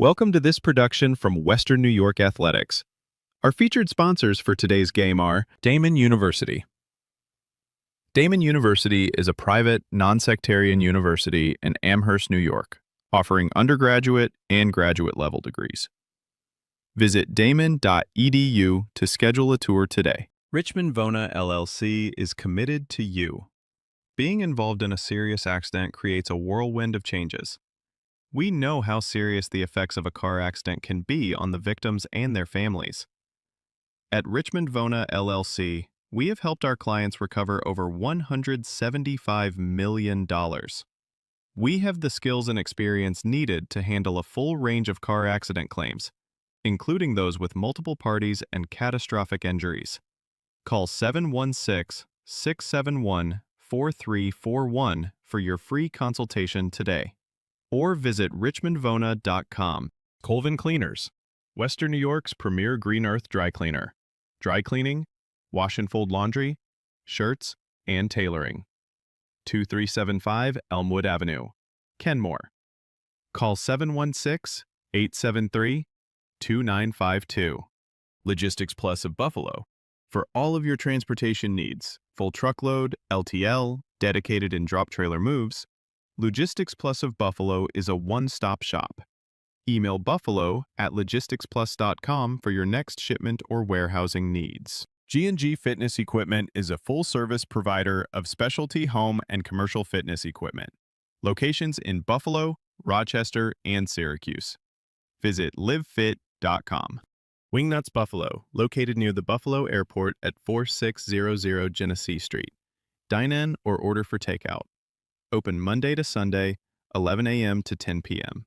Welcome to this production from Western New York Athletics. Our featured sponsors for today's game are Damon University. Damon University is a private, non-sectarian university in Amherst, New York, offering undergraduate and graduate level degrees. Visit damon.edu to schedule a tour today. Richmond Vona LLC is committed to you. Being involved in a serious accident creates a whirlwind of changes. We know how serious the effects of a car accident can be on the victims and their families. At Richmond Vona LLC, we have helped our clients recover over $175 million. We have the skills and experience needed to handle a full range of car accident claims, including those with multiple parties and catastrophic injuries. Call 716-671-4341 for your free consultation today, or visit richmondvona.com. Colvin Cleaners, Western New York's premier green earth dry cleaner. Dry cleaning, wash and fold laundry, shirts, and tailoring. 2375 Elmwood Avenue, Kenmore. Call 716-873-2952. Logistics Plus of Buffalo. For all of your transportation needs, full truckload, LTL, dedicated and drop trailer moves, Logistics Plus of Buffalo is a one-stop shop. Email buffalo@logisticsplus.com for your next shipment or warehousing needs. G&G Fitness Equipment is a full-service provider of specialty home and commercial fitness equipment. Locations in Buffalo, Rochester, and Syracuse. Visit livefit.com. Wingnuts Buffalo, located near the Buffalo Airport at 4600 Genesee Street. Dine in or order for takeout. Open Monday to Sunday, 11 a.m. to 10 p.m.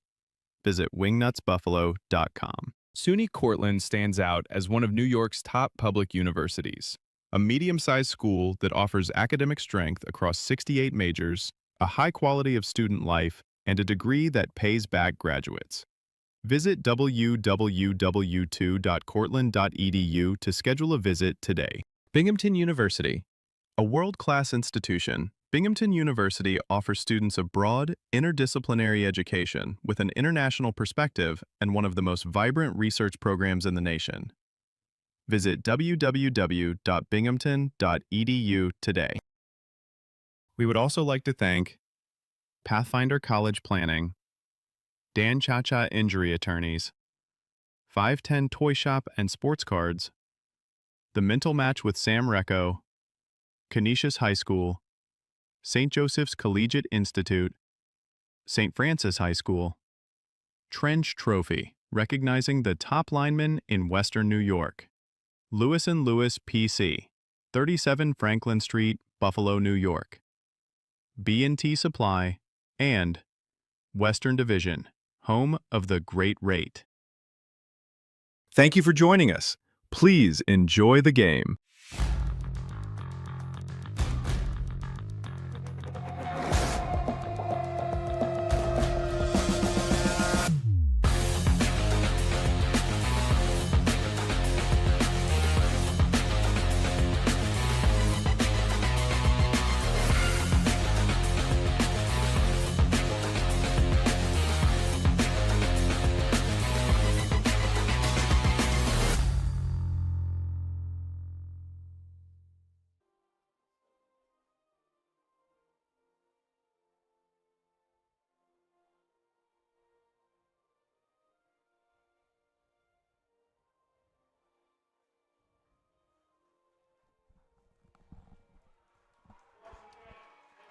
Visit wingnutsbuffalo.com. SUNY Cortland stands out as one of New York's top public universities, a medium-sized school that offers academic strength across 68 majors, a high quality of student life, and a degree that pays back graduates. Visit www.cortland.edu to schedule a visit today. Binghamton University, a world-class institution. Binghamton University offers students a broad, interdisciplinary education with an international perspective and one of the most vibrant research programs in the nation. Visit www.binghamton.edu today. We would also like to thank Pathfinder College Planning, Dan Cha-Cha Injury Attorneys, 510 Toy Shop and Sports Cards, The Mental Match with Sam Recco, Canisius High School, St. Joseph's Collegiate Institute, St. Francis High School, Trench Trophy, recognizing the top linemen in Western New York, Lewis & Lewis PC, 37 Franklin Street, Buffalo, New York, B&T Supply, and Western Division, home of the Great Rate. Thank you for joining us. Please enjoy the game.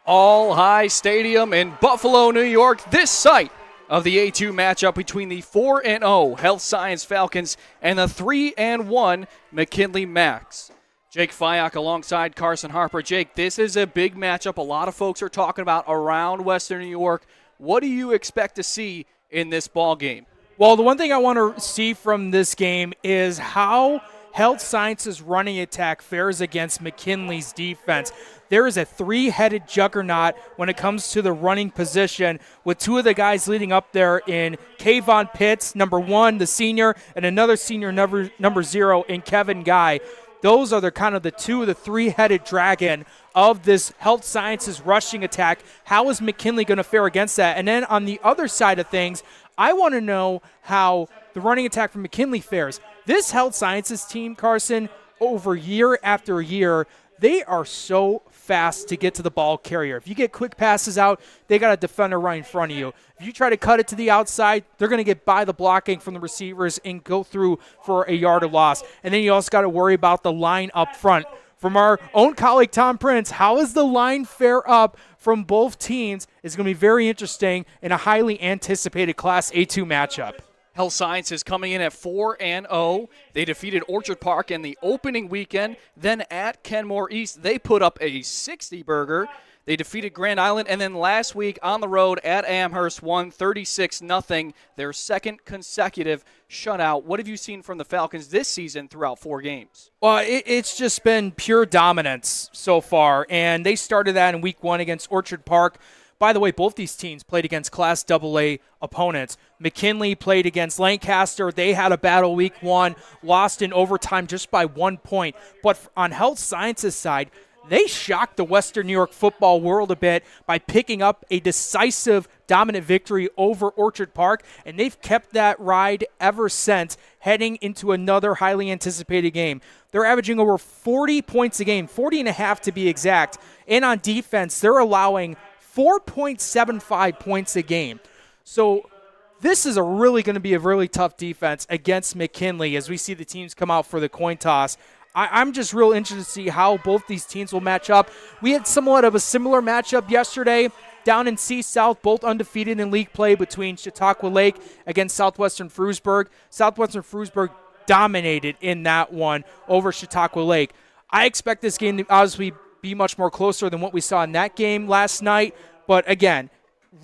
All High Stadium in Buffalo, New York, this site of the A2 matchup between the 4-0 Health Science Falcons and the 3-1 McKinley Max. Jake Fyock alongside Carson Harper. Jake, this is a big matchup a lot of folks are talking about around Western New York. What do you expect to see in this ball game? Well, the one thing I want to see from this game is how Health Science's running attack fares against McKinley's defense. There is a three-headed juggernaut when it comes to the running position, with two of the guys leading up there in Kayvon Pitts, number 1, the senior, and another senior, number 0, in Kevin Guy. Those are the kind of the two of the three-headed dragon of this Health Sciences rushing attack. How is McKinley going to fare against that? And then on the other side of things, I want to know how the running attack from McKinley fares. This Health Sciences team, Carson, over year after year, they are so fast to get to the ball carrier. If you get quick passes out, they got a defender right in front of you. If you try to cut it to the outside, they're going to get by the blocking from the receivers and go through for a yard of loss. And then you also got to worry about the line up front. From our own colleague, Tom Prince, how is the line fare up from both teams is going to be very interesting in a highly anticipated Class A2 matchup. Health Sciences coming in at 4-0. They defeated Orchard Park in the opening weekend. Then at Kenmore East, they put up a 60-burger. They defeated Grand Island. And then last week on the road at Amherst won 36-0, their second consecutive shutout. What have you seen from the Falcons this season throughout 4 games? Well, it's just been pure dominance so far. And they started that in week 1 against Orchard Park. By the way, both these teams played against Class AA opponents. McKinley played against Lancaster. They had a battle week 1, lost in overtime just by 1 point. But on Health Sciences side, they shocked the Western New York football world a bit by picking up a decisive, dominant victory over Orchard Park, and they've kept that ride ever since, heading into another highly anticipated game. They're averaging over 40 points a game, 40 and a half to be exact, and on defense, they're allowing 4.75 points a game. So this is really going to be a really tough defense against McKinley as we see the teams come out for the coin toss. I'm just real interested to see how both these teams will match up. We had somewhat of a similar matchup yesterday down in C-South, both undefeated in league play between Chautauqua Lake against Southwestern Frewsburg. Southwestern Frewsburg dominated in that one over Chautauqua Lake. I expect this game to obviously be much more closer than what we saw in that game last night. But again,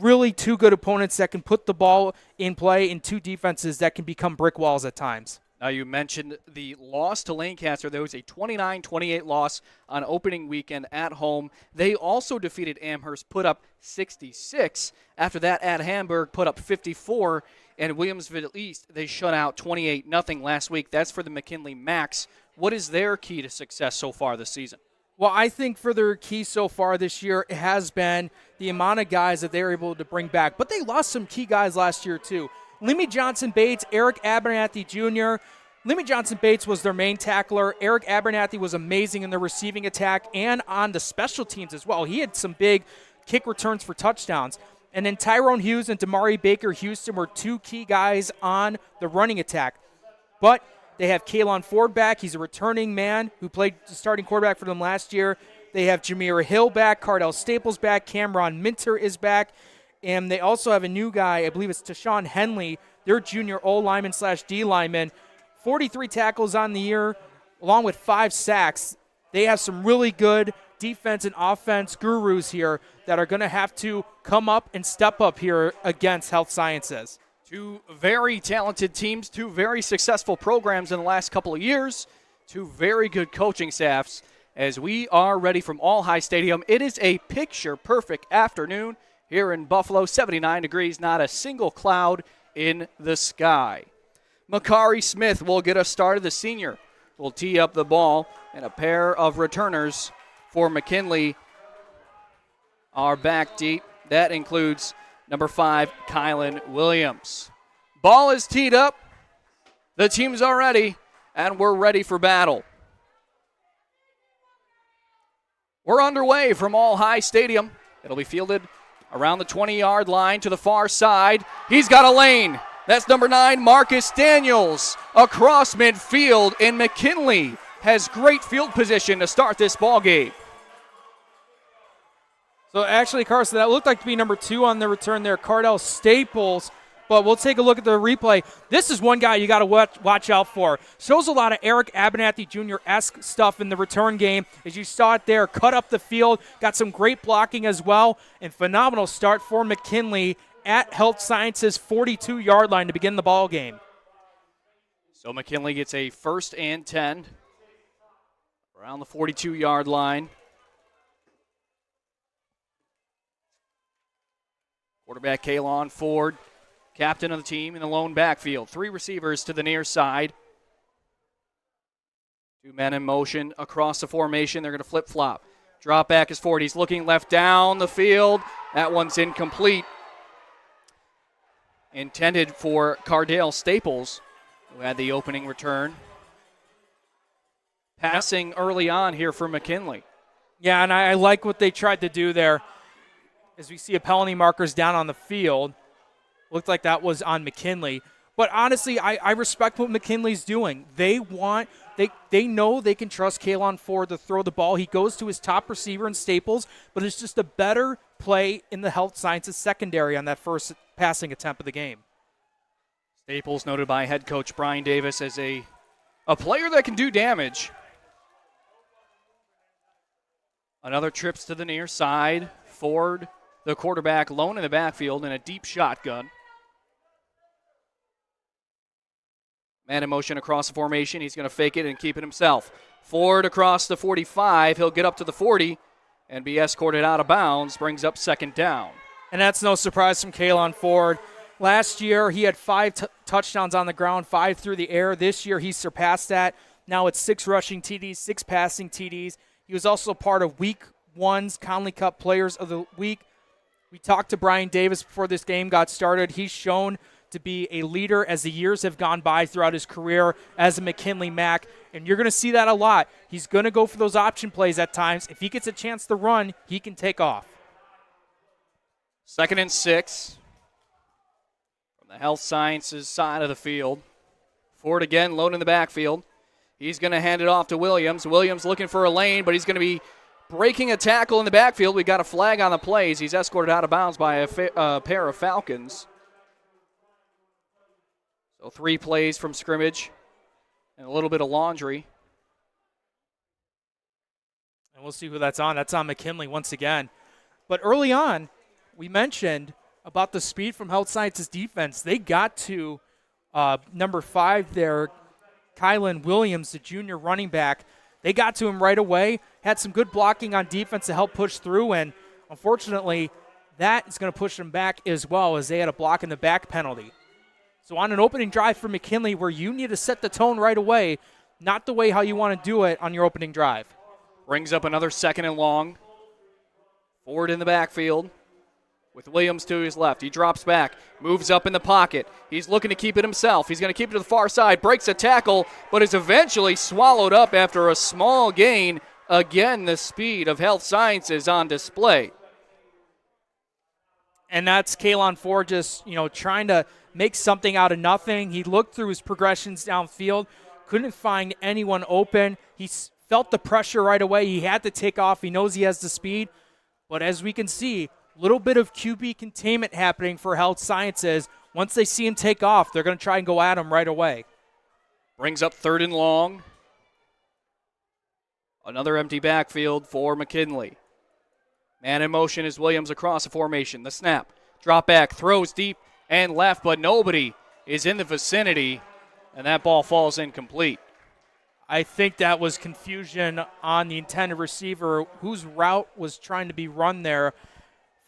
really 2 good opponents that can put the ball in play and 2 defenses that can become brick walls at times. Now, you mentioned the loss to Lancaster. There was a 29-28 loss on opening weekend at home. They also defeated Amherst, put up 66. After that, at Hamburg, put up 54. And Williamsville East, they shut out 28-0 last week. That's for the McKinley Max. What is their key to success so far this season? Well, I think for their key so far this year has been the amount of guys that they're able to bring back. But they lost some key guys last year, too. Lemmy Johnson-Bates, Eric Abernathy Jr. Lemmy Johnson-Bates was their main tackler. Eric Abernathy was amazing in the receiving attack and on the special teams as well. He had some big kick returns for touchdowns. And then Tyrone Hughes and Damari Baker Houston were 2 key guys on the running attack. But they have Kalon Ford back. He's a returning man who played the starting quarterback for them last year. They have Jameer Hill back, Cardell Staples back, Cameron Minter is back. And they also have a new guy, I believe it's Tashawn Henley, their junior O-lineman / D-lineman. 43 tackles on the year, along with 5 sacks. They have some really good defense and offense gurus here that are going to have to come up and step up here against Health Sciences. 2 very talented teams, 2 very successful programs in the last couple of years, 2 very good coaching staffs. As we are ready from All High Stadium, it is a picture-perfect afternoon here in Buffalo, 79 degrees, not a single cloud in the sky. Makari Smith will get us started. The senior will tee up the ball, and a pair of returners for McKinley are back deep. That includes number 5, Kylan Williams. Ball is teed up. The teams are ready, and we're ready for battle. We're underway from All High Stadium. It'll be fielded around the 20-yard line to the far side. He's got a lane. That's number 9, Marcus Daniels, across midfield, and McKinley has great field position to start this ball game. So actually, Carson, that looked like to be number 2 on the return there, Cardell Staples. But we'll take a look at the replay. This is one guy you got to watch out for. Shows a lot of Eric Abernathy Jr.-esque stuff in the return game. As you saw it there, cut up the field, got some great blocking as well, and phenomenal start for McKinley at Health Sciences' 42-yard line to begin the ball game. So McKinley gets a 1st and 10 around the 42-yard line. Quarterback Kalon Ford, captain of the team in the lone backfield. 3 receivers to the near side. 2 men in motion across the formation. They're going to flip-flop. Drop back is Ford. He's looking left down the field. That one's incomplete. intended for Cardale Staples, who had the opening return. Passing early on here for McKinley. Yeah, and I like what they tried to do there. As we see a penalty markers down on the field, looked like that was on McKinley. But honestly, I respect what McKinley's doing. They know they can trust Kalon Ford to throw the ball. He goes to his top receiver in Staples, but it's just a better play in the Health Sciences secondary on that first passing attempt of the game. Staples, noted by head coach Brian Davis as a player that can do damage. Another trips to the near side. Ford, the quarterback, lone in the backfield in a deep shotgun. Man in motion across the formation. He's going to fake it and keep it himself. Ford across the 45. He'll get up to the 40 and be escorted out of bounds. Brings up second down. And that's no surprise from Kalon Ford. Last year, he had 5 touchdowns on the ground, 5 through the air. This year, he surpassed that. Now it's 6 rushing TDs, 6 passing TDs. He was also part of Week 1's Conley Cup Players of the Week. We talked to Brian Davis before this game got started. He's shown to be a leader as the years have gone by throughout his career as a McKinley Mac, and you're going to see that a lot. He's going to go for those option plays at times. If he gets a chance to run, he can take off. 2nd and 6 from the Health Sciences side of the field. Ford again, lone in the backfield. He's going to hand it off to Williams. Williams looking for a lane, but he's going to be breaking a tackle in the backfield. We got a flag on the plays. He's escorted out of bounds by a pair of Falcons. So 3 plays from scrimmage and a little bit of laundry. And we'll see who that's on. That's on McKinley once again. But early on, we mentioned about the speed from Health Sciences defense. They got to number 5 there, Kylan Williams, the junior running back. They got to him right away, had some good blocking on defense to help push through, and unfortunately, that is going to push them back as well as they had a block in the back penalty. So on an opening drive for McKinley where you need to set the tone right away, not the way how you want to do it on your opening drive. Brings up another 2nd and long. Ford in the backfield with Williams to his left. He drops back, moves up in the pocket. He's looking to keep it himself. He's going to keep it to the far side, breaks a tackle, but is eventually swallowed up after a small gain. Again, the speed of Health Sciences on display. And that's Kalon Ford just, trying to make something out of nothing. He looked through his progressions downfield, couldn't find anyone open. He felt the pressure right away. He had to take off. He knows he has the speed. But as we can see, little bit of QB containment happening for Health Sciences. Once they see him take off, they're going to try and go at him right away. Brings up 3rd and long. Another empty backfield for McKinley. Man in motion is Williams across the formation. The snap, drop back, throws deep and left, but nobody is in the vicinity, and that ball falls incomplete. I think that was confusion on the intended receiver whose route was trying to be run there.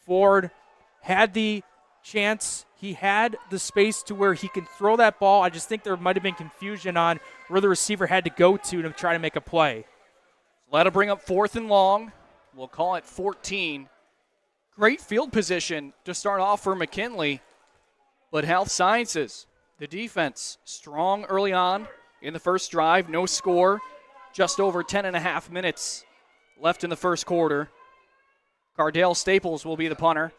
Ford had the chance. He had the space to where he can throw that ball. I just think there might have been confusion on where the receiver had to go to try to make a play. That'll bring up 4th and long. We'll call it 14. Great field position to start off for McKinley. But Health Sciences, the defense, strong early on in the first drive. No score. Just over 10.5 minutes left in the first quarter. Cardale Staples will be the punter.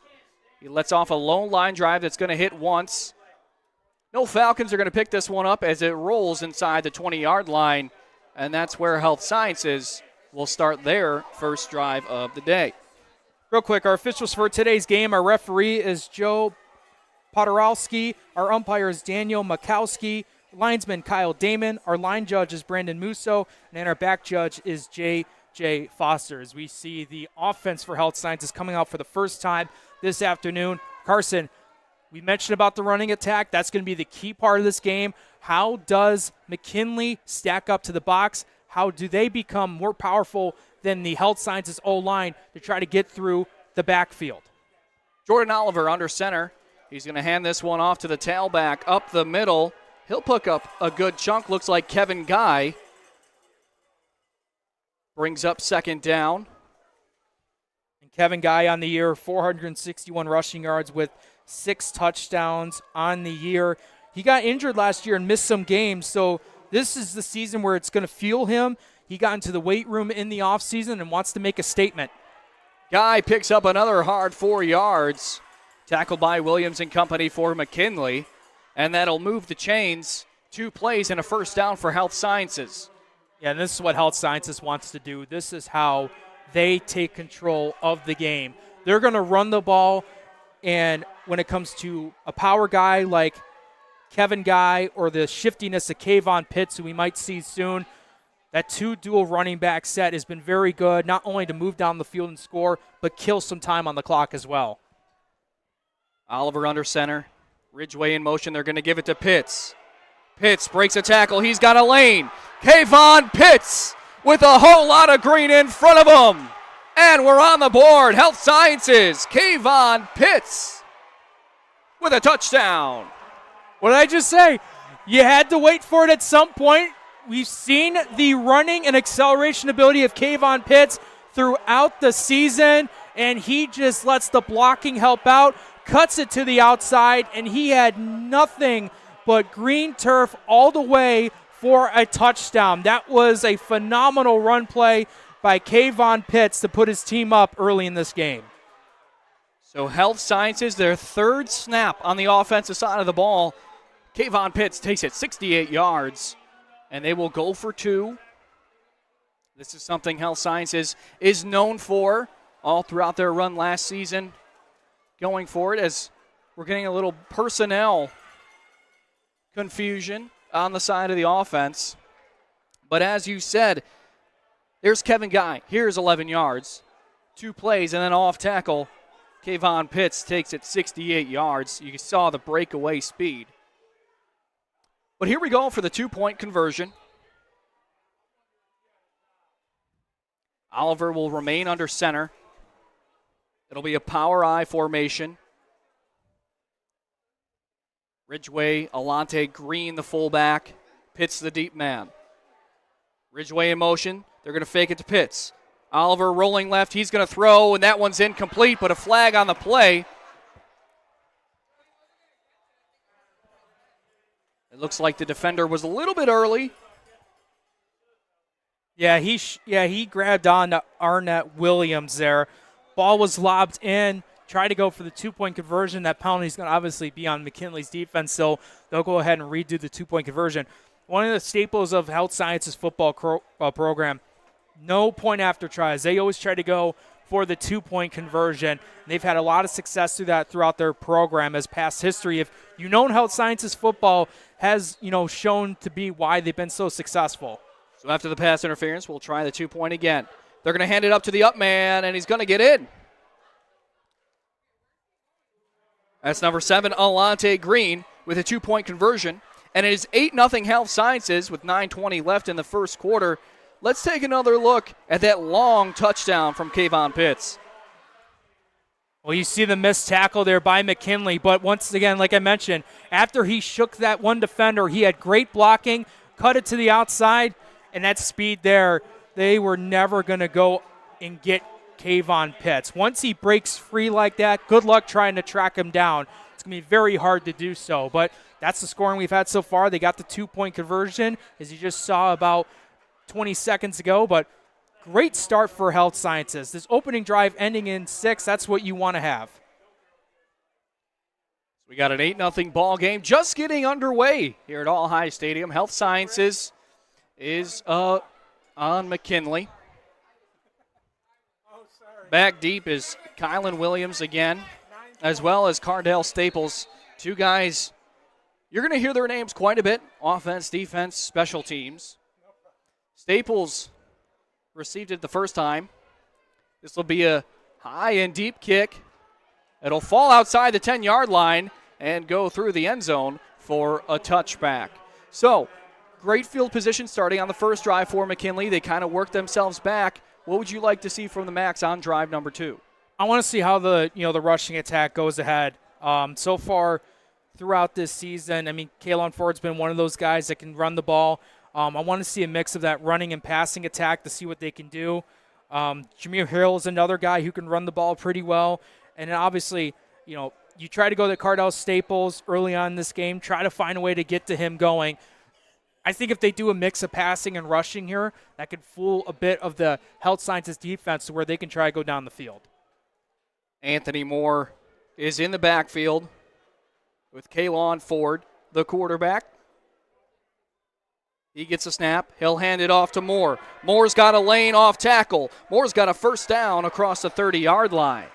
He lets off a lone line drive that's going to hit once. No Falcons are going to pick this one up as it rolls inside the 20-yard line, and that's where Health Sciences will start their first drive of the day. Real quick, our officials for today's game, our referee is Joe Podorowski, our umpire is Daniel Makowski, linesman Kyle Damon, our line judge is Brandon Musso, and our back judge is J. Foster. As we see the offense for Health Sciences coming out for the first time this afternoon. Carson, we mentioned about the running attack. That's going to be the key part of this game. How does McKinley stack up to the box? How do they become more powerful than the Health Sciences O-line to try to get through the backfield? Jordan Oliver under center. He's going to hand this one off to the tailback up the middle. He'll pick up a good chunk. Looks like Kevin Guy brings up 2nd down. And Kevin Guy on the year, 461 rushing yards with 6 touchdowns on the year. He got injured last year and missed some games, so this is the season where it's going to fuel him. He got into the weight room in the offseason and wants to make a statement. Guy picks up another hard 4 yards, tackled by Williams and company for McKinley, and that'll move the chains. 2 plays and a first down for Health Sciences. Yeah, and this is what Health Sciences wants to do. This is how they take control of the game. They're going to run the ball, and when it comes to a power guy like Kevin Guy or the shiftiness of Kayvon Pitts, who we might see soon, that 2 dual running back set has been very good, not only to move down the field and score, but kill some time on the clock as well. Oliver under center. Ridgeway in motion. They're going to give it to Pitts. Pitts breaks a tackle. He's got a lane. Kayvon Pitts with a whole lot of green in front of him. And we're on the board. Health Sciences. Kayvon Pitts with a touchdown. What did I just say? You had to wait for it at some point. We've seen the running and acceleration ability of Kayvon Pitts throughout the season, and he just lets the blocking help out, cuts it to the outside, and he had nothing but green turf all the way for a touchdown. That was a phenomenal run play by Kayvon Pitts to put his team up early in this game. So Health Sciences, their 3rd snap on the offensive side of the ball. Kayvon Pitts takes it 68 yards, and they will go for 2. This is something Health Sciences is known for all throughout their run last season. Going for it as we're getting a little personnel confusion on the side of the offense. But as you said, there's Kevin Guy. Here's 11 yards. 2 plays and then off tackle. Kayvon Pitts takes it 68 yards. You saw the breakaway speed. But here we go for the 2-point conversion. Oliver will remain under center. It'll be a power I formation. Ridgeway, Alante Green, the fullback. Pitts, the deep man. Ridgeway in motion. They're going to fake it to Pitts. Oliver rolling left. He's going to throw, and that one's incomplete, but a flag on the play. It looks like the defender was a little bit early. Yeah, he grabbed on to Arnett Williams there. Ball was lobbed in. Try to go for the 2-point conversion. That penalty is going to obviously be on McKinley's defense, so they'll go ahead and redo the 2-point conversion. One of the staples of Health Sciences football program, no point after tries. They always try to go for the 2-point conversion. They've had a lot of success through that throughout their program as past history. If you know Health Sciences football has, shown to be why they've been so successful. So after the pass interference, we'll try the 2-point again. They're going to hand it up to the up man, and he's going to get in. That's number 7, Alante Green, with a 2-point conversion. And it is 8-0 Health Sciences with 9:20 left in the first quarter. Let's take another look at that long touchdown from Kayvon Pitts. Well, you see the missed tackle there by McKinley, but once again, like I mentioned, after he shook that one defender, he had great blocking, cut it to the outside, and that speed there, they were never going to go and get Kayvon Pitts. Once he breaks free like that, good luck trying to track him down. It's going to be very hard to do so, but that's the scoring we've had so far. They got the 2-point conversion, as you just saw about 20 seconds ago, but great start for Health Sciences. This opening drive ending in 6, that's what you want to have. We got an 8-0 ball game just getting underway here at All High Stadium. Health Sciences is on McKinley. Back deep is Kylan Williams again, as well as Cardell Staples. 2 guys, you're going to hear their names quite a bit. Offense, defense, special teams. Staples received it the first time. This will be a high and deep kick. It'll fall outside the 10-yard line and go through the end zone for a touchback. So, great field position starting on the first drive for McKinley. They kind of worked themselves back. What would you like to see from the Macs on drive number 2? I want to see how the rushing attack goes ahead. So far throughout this season, Kalen Ford's been one of those guys that can run the ball. I want to see a mix of that running and passing attack to see what they can do. Jameer Hill is another guy who can run the ball pretty well. And then obviously, You try to go to Cardell Staples early on in this game, try to find a way to get to him going. I think if they do a mix of passing and rushing here, that could fool a bit of the Health Sciences defense to where they can try to go down the field. Anthony Moore is in the backfield with Kalon Ford, the quarterback. He gets a snap. He'll hand it off to Moore. Moore's got a lane off tackle. Moore's got a first down across the 30-yard line.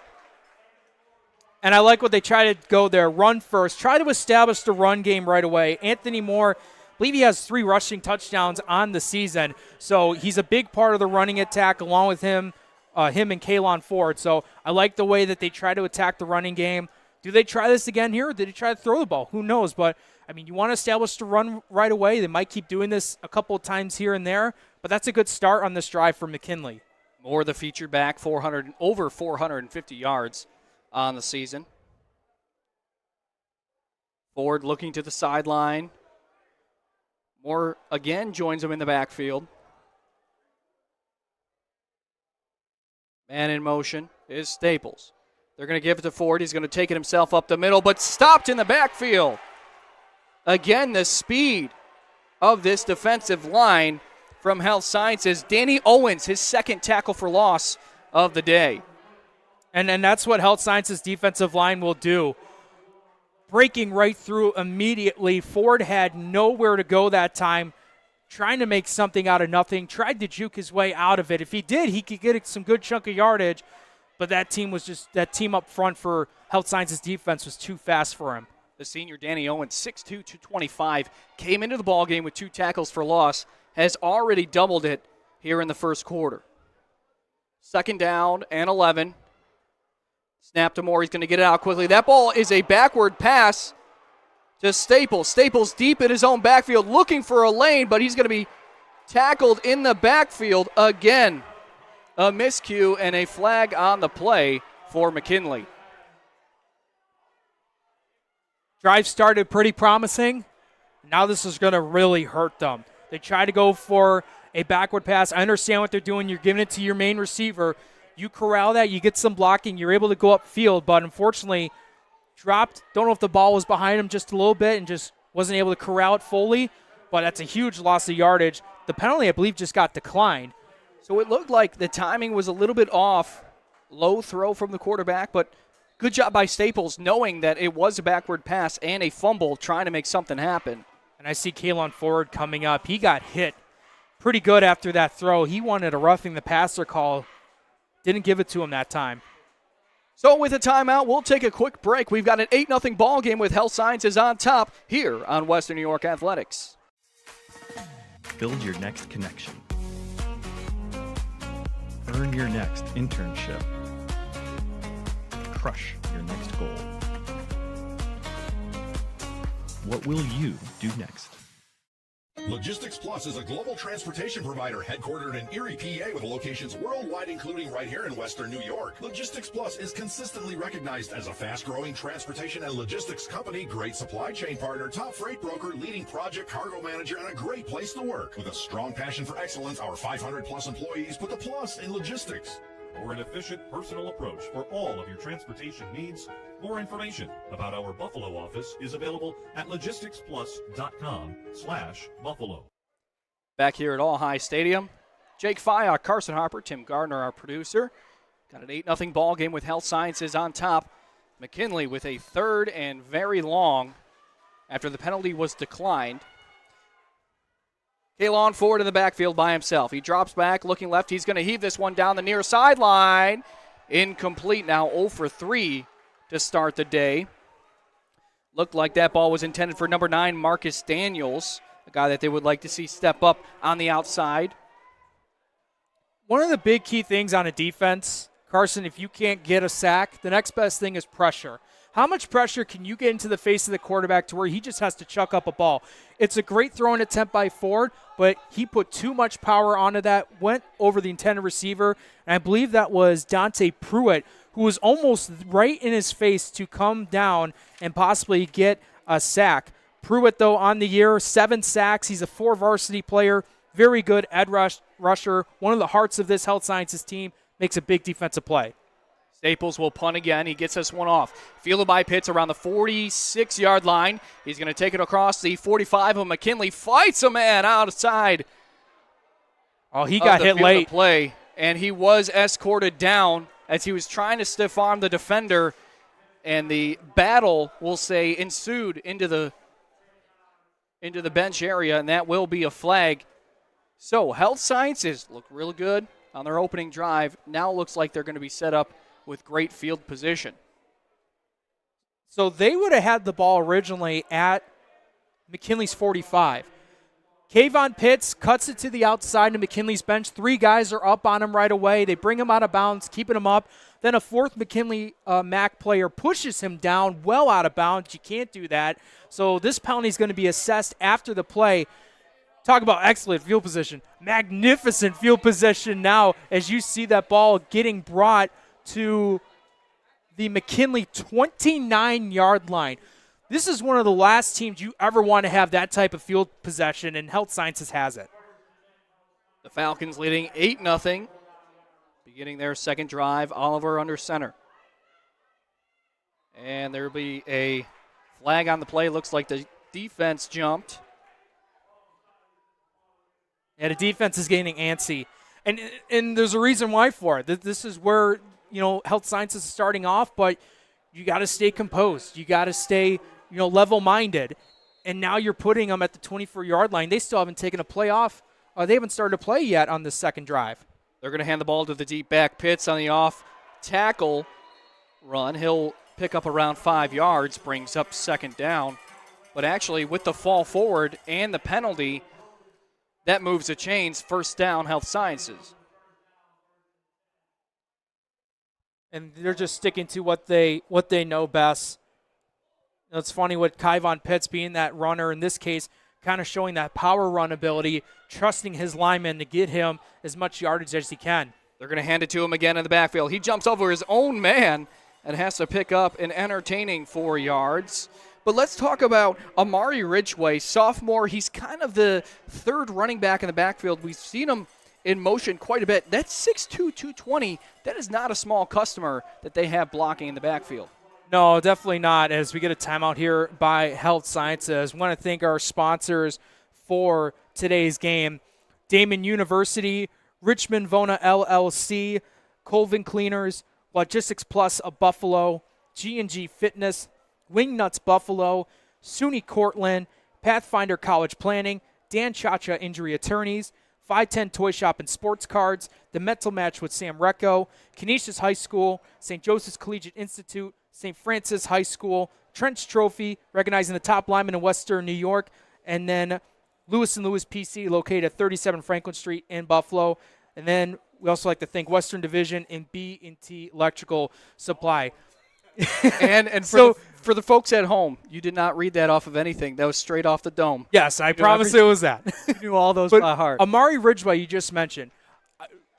And I like what they try to go there. Run first. Try to establish the run game right away. Anthony Moore, I believe he has 3 rushing touchdowns on the season. So he's a big part of the running attack along with him and Kalon Ford. So I like the way that they try to attack the running game. Do they try this again here, or did they try to throw the ball? Who knows? But, I mean, you want to establish the run right away. They might keep doing this a couple of times here and there, but that's a good start on this drive for McKinley. Moore, the featured back, over 450 yards on the season. Ford looking to the sideline. Moore again joins him in the backfield. Man in motion is Staples. They're going to give it to Ford. He's going to take it himself up the middle, but stopped in the backfield. Again, the speed of this defensive line from Health Sciences. Danny Owens, his second tackle for loss of the day. And that's what Health Sciences defensive line will do. Breaking right through immediately. Ford had nowhere to go that time, trying to make something out of nothing, tried to juke his way out of it. If he did, he could get some good chunk of yardage, but that team up front for Health Sciences defense was too fast for him. The senior Danny Owens, 6'2", 225, came into the ballgame with 2 tackles for loss, has already doubled it here in the first quarter. Second down and 11. Snap to Moore. He's going to get it out quickly. That ball is a backward pass to Staples. Staples deep in his own backfield looking for a lane, but he's going to be tackled in the backfield again. A miscue and a flag on the play for McKinley. Drive started pretty promising. Now this is going to really hurt them. They try to go for a backward pass. I understand what they're doing. You're giving it to your main receiver. You corral that, you get some blocking, you're able to go upfield, but unfortunately dropped. Don't know if the ball was behind him just a little bit and just wasn't able to corral it fully, but that's a huge loss of yardage. The penalty, I believe, just got declined. So it looked like the timing was a little bit off. Low throw from the quarterback, but good job by Staples knowing that it was a backward pass and a fumble trying to make something happen. And I see Kalon Ford coming up. He got hit pretty good after that throw. He wanted a roughing the passer call. Didn't give it to him that time. So with a timeout, we'll take a quick break. We've got an 8-0 ball game with Health Sciences on top here on Western New York Athletics. Build your next connection. Earn your next internship. Crush your next goal. What will you do next? Logistics Plus is a global transportation provider headquartered in Erie, PA, with locations worldwide, including right here in Western New York. Logistics Plus is consistently recognized as a fast-growing transportation and logistics company, great supply chain partner, top freight broker, leading project cargo manager, and a great place to work. With a strong passion for excellence, our 500-plus employees put the plus in logistics. For an efficient, personal approach for all of your transportation needs. More information about our Buffalo office is available at logisticsplus.com/Buffalo. Back here at All High Stadium, Jake Fyock, Carson Harper, Tim Gardner, our producer. Got an 8-0 ball game with Health Sciences on top. McKinley with a third and very long after the penalty was declined. Kalon Ford in the backfield by himself. He drops back, looking left. He's going to heave this one down the near sideline. Incomplete now, 0 for 3 to start the day. Looked like that ball was intended for number 9, Marcus Daniels, a guy that they would like to see step up on the outside. One of the big key things on a defense, Carson, if you can't get a sack, the next best thing is pressure. How much pressure can you get into the face of the quarterback to where he just has to chuck up a ball? It's a great throwing attempt by Ford, but he put too much power onto that, went over the intended receiver, and I believe that was Dante Pruitt, who was almost right in his face to come down and possibly get a sack. Pruitt, though, on the year, 7 sacks. He's a 4 varsity player, very good edge rusher, one of the hearts of this Health Sciences team, makes a big defensive play. Staples will punt again. He gets this one off. Fielded by Pitts around the 46-yard line. He's going to take it across the 45 of McKinley. Fights a man outside. Oh, he got hit late. Play, and he was escorted down as he was trying to stiff arm the defender. And the battle, we'll say, ensued into the bench area, and that will be a flag. So Health Sciences look real good on their opening drive. Now it looks like they're going to be set up with great field position. So they would have had the ball originally at McKinley's 45. Kayvon Pitts cuts it to the outside of McKinley's bench. 3 guys are up on him right away. They bring him out of bounds, keeping him up. Then a 4th McKinley MAC player pushes him down well out of bounds. You can't do that. So this penalty is going to be assessed after the play. Talk about excellent field position. Magnificent field position now as you see that ball getting brought to the McKinley 29-yard line. This is one of the last teams you ever want to have that type of field possession, and Health Sciences has it. The Falcons leading 8-0, beginning their second drive. Oliver under center. And there will be a flag on the play. Looks like the defense jumped. Yeah, the defense is getting antsy. And there's a reason why for it. This is where, Health Sciences is starting off, but you got to stay composed. You got to stay, level-minded. And now you're putting them at the 24-yard line. They still haven't taken a play off. They haven't started to play yet on this second drive. They're going to hand the ball to the deep back. Pitts on the off tackle run. He'll pick up around 5 yards, brings up second down. But actually, with the fall forward and the penalty, that moves the chains. First down, Health Sciences. And they're just sticking to what they know best. It's funny with Kayvon Pitts being that runner, in this case, kind of showing that power run ability, trusting his lineman to get him as much yardage as he can. They're going to hand it to him again in the backfield. He jumps over his own man and has to pick up an entertaining 4 yards. But let's talk about Amari Ridgway, sophomore. He's kind of the third running back in the backfield. We've seen him in motion quite a bit. That's 6'2", 220. That is not a small customer that they have blocking in the backfield. No, definitely not, as we get a timeout here by Health Sciences. I want to thank our sponsors for today's game. Damon University, Richmond Vona LLC, Colvin Cleaners, Logistics Plus of Buffalo, G&G Fitness, Wingnuts Buffalo, SUNY Cortland, Pathfinder College Planning, Dan Chacha Injury Attorneys, 510 Toy Shop and Sports Cards, The Mental Match with Sam Recco, Canisius High School, St. Joseph's Collegiate Institute, St. Francis High School, Trench Trophy, recognizing the top lineman in Western New York, and then Lewis & Lewis PC, located at 37 Franklin Street in Buffalo. And then we also like to thank Western Division and B&T Electrical Supply. and for the folks at home, you did not read that off of anything. That was straight off the dome. Yes, I promise it was that. You knew all those by heart. Amari Ridgway, you just mentioned.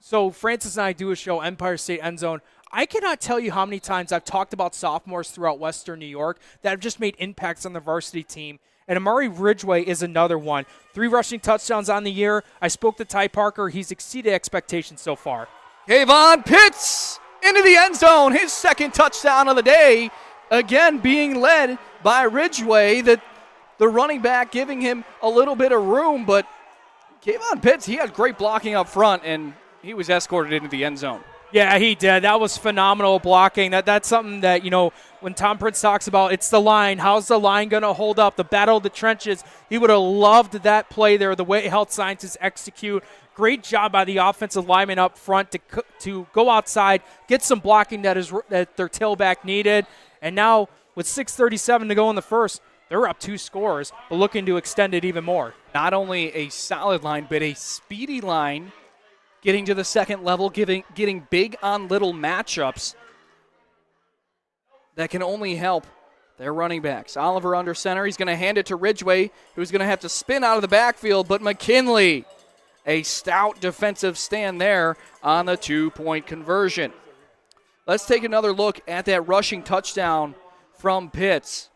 So Francis and I do a show, Empire State End Zone. I cannot tell you how many times I've talked about sophomores throughout Western New York that have just made impacts on the varsity team. And Amari Ridgway is another one. 3 rushing touchdowns on the year. I spoke to Ty Parker. He's exceeded expectations so far. Kayvon Pitts into the end zone. His second touchdown of the day. Again, being led by Ridgway. The running back giving him a little bit of room. But Kayvon Pitts, he had great blocking up front, and he was escorted into the end zone. Yeah, he did. That was phenomenal blocking. That's something that, when Tom Prince talks about, it's the line. How's the line going to hold up? The battle of the trenches. He would have loved that play there, the way Health Sciences execute. Great job by the offensive lineman up front to go outside, get some blocking that their tailback needed. And now with 6:37 to go in the first, they're up 2 scores, but looking to extend it even more. Not only a solid line, but a speedy line. Getting to the second level, getting big on little matchups that can only help their running backs. Oliver under center. He's going to hand it to Ridgway, who's going to have to spin out of the backfield. But McKinley, a stout defensive stand there on the 2-point conversion. Let's take another look at that rushing touchdown from Pitts.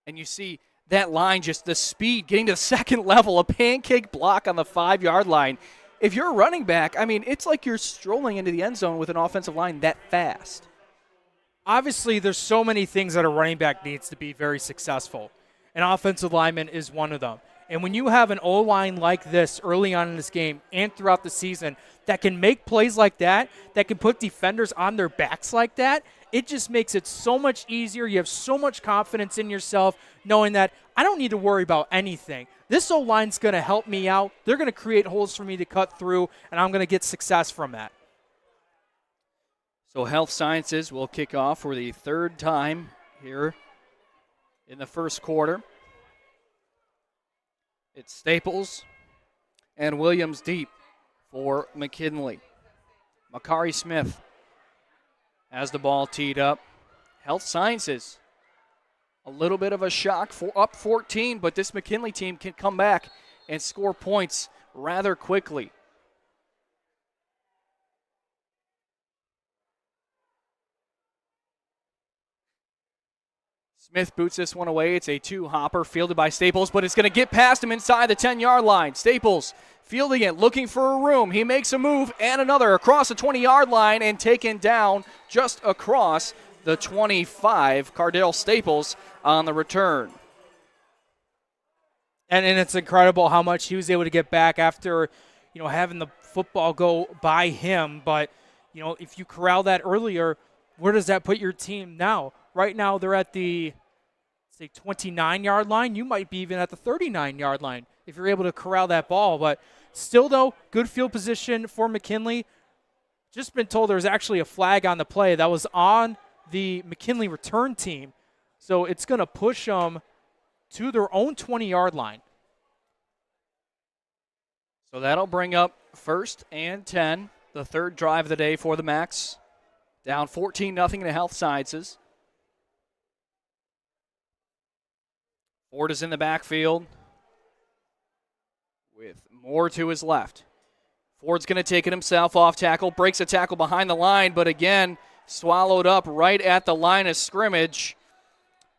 And you see that line, just the speed, getting to the second level, a pancake block on the 5-yard line. if you're a running back, I mean, it's like you're strolling into the end zone with an offensive line that fast. Obviously, there's so many things that a running back needs to be very successful. An offensive lineman is one of them. And when you have an O-line like this early on in this game and throughout the season that can make plays like that can put defenders on their backs like that, it just makes it so much easier. You have so much confidence in yourself knowing that I don't need to worry about anything. This O-line's going to help me out. They're going to create holes for me to cut through, and I'm going to get success from that. So Health Sciences will kick off for the third time here in the first quarter. It's Staples and Williams deep for McKinley. Makari Smith has the ball teed up. Health Sciences, a little bit of a shock for up 14, but this McKinley team can come back and score points rather quickly. Smith boots this one away. It's a two-hopper fielded by Staples, but it's going to get past him inside the 10-yard line. Staples fielding it, looking for a room. He makes a move and another across the 20-yard line and taken down just across the 25. Cardell Staples on the return. And it's incredible how much he was able to get back after, having the football go by him. But, if you corral that earlier, where does that put your team now? Right now, they're at the, 29-yard line. You might be even at the 39-yard line if you're able to corral that ball. But still, though, good field position for McKinley. Just been told there's actually a flag on the play that was on the McKinley return team. So it's going to push them to their own 20-yard line. So that'll bring up 1st and 10, the third drive of the day for the Macs. Down 14-0 to Health Sciences. Ford is in the backfield with Moore to his left. Ford's going to take it himself off tackle, breaks a tackle behind the line, but again, swallowed up right at the line of scrimmage.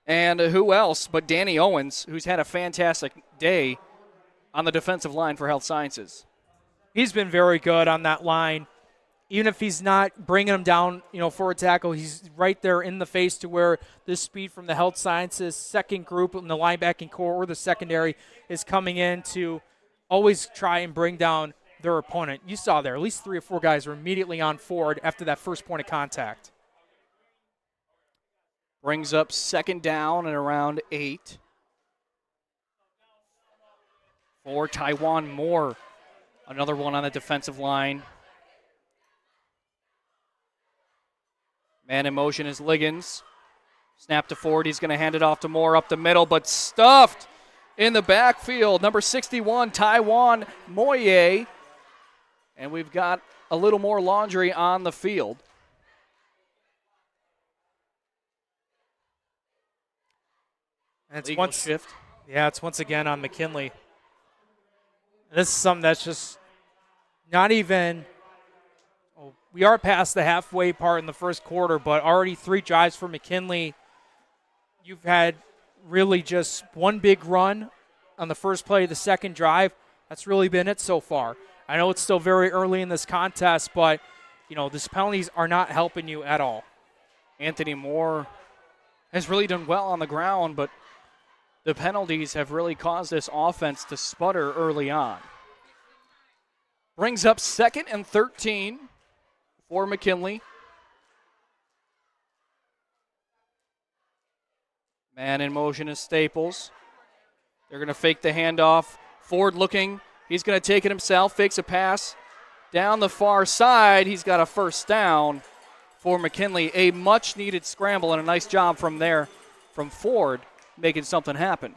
And who else but Danny Owens, who's had a fantastic day on the defensive line for Health Sciences. He's been very good on that line. Even if he's not bringing him down, for a tackle, he's right there in the face to where the speed from the Health Sciences second group in the linebacking core or the secondary is coming in to always try and bring down their opponent. You saw there, at least 3 or 4 guys were immediately on Ford after that first point of contact. Brings up 2nd down and around 8. For Taiwan Moore, another one on the defensive line. Man in motion is Liggins. Snap to Ford. He's going to hand it off to Moore up the middle, but stuffed in the backfield. Number 61, Taiwan Moye. And we've got a little more laundry on the field. And Legal shift. Yeah, it's once again on McKinley. This is something that's just not even. We are past the halfway part in the first quarter, but already 3 drives for McKinley. You've had really just one big run on the first play of the second drive. That's really been it so far. I know it's still very early in this contest, but, these penalties are not helping you at all. Anthony Moore has really done well on the ground, but the penalties have really caused this offense to sputter early on. Brings up 2nd and 13 for McKinley. Man in motion is Staples. They're going to fake the handoff. Ford looking. He's going to take it himself, fakes a pass down the far side. He's got a first down for McKinley. A much-needed scramble and a nice job from Ford making something happen.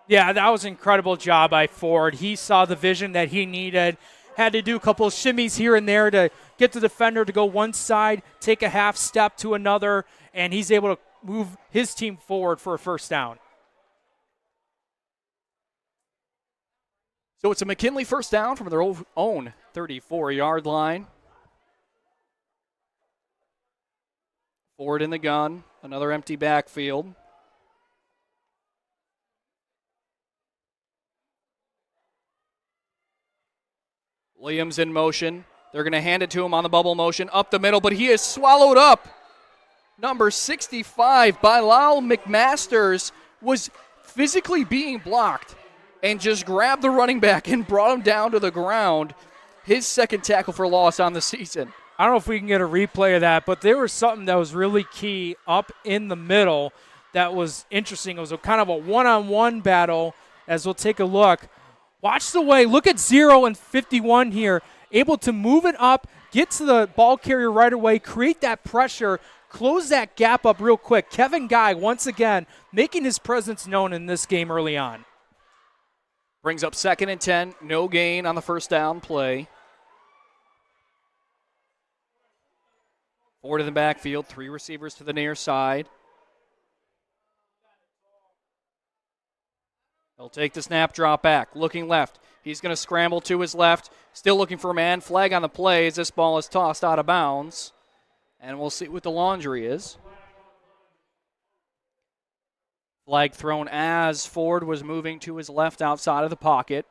Yeah, that was an incredible job by Ford. He saw the vision that he needed. Had to do a couple of shimmies here and there to get the defender to go one side, take a half step to another, and he's able to move his team forward for a first down. So it's a McKinley first down from their own 34-yard line. Ford in the gun, another empty backfield. Williams in motion. They're going to hand it to him on the bubble motion up the middle, but he is swallowed up. Number 65 by Lyle McMasters was physically being blocked and just grabbed the running back and brought him down to the ground. His second tackle for loss on the season. I don't know if we can get a replay of that, but there was something that was really key up in the middle that was interesting. It was a kind of a one-on-one battle, as we'll take a look. Watch the way. Look at 0 and 51 here. Able to move it up, get to the ball carrier right away, create that pressure, close that gap up real quick. Kevin Guy, once again, making his presence known in this game early on. Brings up 2nd and 10. No gain on the first down play. Ford in the backfield. 3 receivers to the near side. He'll take the snap, drop back. Looking left. He's going to scramble to his left. Still looking for a man. Flag on the play as this ball is tossed out of bounds. And we'll see what the laundry is. Flag thrown as Ford was moving to his left outside of the pocket.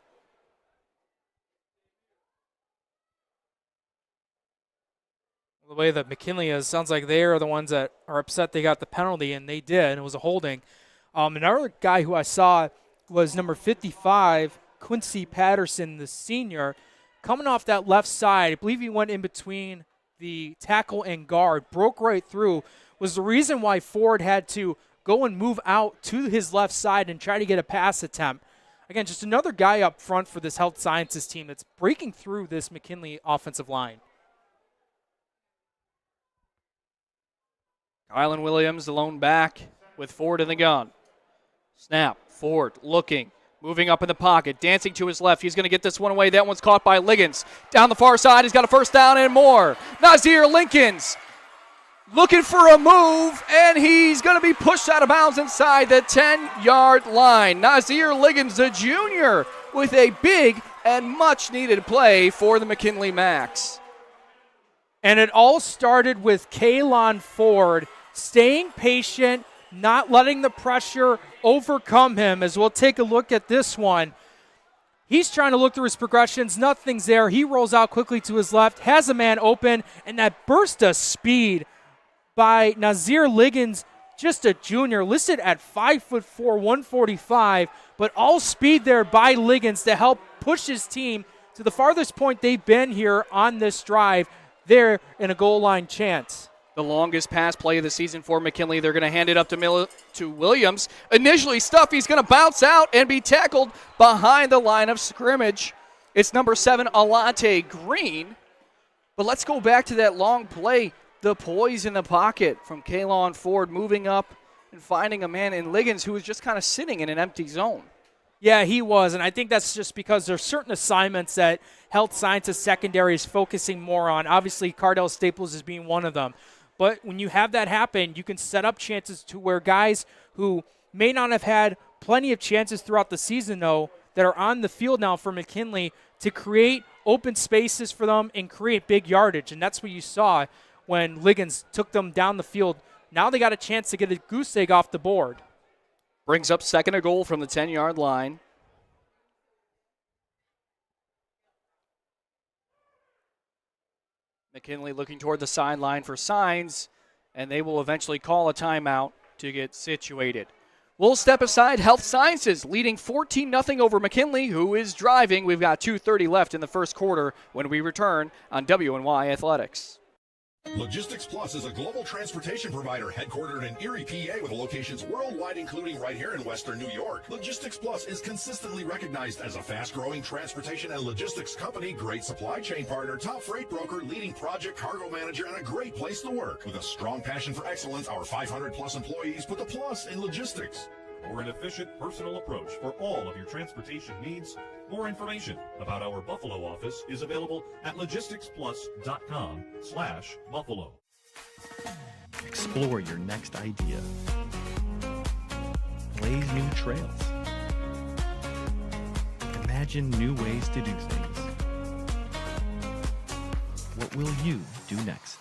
The way that McKinley is, sounds like they are the ones that are upset they got the penalty, and they did, and it was a holding. Another guy who I saw was number 55, Quincy Patterson, the senior, coming off that left side. I believe he went in between the tackle and guard, broke right through, was the reason why Ford had to go and move out to his left side and try to get a pass attempt. Again, just another guy up front for this health sciences team that's breaking through this McKinley offensive line. Kylan Williams, the lone back with Ford in the gun. Snap, Ford looking, moving up in the pocket, dancing to his left. He's going to get this one away. That one's caught by Liggins. Down the far side, he's got a first down and more. Nazir Linkins looking for a move, and he's going to be pushed out of bounds inside the 10-yard line. Nazir Liggins, the junior, with a big and much-needed play for the McKinley Macs. And it all started with Kaylon Ford staying patient, not letting the pressure overcome him, as we'll take a look at this one. He's trying to look through his progressions. Nothing's there. He rolls out quickly to his left, has a man open, and that burst of speed by Nazir Liggins, just a junior, listed at 5'4", 145, but all speed there by Liggins to help push his team to the farthest point they've been here on this drive. They're in a goal line chance. The longest pass play of the season for McKinley. They're going to hand it up to Williams. Initially stuffed. He's going to bounce out and be tackled behind the line of scrimmage. It's number 7, Alante Green. But let's go back to that long play. The poise in the pocket from Kaylon Ford moving up and finding a man in Liggins who was just kind of sitting in an empty zone. Yeah, he was, and I think that's just because there's certain assignments that health sciences secondary is focusing more on. Obviously, Cardell Staples is being one of them. But when you have that happen, you can set up chances to where guys who may not have had plenty of chances throughout the season, though, that are on the field now for McKinley to create open spaces for them and create big yardage. And that's what you saw when Liggins took them down the field. Now they got a chance to get a goose egg off the board. Brings up 2nd and goal from the 10-yard line. McKinley looking toward the sideline for signs, and they will eventually call a timeout to get situated. We'll step aside. Health Sciences leading 14-0 over McKinley, who is driving. We've got 2:30 left in the first quarter when we return on WNY Athletics. Logistics Plus is a global transportation provider headquartered in Erie, PA, with locations worldwide, including right here in Western New York. Logistics Plus is consistently recognized as a fast-growing transportation and logistics company, great supply chain partner, top freight broker, leading project cargo manager, and a great place to work. With a strong passion for excellence, our 500-plus employees put the plus in logistics. For an efficient, personal approach for all of your transportation needs. More information about our Buffalo office is available at logisticsplus.com/Buffalo. Explore your next idea. Blaze new trails. Imagine new ways to do things. What will you do next?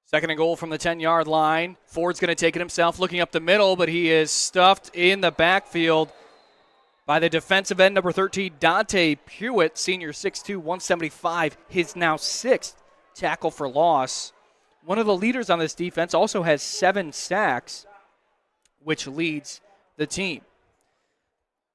Second and goal from the 10-yard line. Ford's going to take it himself, looking up the middle, but he is stuffed in the backfield by the defensive end, number 13, Dante Pewitt, senior 6'2", 175, his now 6th tackle for loss. One of the leaders on this defense also has 7 sacks, which leads the team.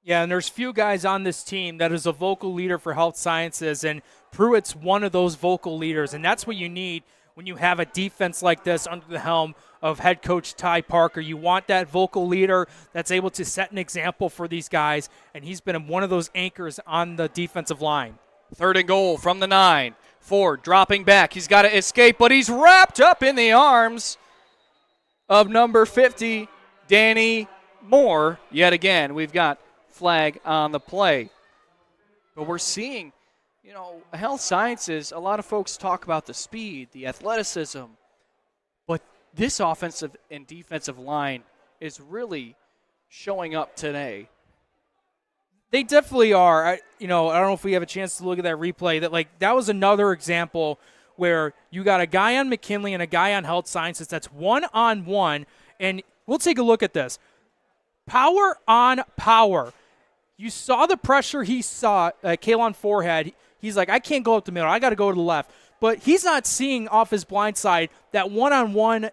Yeah, and there's few guys on this team that is a vocal leader for health sciences, and Pruitt's one of those vocal leaders, and that's what you need when you have a defense like this under the helm of head coach Ty Parker. You want that vocal leader that's able to set an example for these guys, and he's been one of those anchors on the defensive line. Third and goal from the 9. Ford dropping back. He's got to escape, but he's wrapped up in the arms of number 50, Danny Moore. Yet again, we've got flag on the play. But we're seeing, health sciences, a lot of folks talk about the speed, the athleticism, but this offensive and defensive line is really showing up today. They definitely are. I don't know if we have a chance to look at that replay. That was another example where you got a guy on McKinley and a guy on health sciences that's one-on-one, and we'll take a look at this. Power on power. You saw the pressure he saw Kalen Ford had. He's like, I can't go up the middle. I got to go to the left. But he's not seeing off his blind side that one-on-one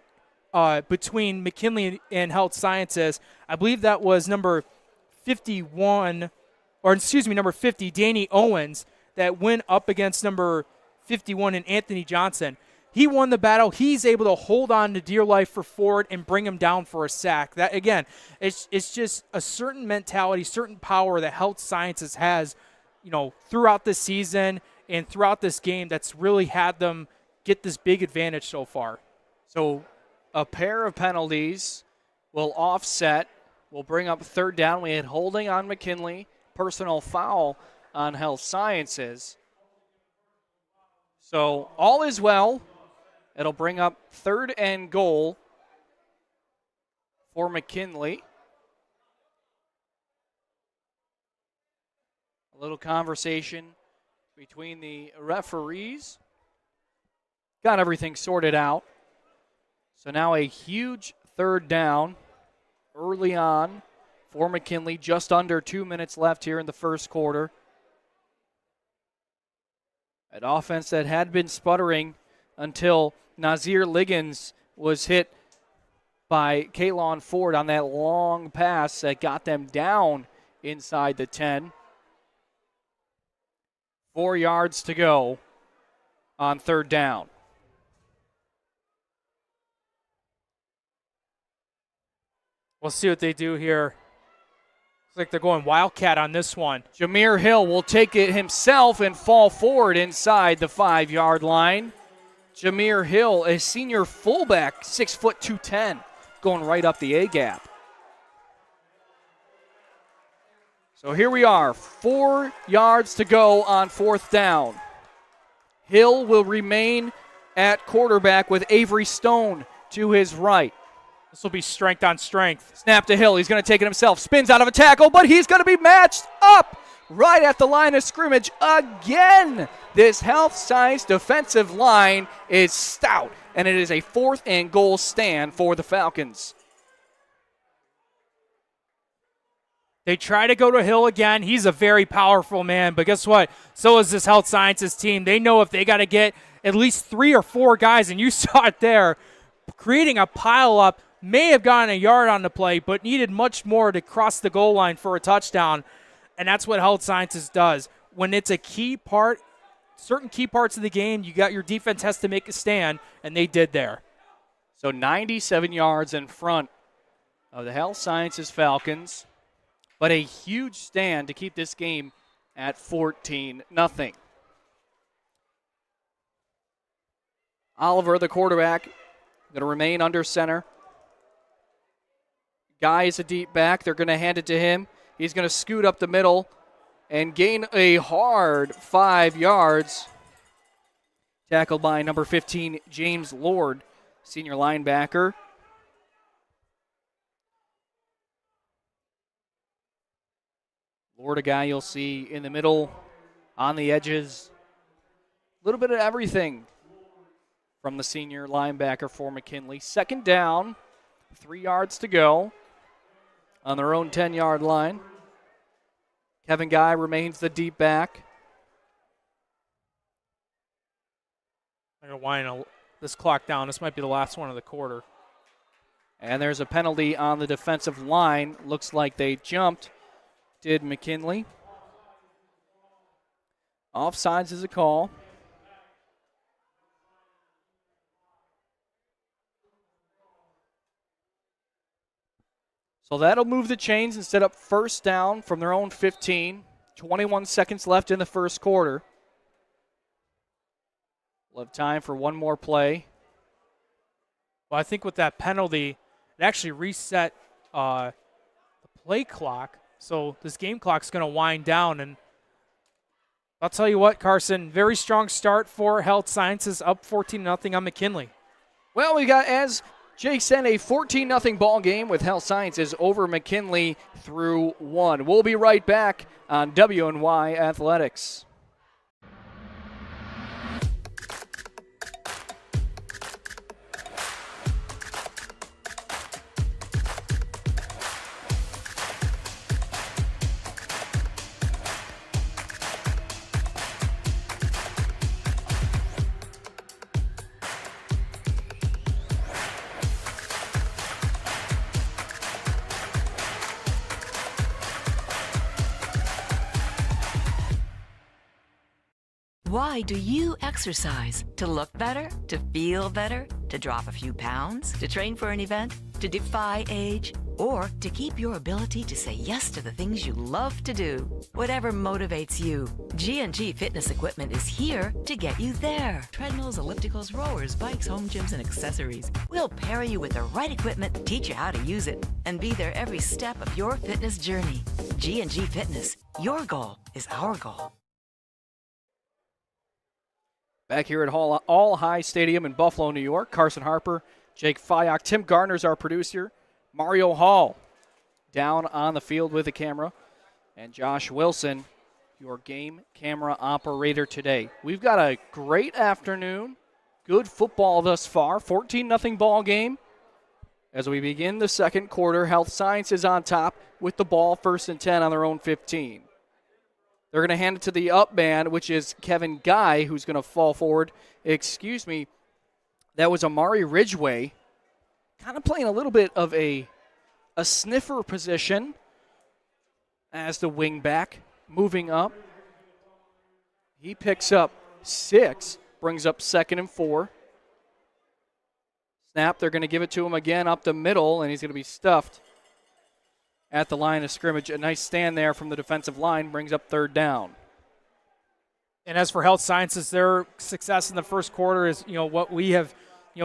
between McKinley and health sciences. I believe that was number 50, Danny Owens, that went up against number 51 and Anthony Johnson. He won the battle. He's able to hold on to dear life for Ford and bring him down for a sack. That, again, it's just a certain mentality, certain power that health sciences has, throughout this season and throughout this game that's really had them get this big advantage so far. So a pair of penalties will offset, will bring up third down. We had holding on McKinley, personal foul on health sciences. So all is well. It'll bring up third and goal for McKinley. A little conversation between the referees. Got everything sorted out. So now a huge third down early on for McKinley. Just under 2 minutes left here in the first quarter. An offense that had been sputtering until Nazir Liggins was hit by Kalen Ford on that long pass that got them down inside the 10. 4 yards to go on third down. We'll see what they do here. Looks like they're going Wildcat on this one. Jameer Hill will take it himself and fall forward inside the 5-yard line. Jameer Hill, a senior fullback, 6 foot 210, going right up the A-gap. So here we are, 4 yards to go on fourth down. Hill will remain at quarterback with Avery Stone to his right. This will be strength on strength. Snap to Hill. He's going to take it himself. Spins out of a tackle, but he's going to be matched up right at the line of scrimmage again. This health science defensive line is stout, and it is a 4th and goal stand for the Falcons. They try to go to Hill again. He's a very powerful man, but guess what? So is this health sciences team. They know if they got to get at least 3 or 4 guys, and you saw it there, creating a pile-up, may have gotten a yard on the play, but needed much more to cross the goal line for a touchdown, and that's what health sciences does. When it's a key part, certain key parts of the game, you got your defense has to make a stand, and they did there. So 97 yards in front of the health sciences Falcons, but a huge stand to keep this game at 14-0. Oliver, the quarterback, going to remain under center. Guy is a deep back. They're going to hand it to him. He's going to scoot up the middle and gain a hard 5 yards. Tackled by number 15, James Lord, senior linebacker. Lord, a guy you'll see in the middle, on the edges. A little bit of everything from the senior linebacker for McKinley. Second down, 3 yards to go on their own 10-yard line. Kevin Guy remains the deep back. I'm going to wind this clock down. This might be the last one of the quarter. And there's a penalty on the defensive line. Looks like they jumped, did McKinley. Offsides is a call. So that'll move the chains and set up first down from their own 15. 21 seconds left in the first quarter. We'll have time for one more play. Well, I think with that penalty, it actually reset the play clock. So this game clock's going to wind down. And I'll tell you what, Carson, very strong start for Health Sciences, up 14-0 on McKinley. Well, we got, as Jake said, a 14-0 ball game with Health Sciences over McKinley through 1. We'll be right back on WNY Athletics. Why do you exercise? To look better? To feel better? To drop a few pounds? To train for an event? To defy age? Or to keep your ability to say yes to the things you love to do? Whatever motivates you, G&G Fitness Equipment is here to get you there. Treadmills, ellipticals, rowers, bikes, home gyms, and accessories. We'll pair you with the right equipment, teach you how to use it, and be there every step of your fitness journey. G&G Fitness. Your goal is our goal. Back here at All High Stadium in Buffalo, New York, Carson Harper, Jake Fyock, Tim Gardner's our producer, Mario Hall down on the field with the camera, and Josh Wilson, your game camera operator today. We've got a great afternoon, good football thus far, 14-0 ball game. As we begin the second quarter, Health Sciences on top with the ball, 1st and 10 on their own 15. They're going to hand it to the up man, which is Kevin Guy, who's going to fall forward. Excuse me, that was Amari Ridgway, kind of playing a little bit of a sniffer position as the wing back, moving up. He picks up 6, brings up 2nd and 4. Snap, they're going to give it to him again up the middle, and he's going to be stuffed at the line of scrimmage. A nice stand there from the defensive line brings up 3rd down. And as for Health Sciences, their success in the first quarter is, what we have,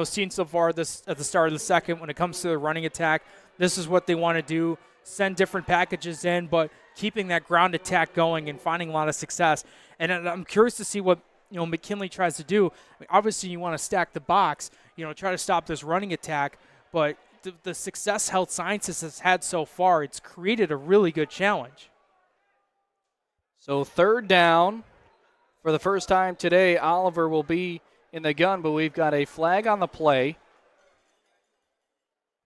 seen so far this at the start of the second when it comes to the running attack. This is what they want to do, send different packages in, but keeping that ground attack going and finding a lot of success. And I'm curious to see what, McKinley tries to do. I mean, obviously, you want to stack the box, try to stop this running attack, but the success Health Sciences has had so far, it's created a really good challenge. So 3rd down. For the first time today, Oliver will be in the gun, but we've got a flag on the play.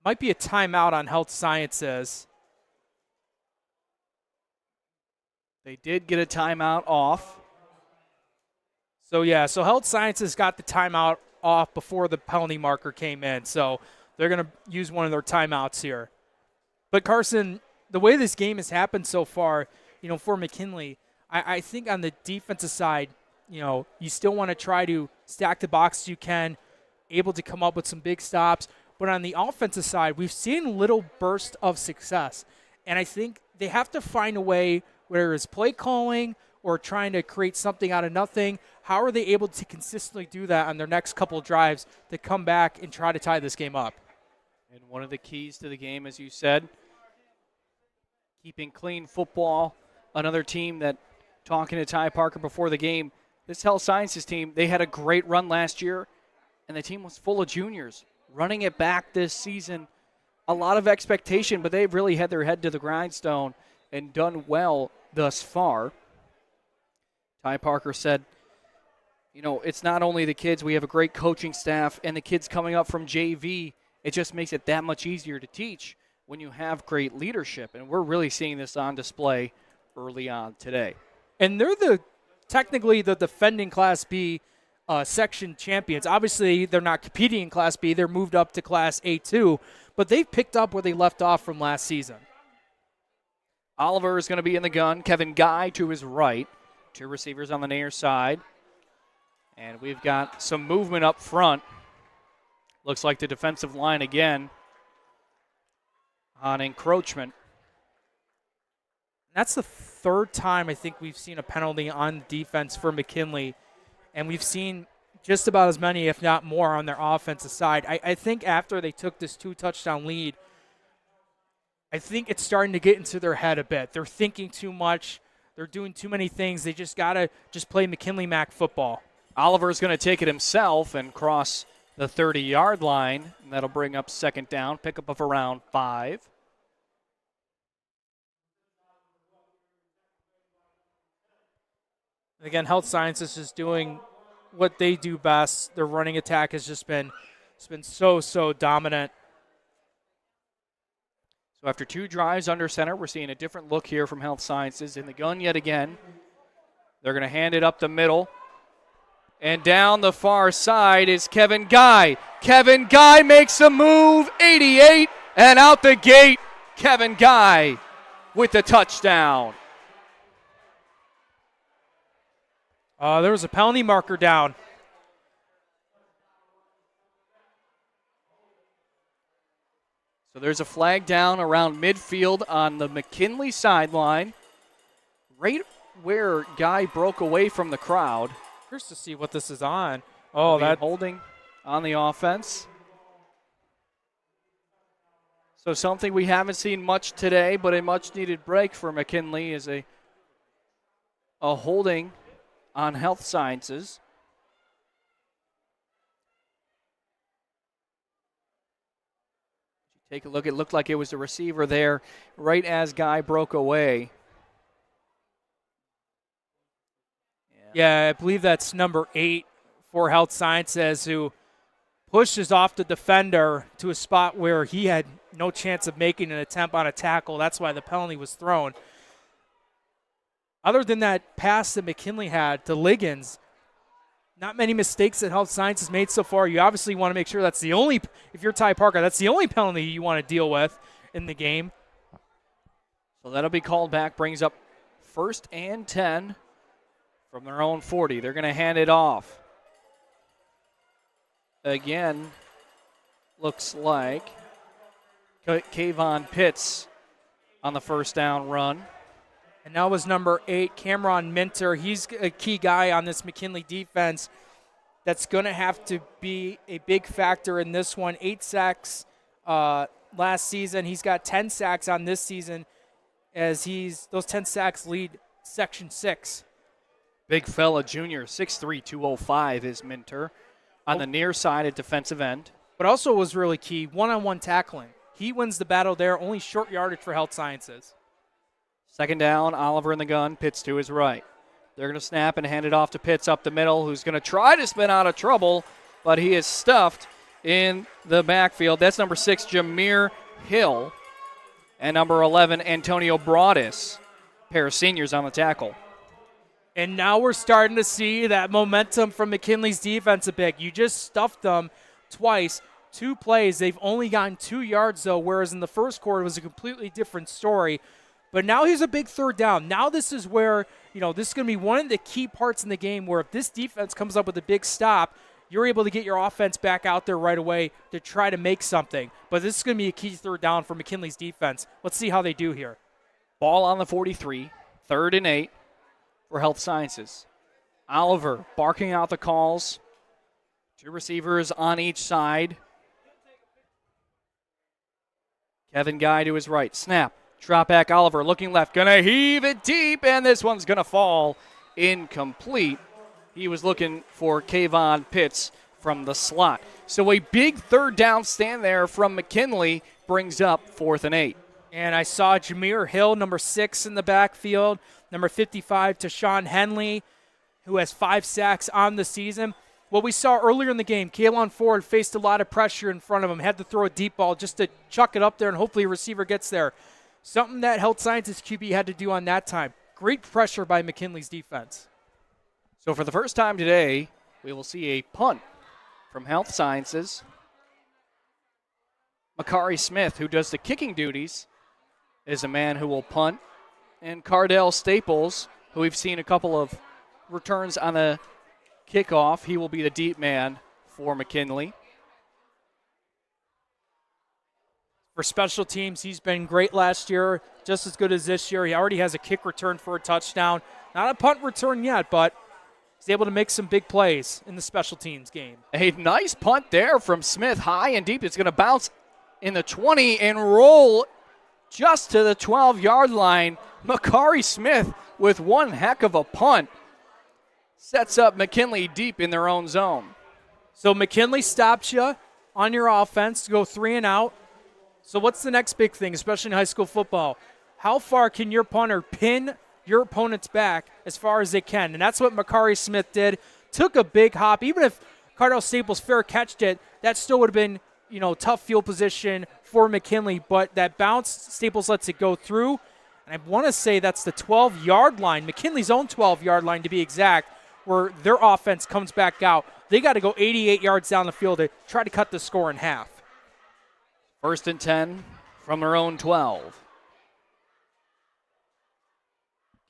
Might be a timeout on Health Sciences. They did get a timeout off. So Health Sciences got the timeout off before the penalty marker came in. So they're going to use one of their timeouts here. But Carson, the way this game has happened so far, for McKinley, I think on the defensive side, you still want to try to stack the box as you can, able to come up with some big stops. But on the offensive side, we've seen little bursts of success. And I think they have to find a way, whether it's play calling or trying to create something out of nothing. How are they able to consistently do that on their next couple of drives to come back and try to tie this game up? And one of the keys to the game, as you said, keeping clean football. Another team that, talking to Ty Parker before the game, this Health Sciences team, they had a great run last year, and the team was full of juniors. Running it back this season, a lot of expectation, but they've really had their head to the grindstone and done well thus far. Ty Parker said you know, it's not only the kids. We have a great coaching staff, and the kids coming up from JV. It just makes it that much easier to teach when you have great leadership, and we're really seeing this on display early on today. And they're technically the defending Class B section champions. Obviously, they're not competing in Class B. They're moved up to Class A2, but they've picked up where they left off from last season. Oliver is going to be in the gun. Kevin Guy to his right. Two receivers on the near side. And we've got some movement up front. Looks like the defensive line again on encroachment. That's the third time I think we've seen a penalty on defense for McKinley, and we've seen just about as many, if not more, on their offensive side. I think after they took this 2-touchdown lead, I think it's starting to get into their head a bit. They're thinking too much. They're doing too many things. They just got to just play McKinley Mac football. Oliver's going to take it himself and cross the 30-yard line, and that'll bring up second down, pickup of around 5. Again, Health Sciences is doing what they do best. Their running attack has just been so dominant. So after 2 drives under center, we're seeing a different look here from Health Sciences. In the gun yet again. They're going to hand it up the middle. And down the far side is Kevin Guy. Kevin Guy makes a move, 88, and out the gate, Kevin Guy with the touchdown. There was a penalty marker down. So there's a flag down around midfield on the McKinley sideline, right where Guy broke away from the crowd. Here's to see what this is on. Oh, that holding on the offense. So something we haven't seen much today, but a much-needed break for McKinley is a holding on Health Sciences. Take a look. It looked like it was a receiver there right as Guy broke away. Yeah, I believe that's number 8 for Health Sciences, who pushes off the defender to a spot where he had no chance of making an attempt on a tackle. That's why the penalty was thrown. Other than that pass that McKinley had to Liggins, not many mistakes that Health Sciences made so far. You obviously want to make sure that's the only, if you're Ty Parker, that's the only penalty you want to deal with in the game. So that'll be called back, brings up 1st and 10 from their own 40. They're going to hand it off. Again, looks like Kayvon Pitts on the first down run. And now was number 8, Cameron Minter. He's a key guy on this McKinley defense that's going to have to be a big factor in this one. 8 sacks last season. He's got 10 sacks on this season, as those 10 sacks lead Section 6. Big fella, junior, 6'3", 205 is Minter on the near side at defensive end. But also was really key, one-on-one tackling. He wins the battle there, only short yardage for Health Sciences. Second down, Oliver in the gun, Pitts to his right. They're going to snap and hand it off to Pitts up the middle, who's going to try to spin out of trouble, but he is stuffed in the backfield. That's number 6, Jameer Hill, and number 11, Antonio Broadus, pair of seniors on the tackle. And now we're starting to see that momentum from McKinley's defense a bit. You just stuffed them twice, 2 plays. They've only gotten 2 yards, though, whereas in the first quarter it was a completely different story. But now here's a big third down. Now this is where, this is going to be one of the key parts in the game where if this defense comes up with a big stop, you're able to get your offense back out there right away to try to make something. But this is going to be a key third down for McKinley's defense. Let's see how they do here. Ball on the 43, 3rd and 8 for Health Sciences. Oliver barking out the calls. 2 receivers on each side. Kevin Guy to his right. Snap. Drop back, Oliver looking left. Going to heave it deep, and this one's going to fall incomplete. He was looking for Kayvon Pitts from the slot. So a big third down stand there from McKinley brings up 4th and 8. And I saw Jameer Hill, number 6 in the backfield. Number 55, Tashawn Henley. who has 5 sacks on the season. What we saw earlier in the game, Kaylon Ford faced a lot of pressure in front of him, had to throw a deep ball just to chuck it up there, and hopefully a receiver gets there. Something that Health Sciences QB had to do on that time. Great pressure by McKinley's defense. So for the first time today, we will see a punt from Health Sciences. Makari Smith, who does the kicking duties, is a man who will punt. And Cardell Staples, who we've seen a couple of returns on the kickoff, he will be the deep man for McKinley. For special teams, he's been great last year, just as good as this year. He already has a kick return for a touchdown. Not a punt return yet, but he's able to make some big plays in the special teams game. A nice punt there from Smith, high and deep. It's going to bounce in the 20 and roll just to the 12-yard line. Makari Smith with one heck of a punt sets up McKinley deep in their own zone. So McKinley stops you on your offense to go 3 and out. So what's the next big thing, especially in high school football? How far can your punter pin your opponent's back as far as they can? And that's what Makari Smith did. Took a big hop. Even if Cardell Staples fair catched it, that still would have been, tough field position for McKinley. But that bounce, Staples lets it go through. And I want to say that's the 12-yard line, McKinley's own 12-yard line to be exact, where their offense comes back out. They got to go 88 yards down the field to try to cut the score in half. 1st and 10 from their own 12.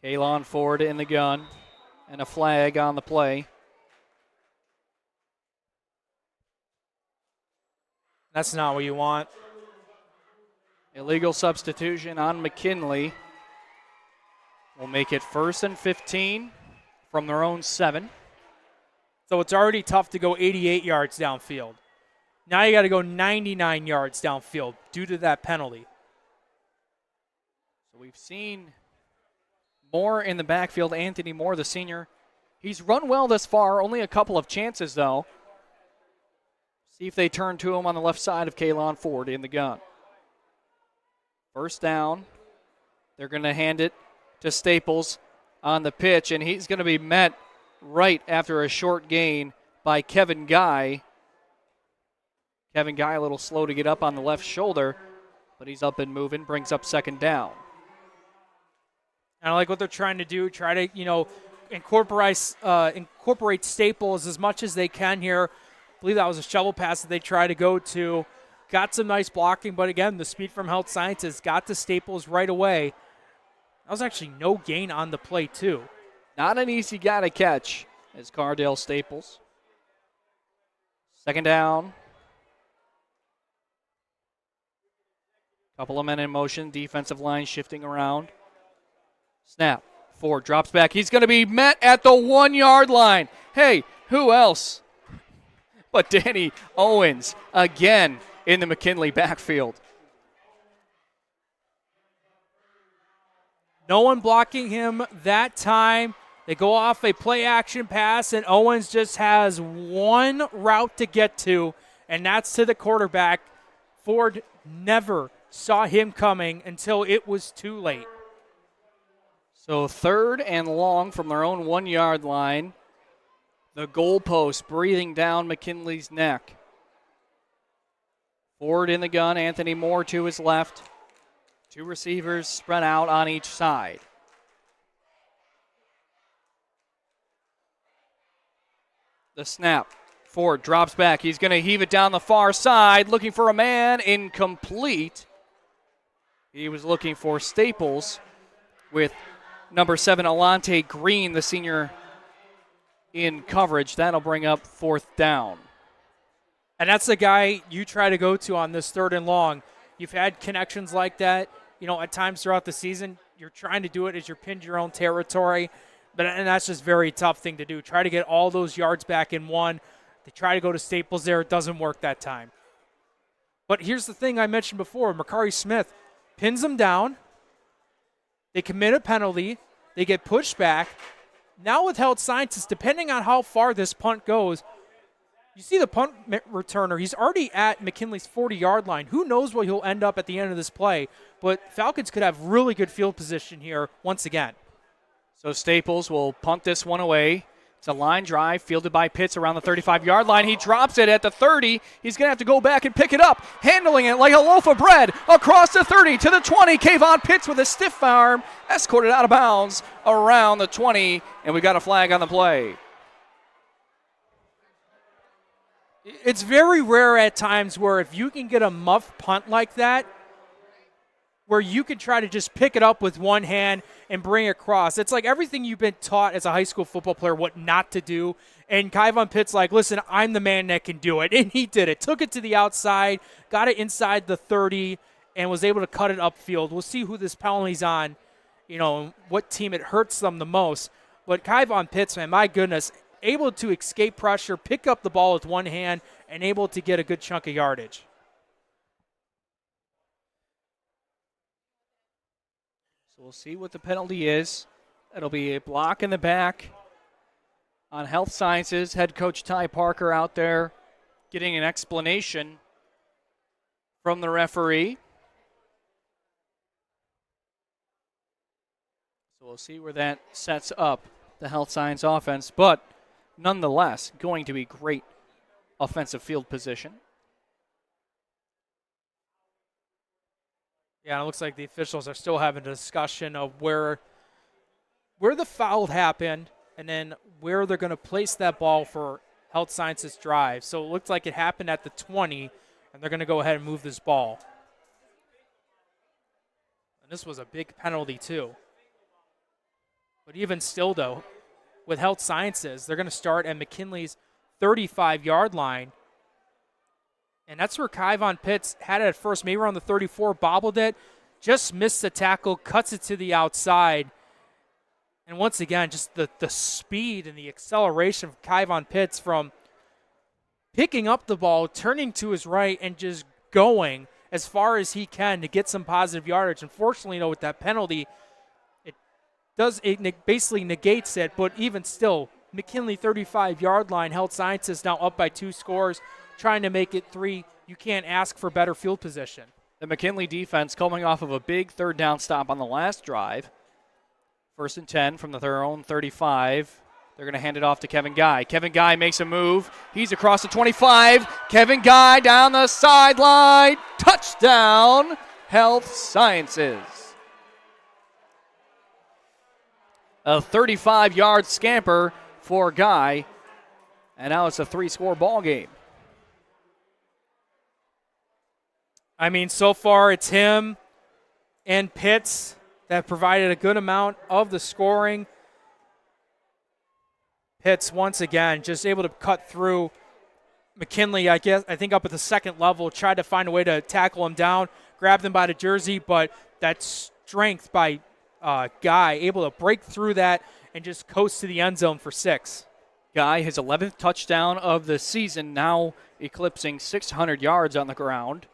Kaylon Ford in the gun and a flag on the play. That's not what you want. Illegal substitution on McKinley will make it 1st and 15 from their own 7. So it's already tough to go 88 yards downfield. Now you got to go 99 yards downfield due to that penalty. So we've seen Moore in the backfield. Anthony Moore, the senior. He's run well this far. Only a couple of chances, though. See if they turn to him on the left side of Kaylon Ford in the gun. 1st down. They're going to hand it to Staples on the pitch, and he's going to be met right after a short gain by Kevin Guy. Kevin Guy a little slow to get up on the left shoulder, but he's up and moving, brings up 2nd down. And I like what they're trying to do, try to, incorporate Staples as much as they can here. I believe that was a shovel pass that they try to go to. Got some nice blocking, but again, the speed from Health Sciences got to Staples right away. That was actually no gain on the play, too. Not an easy guy to catch as Cardell Staples. 2nd down. Couple of men in motion, defensive line shifting around. Snap. Ford drops back. He's going to be met at the 1-yard line. Hey, who else but Danny Owens again in the McKinley backfield? No one blocking him that time. They go off a play-action pass, and Owens just has one route to get to, and that's to the quarterback. Ford never saw him coming until it was too late. So 3rd and long from their own 1-yard line. The goalpost breathing down McKinley's neck. Ford in the gun, Anthony Moore to his left. 2 receivers spread out on each side. The snap. Ford drops back. He's going to heave it down the far side, looking for a man. Incomplete. He was looking for Staples with number 7, Alante Green, the senior, in coverage. That'll bring up 4th down. And that's the guy you try to go to on this 3rd and long. You've had connections like that, at times throughout the season. You're trying to do it as you're pinned your own territory. And that's just a very tough thing to do. Try to get all those yards back in one. They try to go to Staples there. It doesn't work that time. But here's the thing I mentioned before. Makari Smith pins them down. They commit a penalty. They get pushed back. Now with Health Sciences, depending on how far this punt goes, you see the punt returner. He's already at McKinley's 40-yard line. Who knows where he'll end up at the end of this play. But Falcons could have really good field position here once again. So Staples will punt this one away. It's a line drive fielded by Pitts around the 35-yard line. He drops it at the 30. He's going to have to go back and pick it up, handling it like a loaf of bread across the 30 to the 20. Kayvon Pitts with a stiff arm, escorted out of bounds around the 20, and we got a flag on the play. It's very rare at times where if you can get a muff punt like that, where you can try to just pick it up with one hand and bring it across. It's like everything you've been taught as a high school football player what not to do. And Kayvon Pitts like, listen, I'm the man that can do it. And he did it. Took it to the outside, got it inside the 30, and was able to cut it upfield. We'll see who this penalty's on, what team it hurts them the most. But Kayvon Pitts, man, my goodness, able to escape pressure, pick up the ball with one hand, and able to get a good chunk of yardage. We'll see what the penalty is. It'll be a block in the back on Health Sciences. Head coach Ty Parker out there getting an explanation from the referee. So we'll see where that sets up the Health Science offense, but nonetheless going to be great offensive field position. Yeah, and it looks like the officials are still having a discussion of where the foul happened and then where they're going to place that ball for Health Sciences drive. So it looks like it happened at the 20, and they're going to go ahead and move this ball. And this was a big penalty, too. But even still, though, with Health Sciences, they're going to start at McKinley's 35-yard line. And that's where Kayvon Pitts had it at first, maybe around the 34, bobbled it, just missed the tackle, cuts it to the outside. And once again, just the speed and the acceleration of Kayvon Pitts from picking up the ball, turning to his right, and just going as far as he can to get some positive yardage. Unfortunately, with that penalty, it basically negates it, but even still, McKinley 35-yard line, Health Sciences now up by 2 scores. Trying to make it 3. You can't ask for better field position. The McKinley defense coming off of a big third down stop on the last drive. 1st and 10 from their own 35. They're going to hand it off to Kevin Guy. Kevin Guy makes a move. He's across the 25. Kevin Guy down the sideline. Touchdown, Health Sciences. A 35-yard scamper for Guy. And now it's a 3-score ball game. I mean, so far it's him and Pitts that provided a good amount of the scoring. Pitts, once again, just able to cut through McKinley, I think up at the second level, tried to find a way to tackle him down, grabbed him by the jersey, but that strength by Guy, able to break through that and just coast to the end zone for 6. Guy, his 11th touchdown of the season, now eclipsing 600 yards on the ground.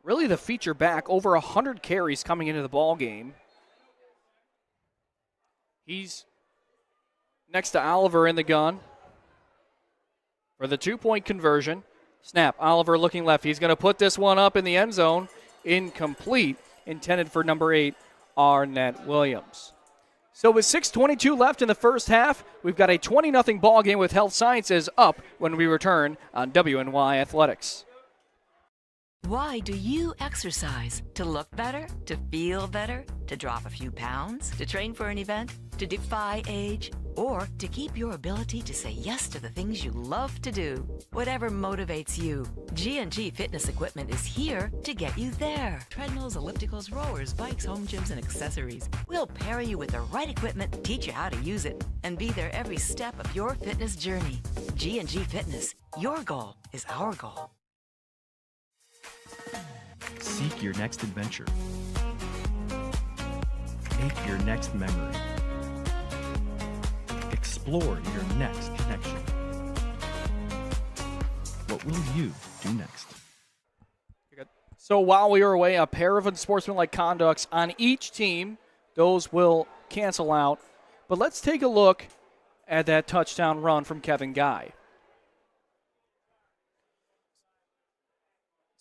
Really the feature back, over 100 carries coming into the ball game. He's next to Oliver in the gun for the 2-point conversion. Snap, Oliver looking left. He's going to put this one up in the end zone. Incomplete, intended for number 8, Arnett Williams. So with 6:22 left in the first half, we've got a 20-0 ball game with Health Sciences up when we return on WNY Athletics. Why do you exercise? To look better? To feel better? To drop a few pounds? To train for an event? To defy age? Or to keep your ability to say yes to the things you love to do? Whatever motivates you, G&G Fitness Equipment is here to get you there. Treadmills, ellipticals, rowers, bikes, home gyms, and accessories. We'll pair you with the right equipment, teach you how to use it, and be there every step of your fitness journey. G&G Fitness. Your goal is our goal. Seek your next adventure. Make your next memory. Explore your next connection. What will you do next? So while we were away, a pair of unsportsmanlike conducts on each team. Those will cancel out. But let's take a look at that touchdown run from Kevin Guy.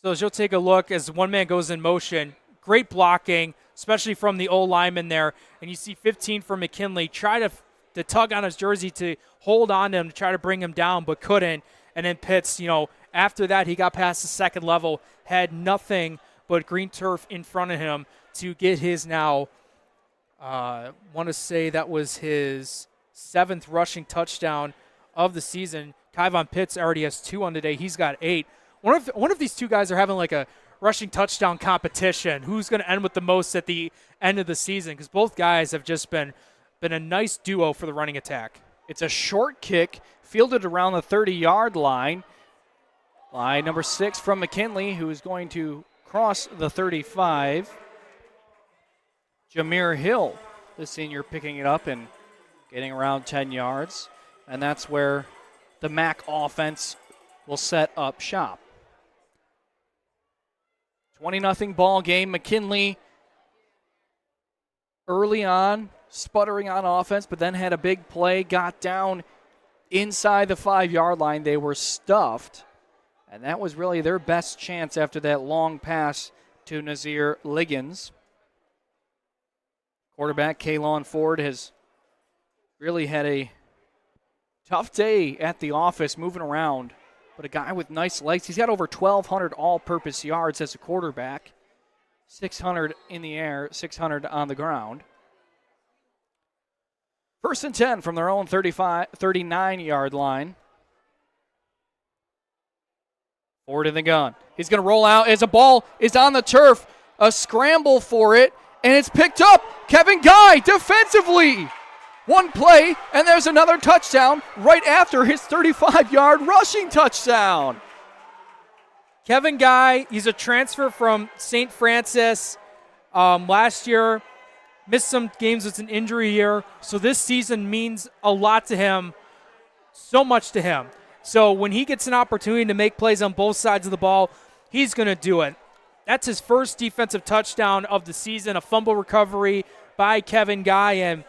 So as you'll take a look as one man goes in motion, great blocking, especially from the O lineman there. And you see 15 for McKinley. Try to to tug on his jersey to hold on to him to try to bring him down, but couldn't. And then Pitts, after that, he got past the second level, had nothing but green turf in front of him to get his now, want to say that was his 7th rushing touchdown of the season. Kyvon Pitts already has 2 on the day. He's got 8. One of these two guys are having like a rushing touchdown competition. Who's going to end with the most at the end of the season? Because both guys have just been a nice duo for the running attack. It's a short kick fielded around the 30-yard line by number 6 from McKinley, who is going to cross the 35. Jameer Hill, the senior, picking it up and getting around 10 yards. And that's where the MAC offense will set up shop. 20-0 ball game. McKinley early on, sputtering on offense, but then had a big play, got down inside the 5-yard line. They were stuffed, and that was really their best chance after that long pass to Nazir Liggins. Quarterback Kaylon Ford has really had a tough day at the office moving around, but a guy with nice legs. He's got over 1,200 all-purpose yards as a quarterback, 600 in the air, 600 on the ground. 1st and 10 from their own 39-yard line. Ford in the gun. He's going to roll out as a ball is on the turf. A scramble for it, and it's picked up. Kevin Guy defensively. One play, and there's another touchdown right after his 35-yard rushing touchdown. Kevin Guy, he's a transfer from St. Francis last year. Missed some games with an injury year, so this season means a lot to him, so much to him. So when he gets an opportunity to make plays on both sides of the ball, he's going to do it. That's his first defensive touchdown of the season, a fumble recovery by Kevin Guy. And,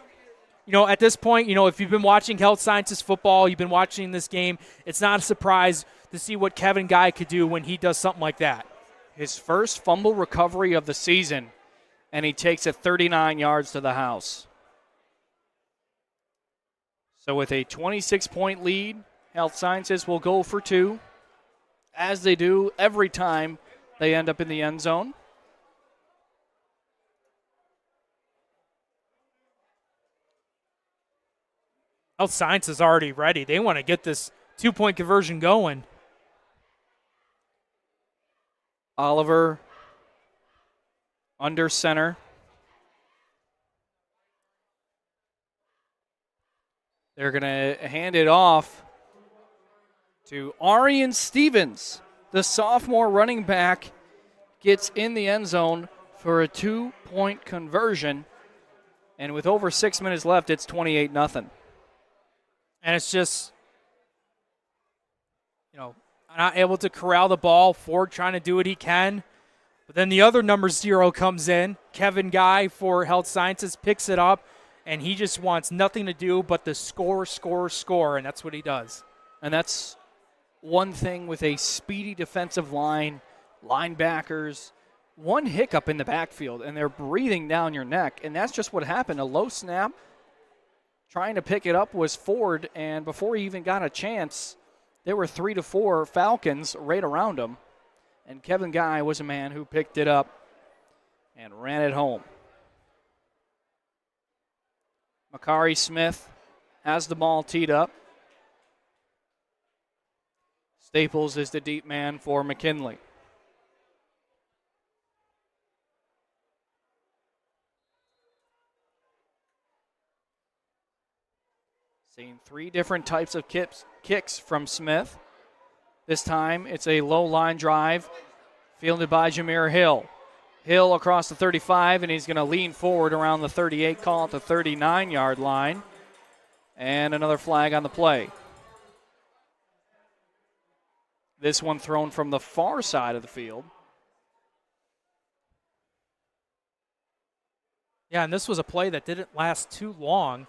at this point, if you've been watching Health Sciences football, you've been watching this game, it's not a surprise to see what Kevin Guy could do when he does something like that. His first fumble recovery of the season, and he takes it 39 yards to the house. So with a 26-point lead, Health Sciences will go for 2, as they do every time they end up in the end zone. Health Science is already ready. They want to get this 2-point conversion going. Oliver under center. They're going to hand it off to Arian Stevens. The sophomore running back gets in the end zone for a 2-point conversion. And with over 6 minutes left, it's 28-0. And it's just, not able to corral the ball. Ford trying to do what he can. But then the other number 0 comes in. Kevin Guy for Health Sciences picks it up, and he just wants nothing to do but to score, and that's what he does. And that's one thing with a speedy defensive line, linebackers, one hiccup in the backfield, and they're breathing down your neck, and that's just what happened. A low snap, trying to pick it up was Ford, and before he even got a chance, there were 3 to 4 Falcons right around him, and Kevin Guy was a man who picked it up and ran it home. Makari Smith has the ball teed up. Staples is the deep man for McKinley. Seeing 3 different types of kicks from Smith. This time it's a low line drive fielded by Jameer Hill. Hill across the 35, and he's going to lean forward around the 38, call it the 39-yard line. And another flag on the play. This one thrown from the far side of the field. Yeah, and this was a play that didn't last too long.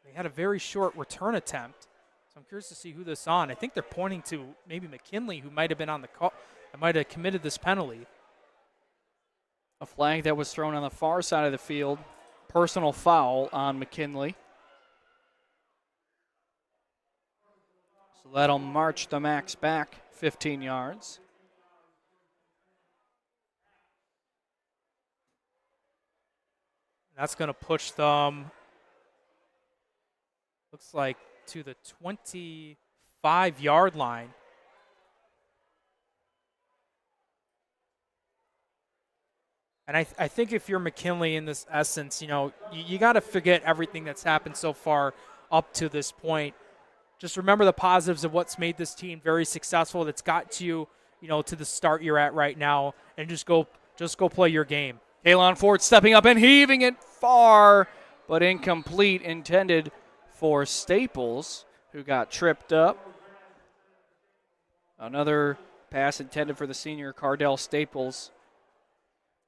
They had a very short return attempt. So I'm curious to see who this on. I think they're pointing to maybe McKinley, who might have been on the call, that might have committed this penalty. A flag that was thrown on the far side of the field. Personal foul on McKinley. So that'll march the Max back 15 yards. That's going to push them, looks like, to the 25-yard line. And I think if you're McKinley in this essence, you got to forget everything that's happened so far up to this point. Just remember the positives of what's made this team very successful, that's got you, to the start you're at right now, and just go play your game. Kalon Ford stepping up and heaving it far, but incomplete, intended for Staples, who got tripped up. Another pass intended for the senior Cardell Staples.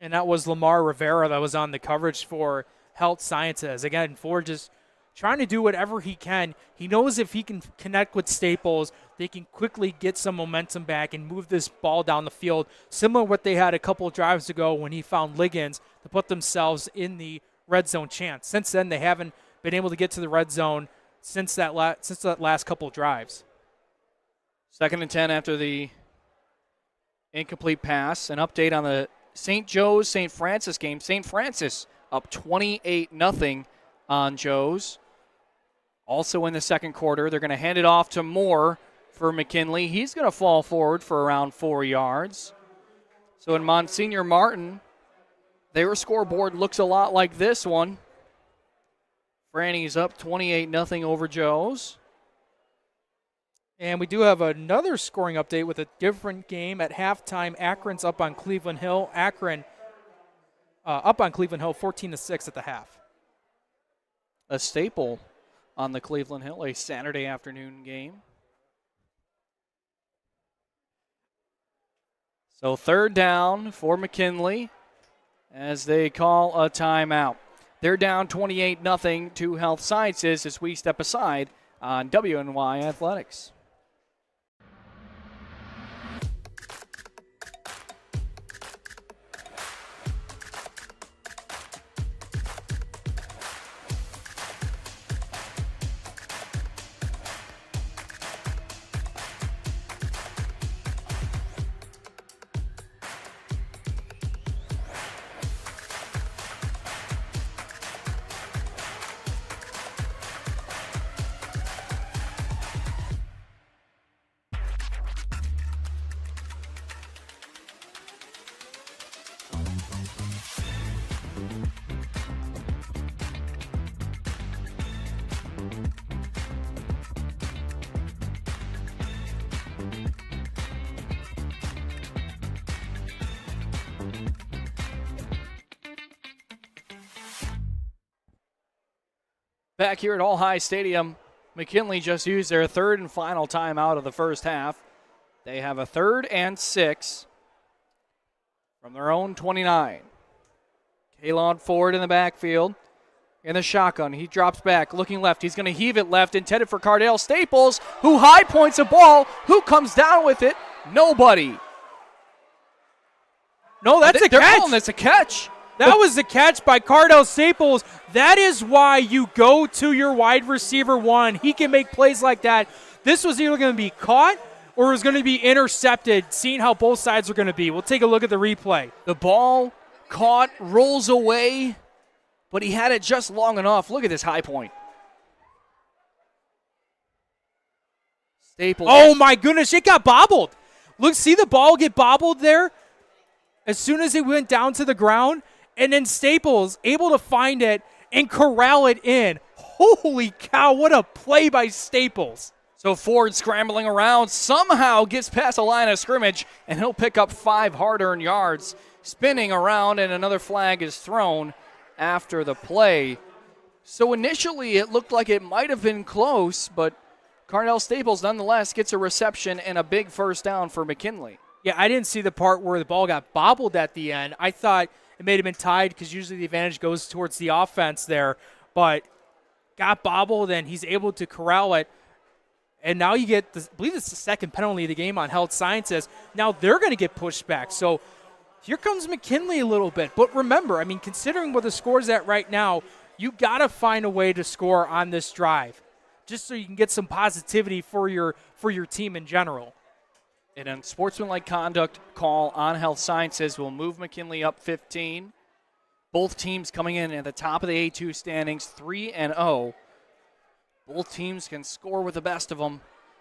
And that was Lamar Rivera that was on the coverage for Health Sciences. Again, Ford just trying to do whatever he can. He knows if he can connect with Staples, they can quickly get some momentum back and move this ball down the field, similar to what they had a couple of drives ago when he found Liggins to put themselves in the red zone chance. Since then, they haven't been able to get to the red zone since that last couple of drives. 2nd and 10 after the incomplete pass. An update on the St. Joe's St. Francis game. St. Francis up 28-0 on Joe's. Also in the second quarter, they're going to hand it off to Moore for McKinley. He's going to fall forward for around 4 yards. So in Monsignor Martin, their scoreboard looks a lot like this one. Franny's up 28-0 over Joe's. And we do have another scoring update with a different game at halftime. Akron's up on Cleveland Hill. Akron up on Cleveland Hill 14-6 at the half. A staple on the Cleveland Hill, a Saturday afternoon game. So 3rd down for McKinley as they call a timeout. They're down 28-0 to Health Sciences as we step aside on WNY Athletics. Back here at All High Stadium, McKinley just used their 3rd and final timeout of the first half. They have a 3rd and 6 from their own 29. Kalon Ford in the backfield in the shotgun. He drops back, looking left. He's going to heave it left, intended for Cardell Staples, who high points a ball. Who comes down with it? Nobody. No, that's a They're catch. calling this a catch. That was the catch by Cardell Staples. That is why you go to your wide receiver one. He can make plays like that. This was either going to be caught or it was going to be intercepted, seeing how both sides are going to be. We'll take a look at the replay. The ball caught, rolls away, but he had it just long enough. Look at this high point. Staples. Oh, my goodness. It got bobbled. Look, see the ball get bobbled there? As soon as it went down to the ground, and then Staples able to find it and corral it in. Holy cow, what a play by Staples. So Ford scrambling around, somehow gets past the line of scrimmage, and he'll pick up 5 hard-earned yards. Spinning around, and another flag is thrown after the play. So initially it looked like it might have been close, but Cardell Staples nonetheless gets a reception and a big first down for McKinley. Yeah, I didn't see the part where the ball got bobbled at the end. I thought it may have been tied because usually the advantage goes towards the offense there, but got bobbled and he's able to corral it. And now you get, I believe it's the second penalty of the game on Health Sciences. Now they're going to get pushed back. So here comes McKinley a little bit. But remember, I mean, considering what the score's at right now, you got to find a way to score on this drive. just so you can get some positivity for your team in general. And a sportsmanlike conduct call on Health Sciences will move McKinley up 15. Both teams coming in at the top of the A2 standings, 3-0. Both teams can score with the best of them.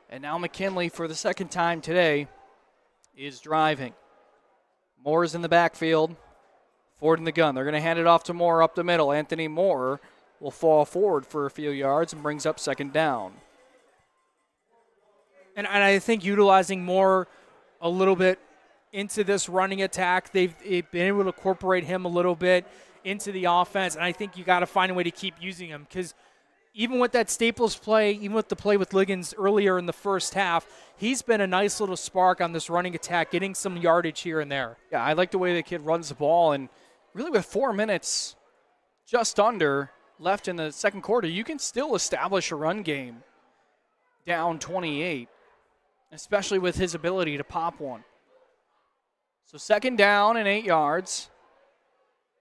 And now McKinley, for the second time today, is driving. Moore is in the backfield. Ford in the gun. They're going to hand it off to Moore up the middle. Anthony Moore will fall forward for a few yards and brings up second down. And I think utilizing Moore a little bit into this running attack, they've been able to incorporate him a little bit into the offense, and I think you got to find a way to keep using him because even with that Staples play, even with the play with Liggins earlier in the first half, he's been a nice little spark on this running attack, getting some yardage here and there. Yeah, I like the way the kid runs the ball, and really with 4 minutes just under left in the second quarter, you can still establish a run game down 28. Especially with his ability to pop one. So second down and 8 yards.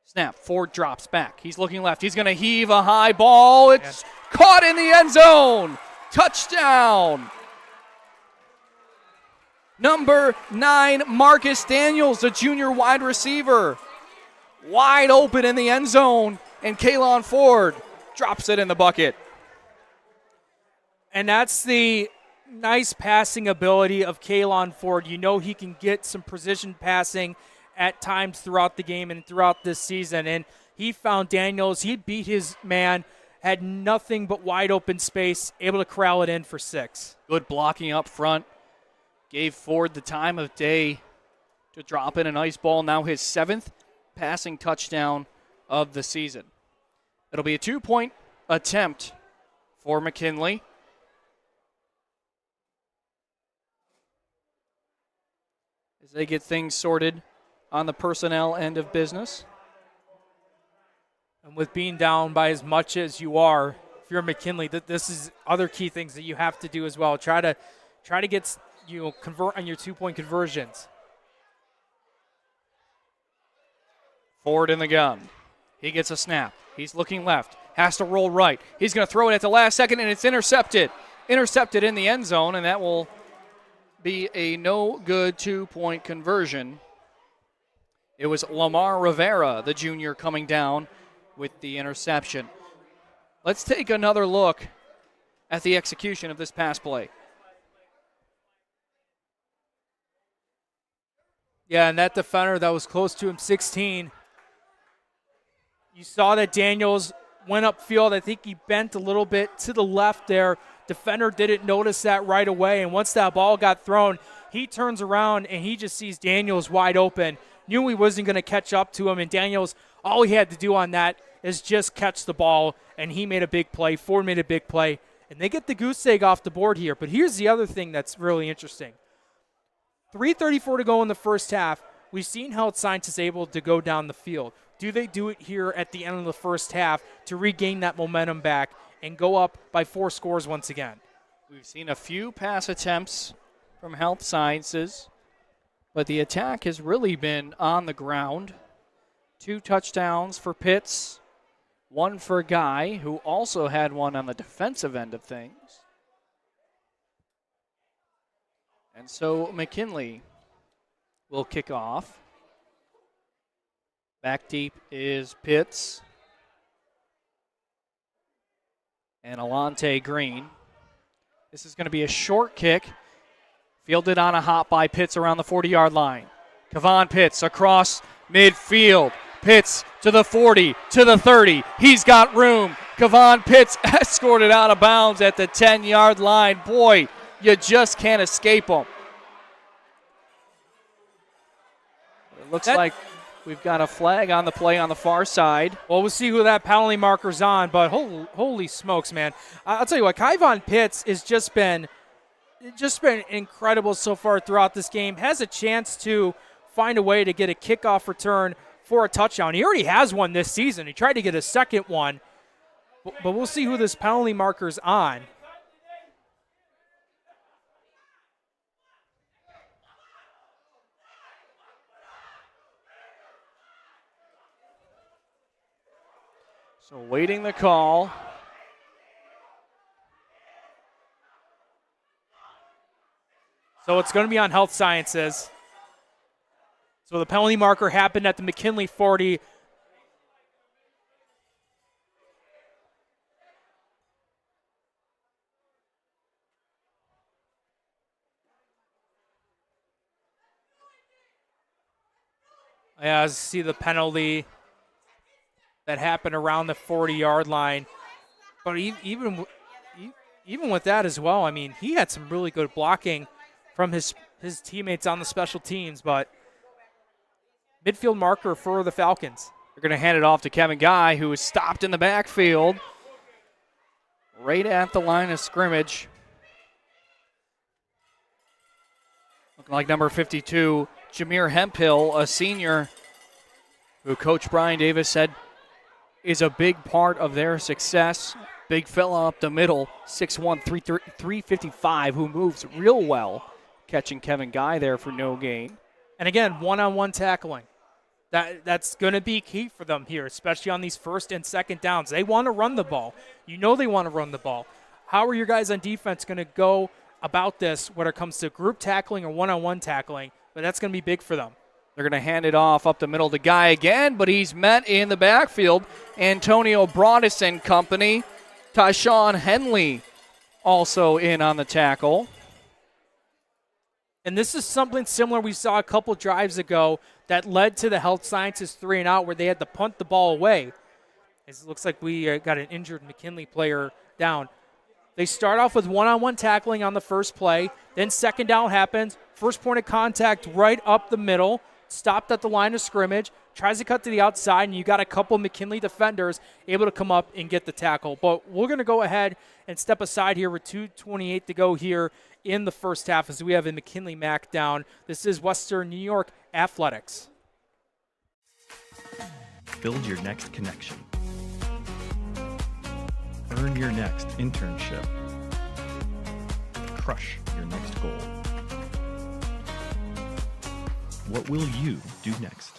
Snap. Ford drops back. He's looking left. He's going to heave a high ball. It's caught in the end zone. Touchdown. Number 9, Marcus Daniels, the junior wide receiver. Wide open in the end zone. And Kaylon Ford drops it in the bucket. And that's the nice passing ability of Kaylon Ford. You know he can get some precision passing at times throughout the game and throughout this season. And he found Daniels. He beat his man, had nothing but wide open space, able to corral it in for 6. Good blocking up front. Gave Ford the time of day to drop in a nice ball. Now his 7th passing touchdown of the season. It'll be a 2-point attempt for McKinley. As they get things sorted on the personnel end of business. And with being down by as much as you are, if you're McKinley, this is other key things that you have to do as well. Try to get, convert on your 2-point conversions. Ford in the gun. He gets a snap. He's looking left. Has to roll right. He's going to throw it at the last second, and it's intercepted. Intercepted in the end zone, and that will be a no-good 2-point conversion. It was Lamar Rivera, the junior, coming down with the interception. Let's take another look at the execution of this pass play. Yeah, and that defender that was close to him, 16. You saw that Daniels went upfield. I think he bent a little bit to the left there. Defender didn't notice that right away, and once that ball got thrown, he turns around and he just sees Daniels wide open. Knew he wasn't going to catch up to him, and Daniels, all he had to do on that is just catch the ball, and he made a big play. Ford made a big play, and they get the goose egg off the board here. But here's the other thing that's really interesting. 3:34 to go in the first half. We've seen how Science is able to go down the field. Do they do it here at the end of the first half to regain that momentum back and go up by 4 scores once again? We've seen a few pass attempts from Health Sciences, but the attack has really been on the ground. 2 touchdowns for Pitts, 1 for Guy, who also had one on the defensive end of things. And so McKinley will kick off. Back deep is Pitts and Alante Green. This is going to be a short kick, fielded on a hop by Pitts around the 40-yard line. Kevon Pitts across midfield. Pitts to the 40, to the 30. He's got room. Kevon Pitts escorted out of bounds at the 10-yard line. Boy, you just can't escape him. It looks like we've got a flag on the play on the far side. Well, we'll see who that penalty marker's on, but holy smokes, man. I'll tell you what, Kevon Pitts has just been incredible so far throughout this game. Has a chance to find a way to get a kickoff return for a touchdown. He already has one this season. He tried to get a second one, but we'll see who this penalty marker's on. So waiting the call. So it's going to be on Health Sciences. So the penalty marker happened at the McKinley 40. As see the penalty that happened around the 40-yard line. But even with that as well, I mean, he had some really good blocking from his teammates on the special teams. But midfield marker for the Falcons. They're going to hand it off to Kevin Guy, who is stopped in the backfield right at the line of scrimmage. Looking like number 52, Jameer Hemphill, a senior who Coach Brian Davis said is a big part of their success. Big fella up the middle, 6'1", 355, who moves real well, catching Kevin Guy there for no gain. And again, one-on-one tackling. That's going to be key for them here, especially on these first and second downs. They want to run the ball. You know they want to run the ball. How are your guys on defense going to go about this when it comes to group tackling or one-on-one tackling? But that's going to be big for them. They're going to hand it off up the middle to Guy again, but he's met in the backfield. Antonio Broadus and company. Tyshawn Henley also in on the tackle. And this is something similar we saw a couple drives ago that led to the Health Sciences 3-and-out where they had to punt the ball away. It looks like we got an injured McKinley player down. They start off with one-on-one tackling on the first play. Then second down happens. First point of contact right up the middle. Stopped at the line of scrimmage. Tries to cut to the outside, and you got a couple McKinley defenders able to come up and get the tackle. But we're going to go ahead and step aside here with 2:28 to go here in the first half as we have a McKinley Mac down. This is Western New York Athletics. Build your next connection. Earn your next internship. Crush your next goal. What will you do next?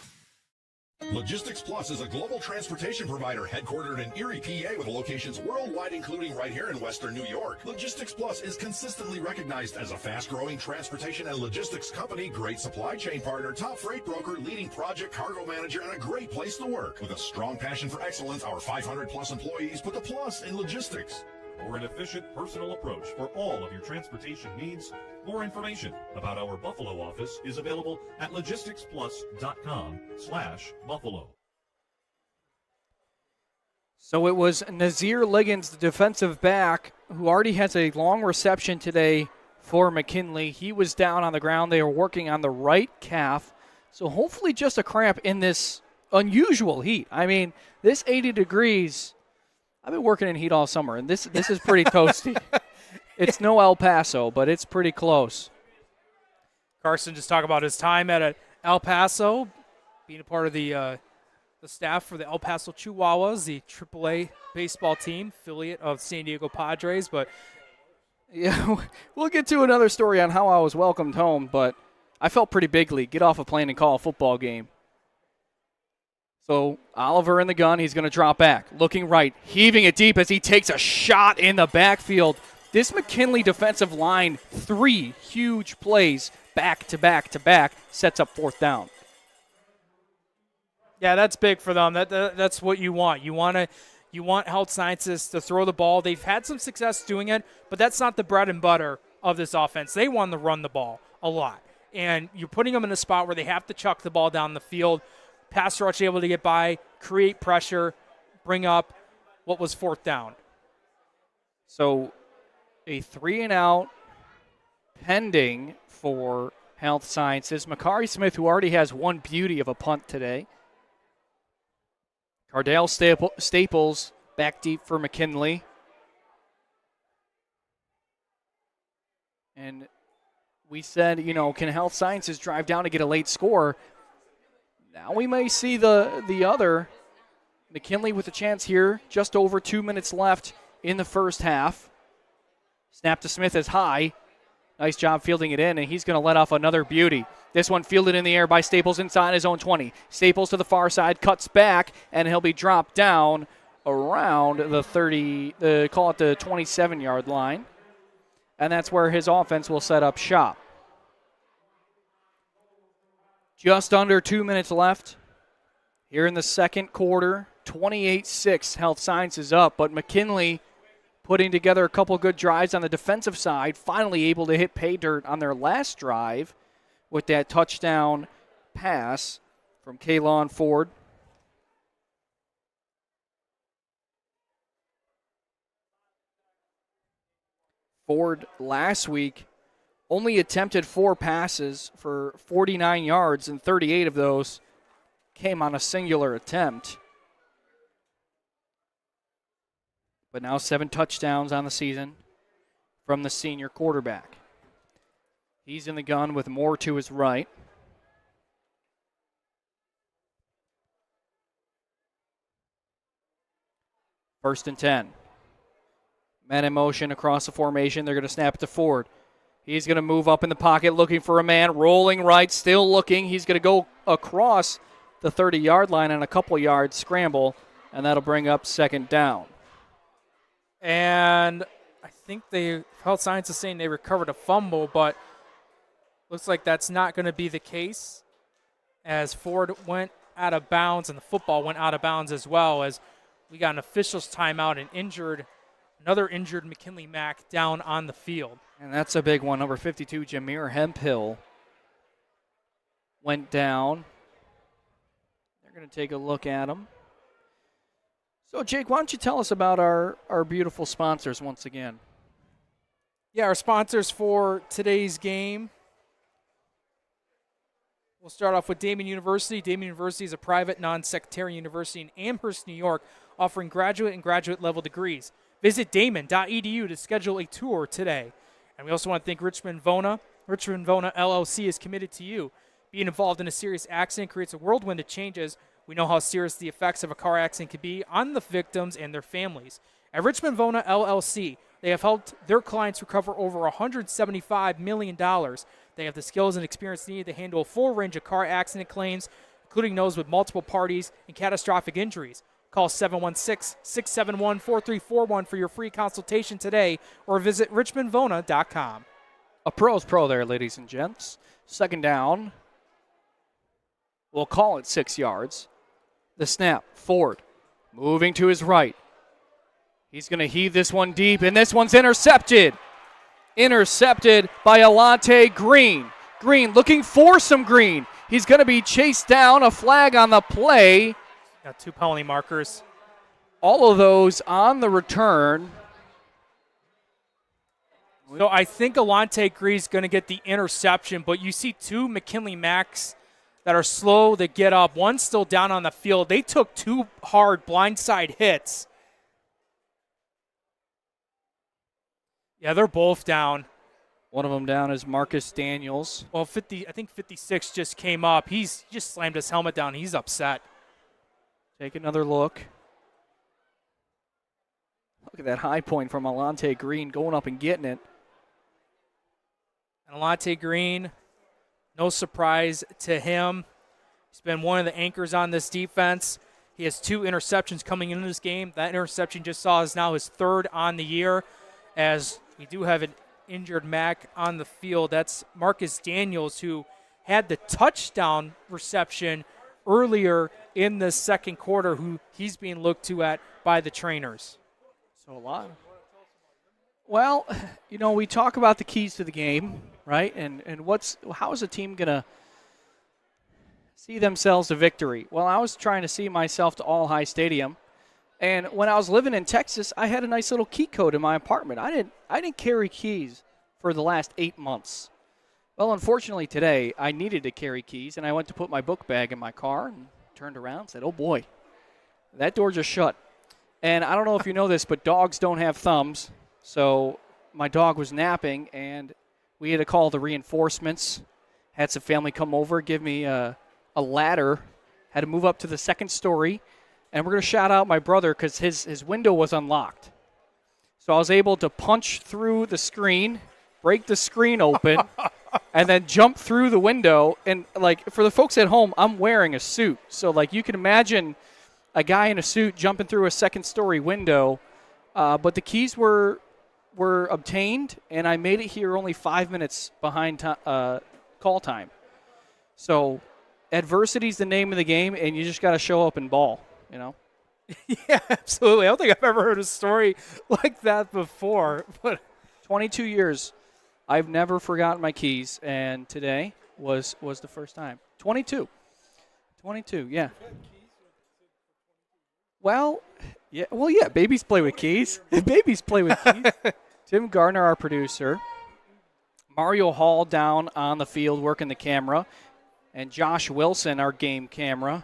Logistics Plus is a global transportation provider headquartered in Erie, PA with locations worldwide, including right here in Western New York. Logistics Plus is consistently recognized as a fast-growing transportation and logistics company, great supply chain partner, top freight broker, leading project cargo manager, and a great place to work. With a strong passion for excellence, our 500-plus employees put the plus in logistics. For an efficient, personal approach for all of your transportation needs, more information about our Buffalo office is available at logisticsplus.com/Buffalo. So it was Nazir Liggins, the defensive back, who already has a long reception today for McKinley. He was down on the ground. They are working on the right calf. So hopefully just a cramp in this unusual heat. I mean, this 80 degrees, I've been working in heat all summer, and this is pretty toasty. It's no El Paso, but it's pretty close. Carson just talked about his time at El Paso, being a part of the staff for the El Paso Chihuahuas, the AAA baseball team, affiliate of San Diego Padres. But yeah, we'll get to another story on how I was welcomed home, but I felt pretty big league. Get off a plane and call a football game. So Oliver in the gun, he's going to drop back. Looking right, heaving it deep as he takes a shot in the backfield. This McKinley defensive line, 3 huge plays back to back to back, sets up fourth down. Yeah, that's big for them. That's what you want. You want Health Sciences to throw the ball. They've had some success doing it, but that's not the bread and butter of this offense. They want to run the ball a lot. And you're putting them in a spot where they have to chuck the ball down the field. Pass rush able to get by, create pressure, bring up what was fourth down. So a 3-and-out pending for Health Sciences. Makari Smith, who already has one beauty of a punt today. Cardale Staples back deep for McKinley. And we said, can Health Sciences drive down to get a late score? Now we may see the other. McKinley with a chance here. Just over 2 minutes left in the first half. Snap to Smith is high. Nice job fielding it in, and he's going to let off another beauty. This one fielded in the air by Staples inside his own 20. Staples to the far side, cuts back, and he'll be dropped down around the 30, call it the 27-yard line. And that's where his offense will set up shop. Just under 2 minutes left here in the second quarter. 28-6, Health Sciences up, but McKinley putting together a couple good drives on the defensive side, finally able to hit pay dirt on their last drive with that touchdown pass from Kaylon Ford. Ford last week only attempted 4 passes for 49 yards, and 38 of those came on a singular attempt. But now 7 touchdowns on the season from the senior quarterback. He's in the gun with Moore to his right. First and 10. Men in motion across the formation. They're going to snap it to Ford. He's going to move up in the pocket looking for a man. Rolling right, still looking. He's going to go across the 30-yard line on a couple-yard scramble, and that'll bring up second down. And I think Health Science is saying they recovered a fumble, but looks like that's not going to be the case, as Ford went out of bounds and the football went out of bounds as well, as we got an official's timeout and another injured McKinley Mack down on the field. And that's a big one. Number 52, Jameer Hemphill, went down. They're going to take a look at him. So, Jake, why don't you tell us about our beautiful sponsors once again? Yeah, our sponsors for today's game. We'll start off with Daemen University. Daemen University is a private, non-sectarian university in Amherst, New York, offering graduate and graduate-level degrees. Visit daemen.edu to schedule a tour today. And we also want to thank Richmond Vona. Richmond Vona LLC is committed to you. Being involved in a serious accident creates a whirlwind of changes. We know how serious the effects of a car accident can be on the victims and their families. At Richmond Vona LLC, they have helped their clients recover over $175 million. They have the skills and experience needed to handle a full range of car accident claims, including those with multiple parties and catastrophic injuries. Call 716-671-4341 for your free consultation today, or visit richmondvona.com. A pro's pro there, ladies and gents. Second down. We'll call it 6 yards. The snap, Ford, moving to his right. He's going to heave this one deep, and this one's intercepted. Intercepted by Alante Green. Green looking for some green. He's going to be chased down, a flag on the play. Got 2 penalty markers. All of those on the return. So I think Alante Green's going to get the interception, but you see 2 McKinley Macks that are slow to get up. One's still down on the field. They took 2 hard blindside hits. Yeah, they're both down. One of them down is Marcus Daniels. Well, I think 56 just came up. He just slammed his helmet down. He's upset. Take another look. Look at that high point from Alante Green going up and getting it. And Alante Green, no surprise to him. He's been one of the anchors on this defense. He has 2 interceptions coming into this game. That interception just saw is now his 3rd on the year, as we do have an injured Mac on the field. That's Marcus Daniels, who had the touchdown reception earlier in the second quarter, who he's being looked to at by the trainers. So a lot. Well, we talk about the keys to the game, right? And how is a team going to see themselves to victory? Well, I was trying to see myself to All High Stadium. And when I was living in Texas, I had a nice little key code in my apartment. I didn't carry keys for the last 8 months. Well, unfortunately today, I needed to carry keys, and I went to put my book bag in my car and turned around and said, oh boy, that door just shut. And I don't know if you know this, but dogs don't have thumbs. So my dog was napping, and we had to call the reinforcements. Had some family come over, give me a ladder. Had to move up to the second story. And we're going to shout out my brother because his window was unlocked. So I was able to punch through the screen, break the screen open, and then jump through the window. And, for the folks at home, I'm wearing a suit. So, you can imagine a guy in a suit jumping through a second-story window. But the keys were obtained, and I made it here only 5 minutes behind call time. So adversity's the name of the game, and you just got to show up and ball, Yeah, absolutely. I don't think I've ever heard a story like that before. But 22 years, I've never forgotten my keys, and today was the first time. 22, yeah. Well, yeah. Babies play with keys. Babies play with keys. Tim Gardner, our producer. Mario Hall down on the field working the camera, and Josh Wilson, our game camera.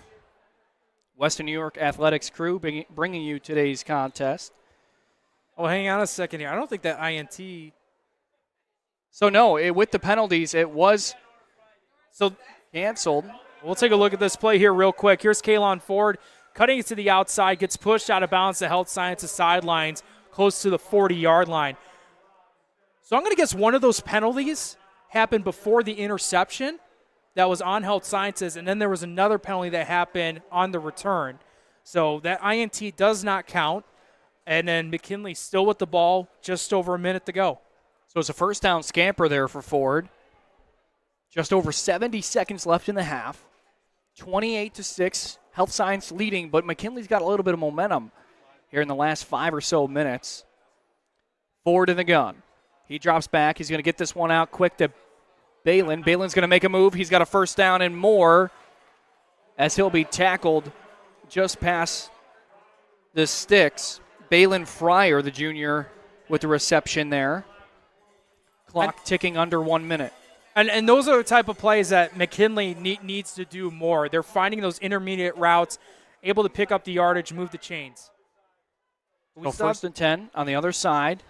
Western New York Athletics crew bringing you today's contest. Oh, hang on a second here. I don't think that INT. So, no, with the penalties, it was canceled. We'll take a look at this play here real quick. Here's Kalon Ford cutting it to the outside, gets pushed out of bounds to Health Sciences sidelines close to the 40-yard line. So I'm going to guess one of those penalties happened before the interception that was on Health Sciences, and then there was another penalty that happened on the return. So that INT does not count, and then McKinley still with the ball, just over a minute to go. So it's a first down scamper there for Ford. Just over 70 seconds left in the half. 28-6, Health Science leading, but McKinley's got a little bit of momentum here in the last 5 or so minutes. Ford in the gun. He drops back. He's going to get this one out quick to Balin. Balin's going to make a move. He's got a first down and more as he'll be tackled just past the sticks. Balin Fryer, the junior, with the reception there. Clock ticking under 1 minute. And those are the type of plays that McKinley needs to do more. They're finding those intermediate routes, able to pick up the yardage, move the chains. So first and 10 on the other side.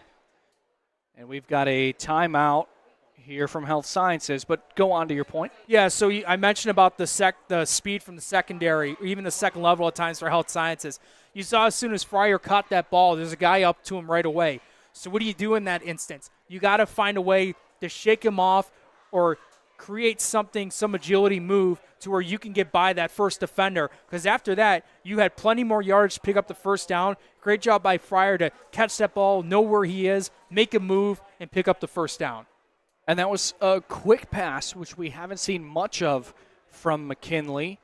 And we've got a timeout here from Health Sciences, but go on to your point. Yeah, so I mentioned about the speed from the secondary, or even the second level at times for Health Sciences. You saw as soon as Fryer caught that ball, there's a guy up to him right away. So what do you do in that instance? You got to find a way to shake him off or create some agility move to where you can get by that first defender. Because after that, you had plenty more yards to pick up the first down. Great job by Fryer to catch that ball, know where he is, make a move, and pick up the first down. And that was a quick pass, which we haven't seen much of from McKinley.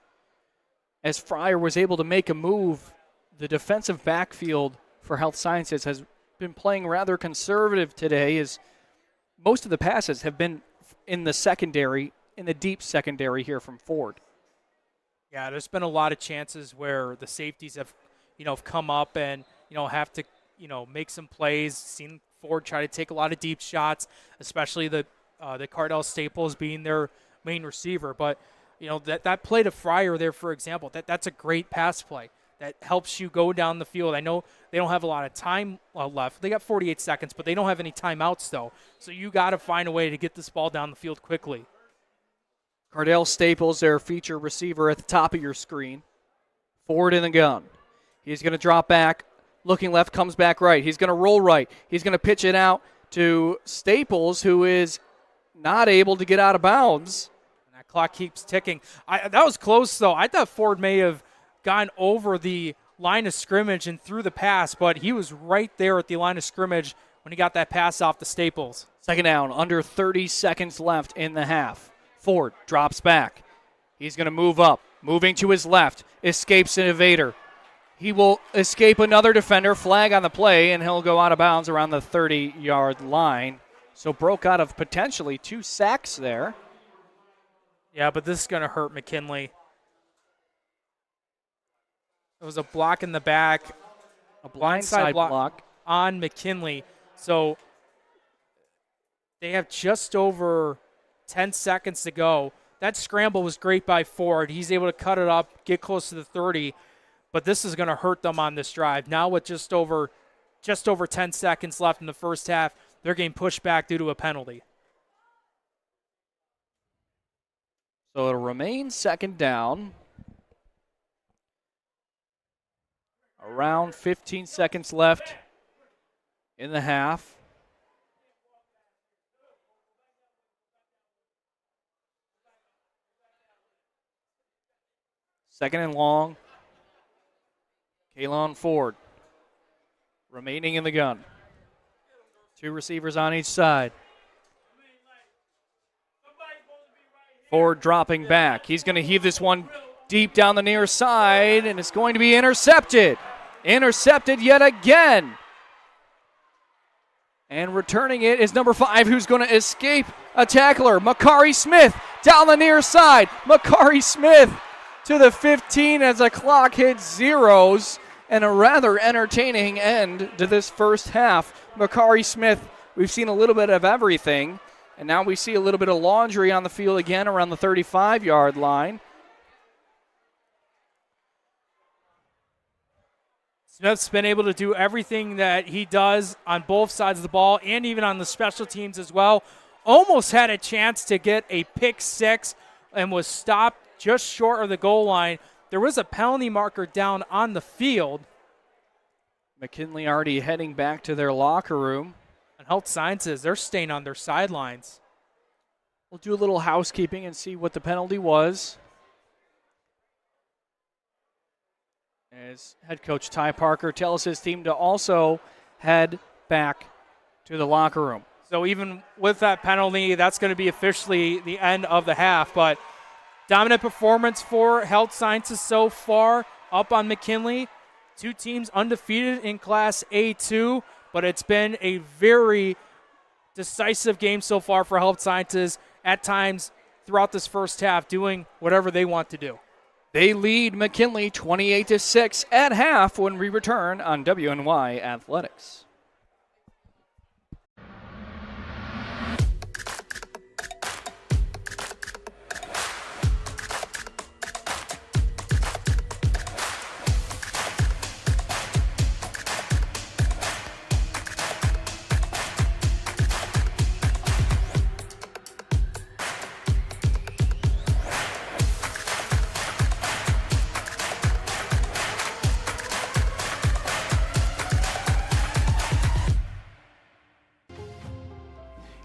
As Fryer was able to make a move, the defensive backfield for Health Sciences has been playing rather conservative today, as most of the passes have been in the secondary, in the deep secondary here from Ford. Yeah, there's been a lot of chances where the safeties have come up and, have to, make some plays. Seen Ford try to take a lot of deep shots, especially the Cardell Staples being their main receiver. But, that play to Fryer there, for example, that's a great pass play. That helps you go down the field. I know they don't have a lot of time left. They got 48 seconds, but they don't have any timeouts, though. So you got to find a way to get this ball down the field quickly. Cardell Staples, their feature receiver at the top of your screen. Ford in the gun. He's going to drop back, looking left, comes back right. He's going to roll right. He's going to pitch it out to Staples, who is not able to get out of bounds. And that clock keeps ticking. That was close, though. I thought Ford may have gone over the line of scrimmage and threw the pass, but he was right there at the line of scrimmage when he got that pass off to Staples. Second down, under 30 seconds left in the half. Ford drops back. He's going to move up, moving to his left, escapes an evader. He will escape another defender, flag on the play, and he'll go out of bounds around the 30-yard line. So broke out of potentially 2 sacks there. Yeah, but this is going to hurt McKinley. It was a block in the back, a blindside block on McKinley. So they have just over 10 seconds to go. That scramble was great by Ford. He's able to cut it up, get close to the 30, but this is going to hurt them on this drive. Now with just over 10 seconds left in the first half, they're getting pushed back due to a penalty. So it'll remain second down. Around 15 seconds left in the half. Second and long. Kalon Ford remaining in the gun. 2 receivers on each side. Ford dropping back. He's going to heave this one deep down the near side, and it's going to be intercepted. Intercepted yet again. And returning it is number 5, who's going to escape a tackler. Makari Smith down the near side. Makari Smith to the 15 as the clock hits zeros. And a rather entertaining end to this first half. Makari Smith, we've seen a little bit of everything. And now we see a little bit of laundry on the field again around the 35-yard line. Smith's been able to do everything that he does on both sides of the ball and even on the special teams as well. Almost had a chance to get a pick 6 and was stopped just short of the goal line. There was a penalty marker down on the field. McKinley already heading back to their locker room. And Health Sciences, they're staying on their sidelines. We'll do a little housekeeping and see what the penalty was. As head coach Ty Parker tells his team to also head back to the locker room. So even with that penalty, that's going to be officially the end of the half. But dominant performance for Health Sciences so far, up on McKinley. 2 teams undefeated in Class A2, but it's been a very decisive game so far for Health Sciences, at times throughout this first half, doing whatever they want to do. They lead McKinley 28-6 at half when we return on WNY Athletics.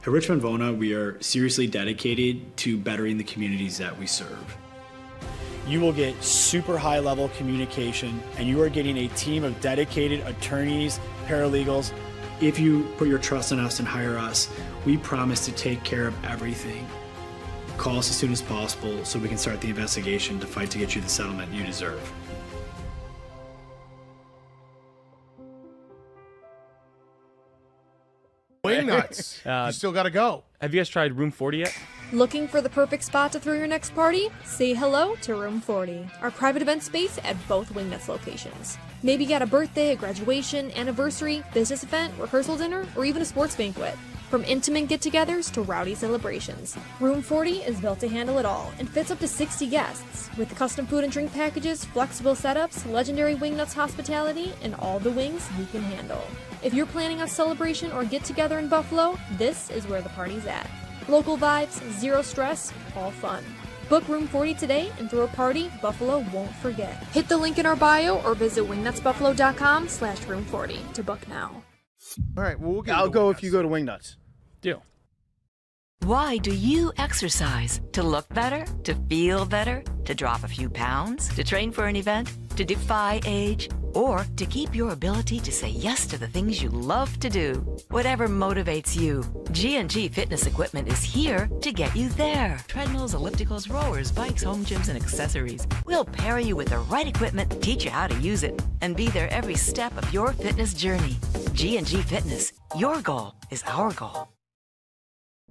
At Richmond Vona, we are seriously dedicated to bettering the communities that we serve. You will get super high level communication, and you are getting a team of dedicated attorneys, paralegals. If you put your trust in us and hire us, we promise to take care of everything. Call us as soon as possible so we can start the investigation to fight to get you the settlement you deserve. Wingnuts. You still got to go. Have you guys tried Room 40 yet? Looking for the perfect spot to throw your next party? Say hello to Room 40, our private event space at both Wingnuts locations. Maybe you got a birthday, a graduation, anniversary, business event, rehearsal dinner, or even a sports banquet. From intimate get-togethers to rowdy celebrations, Room 40 is built to handle it all and fits up to 60 guests. With custom food and drink packages, flexible setups, legendary Wingnuts hospitality, and all the wings you can handle. If you're planning a celebration or get-together in Buffalo, this is where the party's at. Local vibes, zero stress, all fun. Book Room 40 today and throw a party Buffalo won't forget. Hit the link in our bio or visit wingnutsbuffalo.com/room40 to book now. All right, well, I'll go if you go to Wingnuts. Deal. Why do you exercise? To look better? To feel better? To drop a few pounds? To train for an event? To defy age? Or to keep your ability to say yes to the things you love to do? Whatever motivates you, G&G Fitness Equipment is here to get you there. Treadmills, ellipticals, rowers, bikes, home gyms, and accessories. We'll pair you with the right equipment, teach you how to use it, and be there every step of your fitness journey. G&G Fitness. Your goal is our goal.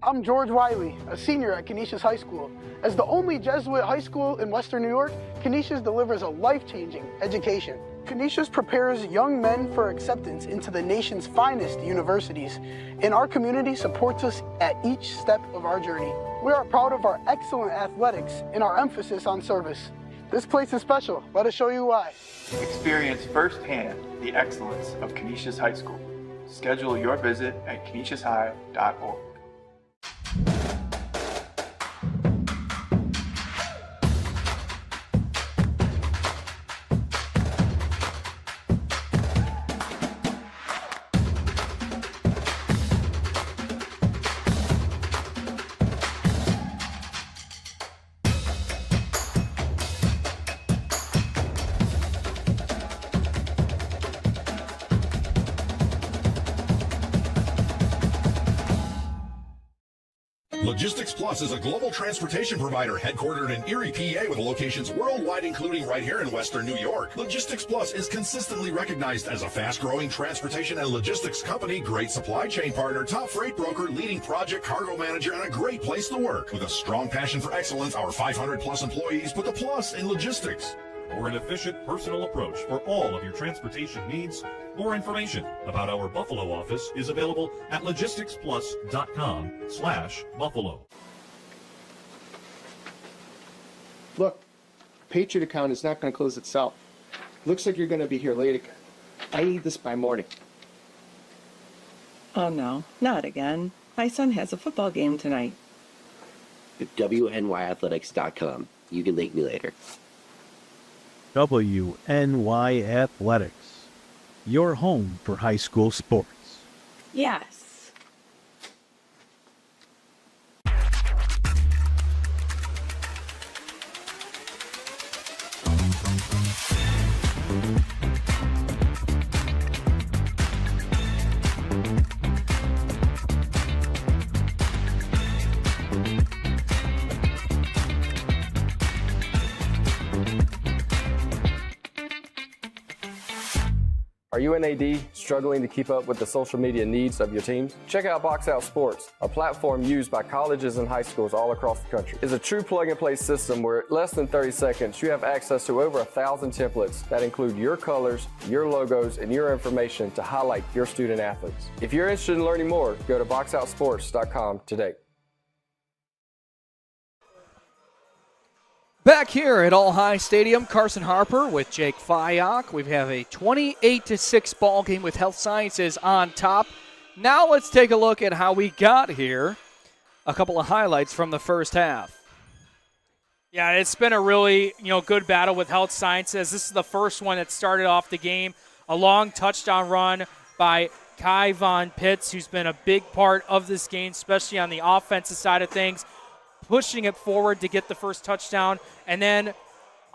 I'm George Wiley, a senior at Canisius High School. As the only Jesuit high school in Western New York, Canisius delivers a life-changing education. Canisius prepares young men for acceptance into the nation's finest universities, and our community supports us at each step of our journey. We are proud of our excellent athletics and our emphasis on service. This place is special. Let us show you why. Experience firsthand the excellence of Canisius High School. Schedule your visit at canisiushigh.org. Logistics Plus is a global transportation provider headquartered in Erie, PA with locations worldwide, including right here in Western New York. Logistics Plus is consistently recognized as a fast-growing transportation and logistics company, great supply chain partner, top freight broker, leading project cargo manager, and a great place to work. With a strong passion for excellence, our 500-plus employees put the plus in logistics. For an efficient, personal approach for all of your transportation needs, more information about our Buffalo office is available at logisticsplus.com/Buffalo. Look, Patriot account is not going to close itself. Looks like you're going to be here late again. I need this by morning. Oh no, not again. My son has a football game tonight. WNYAthletics.com. You can link me later. WNYAthletics, your home for high school sports. Yes. Are you an AD struggling to keep up with the social media needs of your team? Check out Box Out Sports, a platform used by colleges and high schools all across the country. It's a true plug-and-play system where in less than 30 seconds you have access to over 1,000 templates that include your colors, your logos, and your information to highlight your student athletes. If you're interested in learning more, go to boxoutsports.com today. Back here at All High Stadium, Carson Harper with Jake Fyock. We have a 28-6 ball game with Health Sciences on top. Now let's take a look at how we got here. A couple of highlights from the first half. Yeah, it's been a really good battle with Health Sciences. This is the first one that started off the game. A long touchdown run by Kai Von Pitts, who's been a big part of this game, especially on the offensive side of things, pushing it forward to get the first touchdown. And then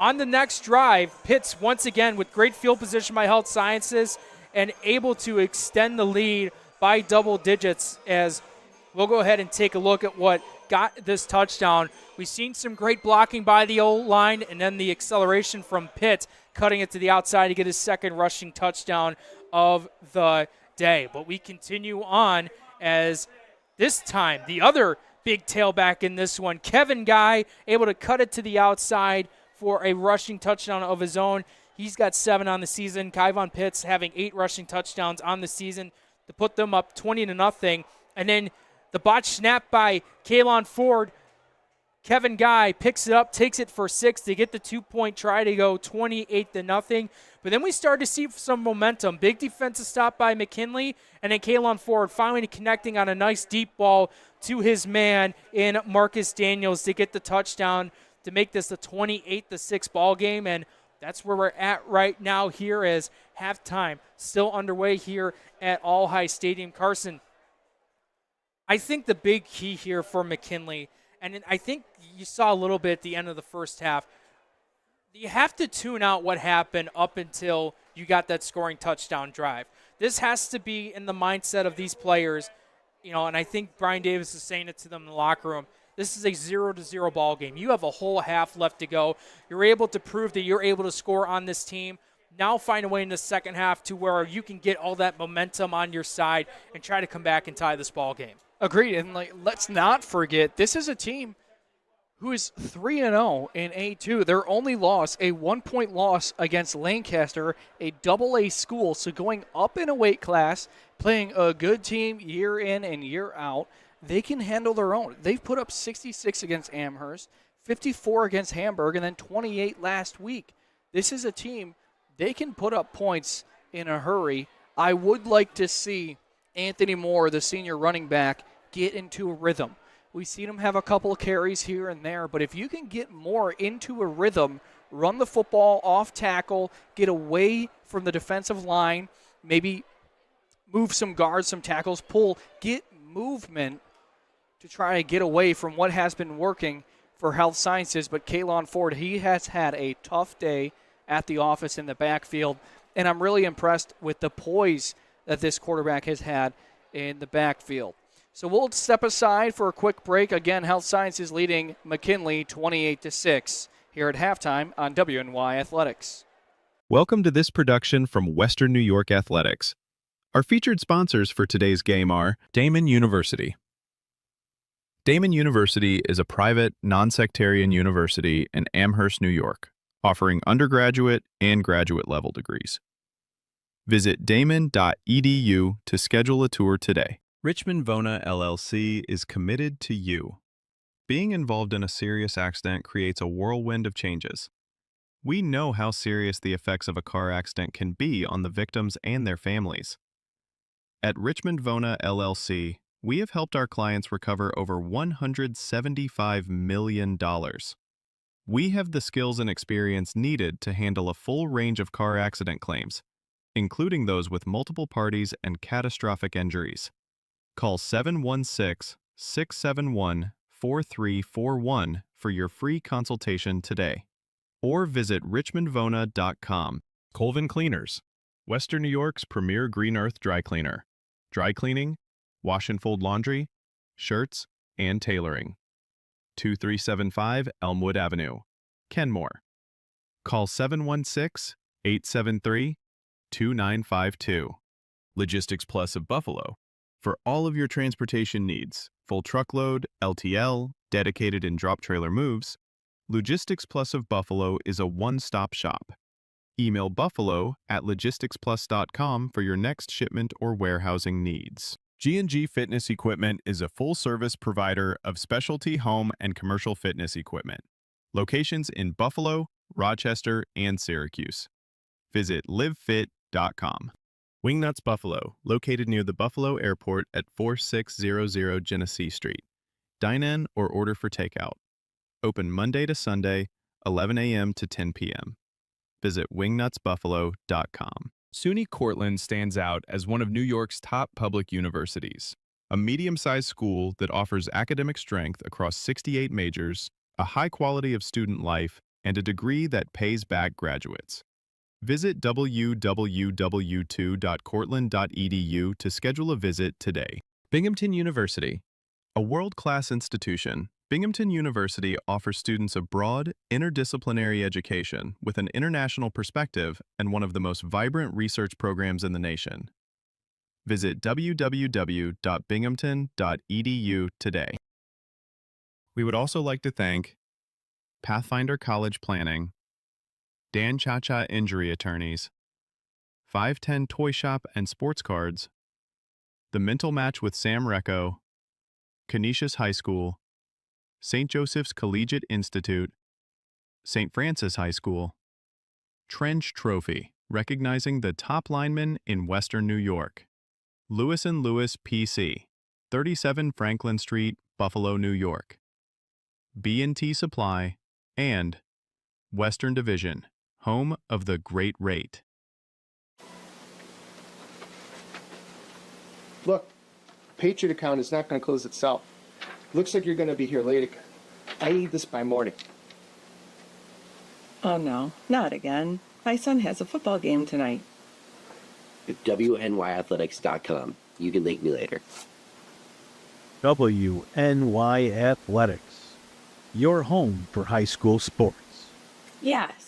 on the next drive, Pitts once again with great field position by Health Sciences and able to extend the lead by double digits. As we'll go ahead and take a look at what got this touchdown. We've seen some great blocking by the O-line and then the acceleration from Pitts, cutting it to the outside to get his second rushing touchdown of the day. But we continue on as this time the other big tailback in this one, Kevin Guy, able to cut it to the outside for a rushing touchdown of his own. He's got 7 on the season. Kai Von Pitts having 8 rushing touchdowns on the season to put them up 20-0. And then the botch snap by Kaylon Ford. Kevin Guy picks it up, takes it for 6 to get the 2-point try to go 28-0. But then we started to see some momentum. Big defensive stop by McKINLEY, and then Kaylon Ford finally connecting on a nice deep ball to his man in Marcus Daniels to get the touchdown to make this a 28-6 ball game. And that's where we're at right now here as halftime still underway here at All High Stadium. Carson, I think the big key here for McKINLEY, and I think you saw a little bit at the end of the first half, you have to tune out what happened up until you got that scoring touchdown drive. This has to be in the mindset of these players, and I think Brian Davis is saying it to them in the locker room. This is a 0-0 ball game. You have a whole half left to go. You're able to prove that you're able to score on this team. Now find a way in the second half to where you can get all that momentum on your side and try to come back and tie this ball game. Agreed, and let's not forget, this is a team who is 3-0 in A2. Their only loss, a 1-point loss against Lancaster, a AA school. So going up in a weight class, playing a good team year in and year out, they can handle their own. They've put up 66 against Amherst, 54 against Hamburg, and then 28 last week. This is a team, they can put up points in a hurry. I would like to see Anthony Moore, the senior running back, get into a rhythm. We've seen him have a couple of carries here and there, but if you can get more into a rhythm, run the football off tackle, get away from the defensive line, maybe move some guards, some tackles, get movement to try to get away from what has been working for Health Sciences. But Kaylon Ford, he has had a tough day at the office in the backfield, and I'm really impressed with the poise that this quarterback has had in the backfield. So we'll step aside for a quick break. Again, Health Sciences leading McKinley 28-6 here at halftime on WNY Athletics. Welcome to this production from Western New York Athletics. Our featured sponsors for today's game are Damon University. Damon University is a private, non-sectarian university in Amherst, New York, offering undergraduate and graduate level degrees. Visit damon.edu to schedule a tour today. Richmond Vona LLC is committed to you. Being involved in a serious accident creates a whirlwind of changes. We know how serious the effects of a car accident can be on the victims and their families. At Richmond Vona LLC, we have helped our clients recover over $175 million. We have the skills and experience needed to handle a full range of car accident claims, including those with multiple parties and catastrophic injuries. Call 716-671-4341 for your free consultation today, or visit richmondvona.com. Colvin Cleaners, Western New York's premier green earth dry cleaner. Dry cleaning, wash and fold laundry, shirts, and tailoring. 2375 Elmwood Avenue, Kenmore. Call 716-873-2952. Logistics Plus of Buffalo. For all of your transportation needs, full truckload, LTL, dedicated and drop trailer moves, Logistics Plus of Buffalo is a one-stop shop. Email buffalo@logisticsplus.com for your next shipment or warehousing needs. G&G Fitness Equipment is a full-service provider of specialty home and commercial fitness equipment. Locations in Buffalo, Rochester, and Syracuse. Visit livefit.com. Wingnuts Buffalo, located near the Buffalo Airport at 4600 Genesee Street. Dine in or order for takeout. Open Monday to Sunday, 11 a.m. to 10 p.m. Visit wingnutsbuffalo.com. SUNY Cortland stands out as one of New York's top public universities. A medium-sized school that offers academic strength across 68 majors, a high quality of student life, and a degree that pays back graduates. Visit www.cortland.edu to schedule a visit today. Binghamton University. A world-class institution, Binghamton University offers students a broad, interdisciplinary education with an international perspective and one of the most vibrant research programs in the nation. Visit www.binghamton.edu today. We would also like to thank Pathfinder College Planning, Dan Cha-Cha Injury Attorneys, 510 Toy Shop and Sports Cards, The Mental Match with Sam Recco, Canisius High School, St. Joseph's Collegiate Institute, St. Francis High School, Trench Trophy, recognizing the top linemen in Western New York, Lewis & Lewis PC, 37 Franklin Street, Buffalo, New York, B&T Supply, and Western Division, home of the Great Rate. Look, Patriot account is not going to close itself. Looks like you're going to be here late again. I need this by morning. Oh no, not again. My son has a football game tonight. At WNYAthletics.com. You can link me later. WNY Athletics, your home for high school sports. Yes.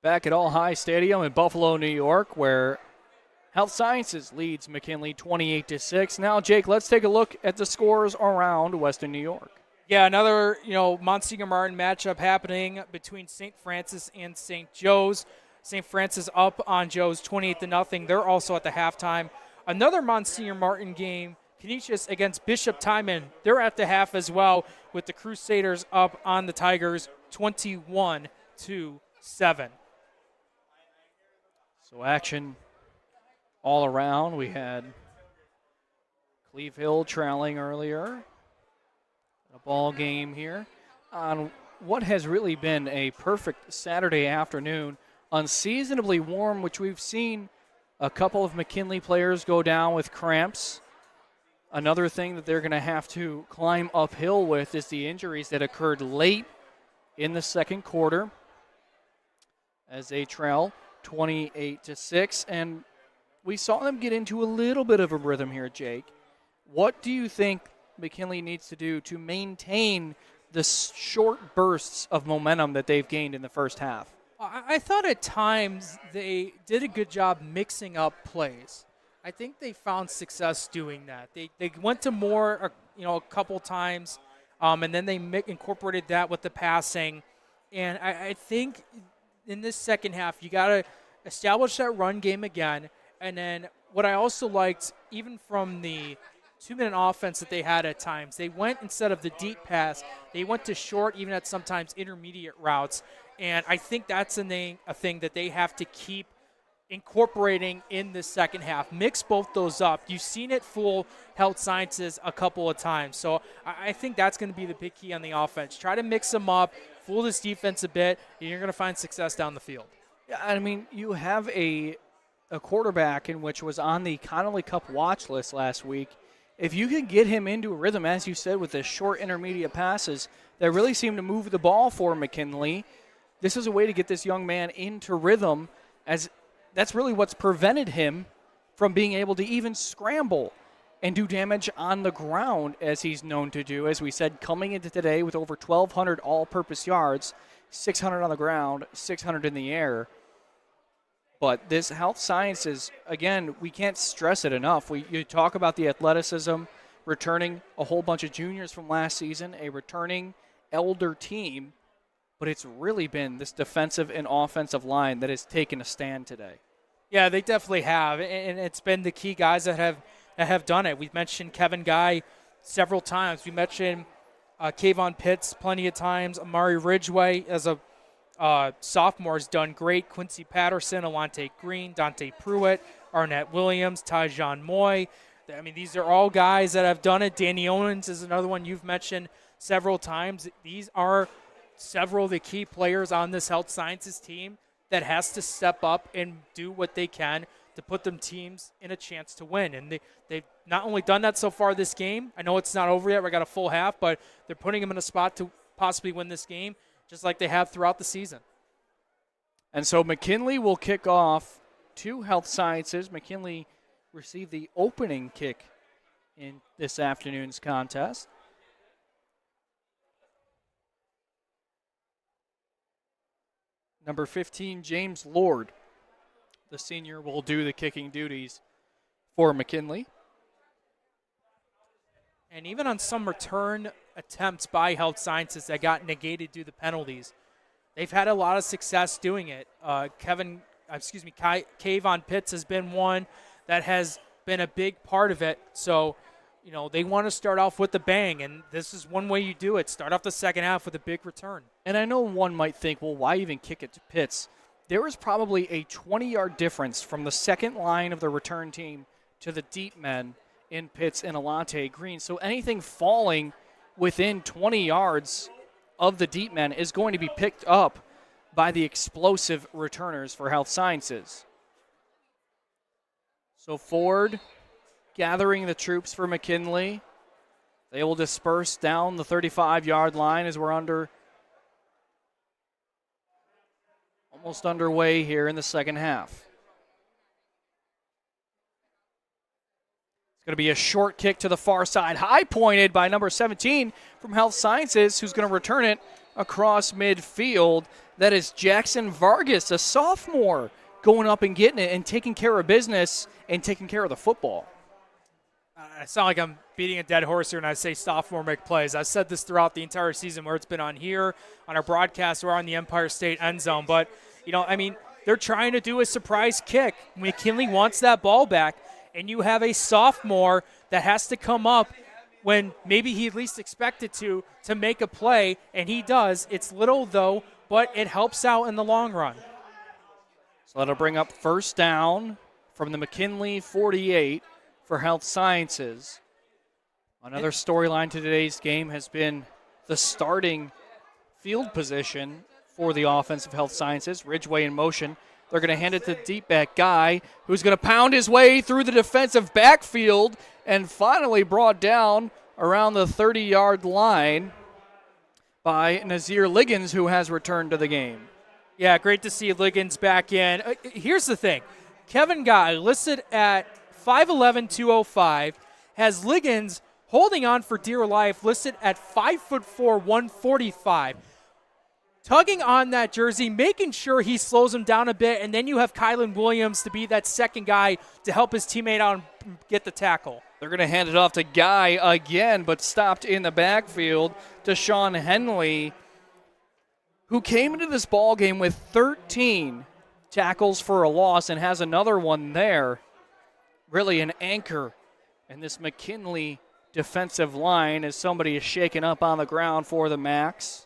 Back at All High Stadium in Buffalo, New York, where Health Sciences leads McKinley 28-6. Now, Jake, let's take a look at the scores around Western New York. Yeah, another, Monsignor Martin matchup happening between St. Francis and St. Joe's. St. Francis up on Joe's 28-0. They're also at the halftime. Another Monsignor Martin game, Canisius against Bishop Timon. They're at the half as well, with the Crusaders up on the Tigers 21-7. So action all around. We had Cleve Hill trailing earlier. A ball game here on what has really been a perfect Saturday afternoon. Unseasonably warm, which we've seen a couple of McKinley players go down with cramps. Another thing that they're going to have to climb uphill with is the injuries that occurred late in the second quarter as they trail 28-6. And we saw them get into a little bit of a rhythm here, Jake. What do you think McKinley needs to do to maintain the short bursts of momentum that they've gained in the first half? I thought at times they did a good job mixing up plays. I think they found success doing that. They went to more, a couple times, and then they incorporated that with the passing. And I think in this second half, you got to establish that run game again. And then what I also liked, even from the 2-minute offense that they had at times, they went, instead of the deep pass, they went to short, even at sometimes intermediate routes. And I think that's a thing that they have to keep incorporating in the second half. Mix both those up. You've seen it fool Health Sciences a couple of times. So I think that's going to be the big key on the offense. Try to mix them up, fool this defense a bit, and you're going to find success down the field. Yeah, I mean, you have a quarterback in which was on the Connolly Cup watch list last week. If you can get him into a rhythm, as you said, with the short intermediate passes that really seem to move the ball for McKinley, this is a way to get this young man into rhythm, as that's really what's prevented him from being able to even scramble and do damage on the ground, as he's known to do. As we said, coming into today with over 1,200 all-purpose yards, 600 on the ground, 600 in the air. But this Health Sciences, again, we can't stress it enough. You talk about the athleticism, returning a whole bunch of juniors from last season, a returning elder team, but it's really been this defensive and offensive line that has taken a stand today. Yeah, they definitely have, and it's been the key guys that have done it. We've mentioned Kevin Guy several times. We mentioned Kayvon Pitts plenty of times. Amari Ridgeway as a sophomore has done great. Quincy Patterson, Alante Green, Dante Pruitt, Arnett Williams, Tyjon Moy. I mean, these are all guys that have done it. Danny Owens is another one you've mentioned several times. These are several of the key players on this Health Sciences team that has to step up and do what they can to put them teams in a chance to win. And they've not only done that so far this game. I know it's not over yet. We got a full half, but they're putting them in a spot to possibly win this game, just like they have throughout the season. And so McKinley will kick off to Health Sciences. McKinley received the opening kick in this afternoon's contest. Number 15, James Lord, the senior, will do the kicking duties for McKinley. And even on some return attempts by Health Sciences that got negated due to penalties, they've had a lot of success doing it. Kayvon Pitts has been one that has been a big part of it. So, they want to start off with a bang, and this is one way you do it. Start off the second half with a big return. And I know one might think, well, why even kick it to Pitts? There was probably a 20-yard difference from the second line of the return team to the deep men in Pitts and Alante Green. So anything falling within 20 yards of the deep men is going to be picked up by the explosive returners for Health Sciences. So Ford gathering the troops for McKinley. They will disperse down the 35-yard line as we're almost underway here in the second half. It's going to be a short kick to the far side, high pointed by number 17 from Health Sciences, who's going to return it across midfield. That is Jackson Vargas, a sophomore, going up and getting it and taking care of business and taking care of the football. I sound like I'm beating a dead horse here when I say sophomore make plays. I've said this throughout the entire season, where it's been on here, on our broadcast, or on the Empire State end zone. But, they're trying to do a surprise kick. McKinley wants that ball back, and you have a sophomore that has to come up when maybe he at least expected to make a play, and he does. It's little, though, but it helps out in the long run. So that'll bring up first down from the McKinley 48 for Health Sciences. Another storyline to today's game has been the starting field position for the offense of Health Sciences. Ridgeway in motion. They're going to hand it to the deep back Guy, who's going to pound his way through the defensive backfield and finally brought down around the 30-yard line by Nazir Liggins, who has returned to the game. Yeah, great to see Liggins back in. Here's the thing. Kevin Guy, listed at 5'11", 205, has Liggins holding on for dear life, listed at 5'4", 145. Tugging on that jersey, making sure he slows him down a bit, and then you have Kylan Williams to be that second guy to help his teammate out and get the tackle. They're going to hand it off to Guy again, but stopped in the backfield to Sean Henley, who came into this ball game with 13 tackles for a loss and has another one there. Really an anchor in this McKinley defensive line as somebody is shaken up on the ground for the Macs.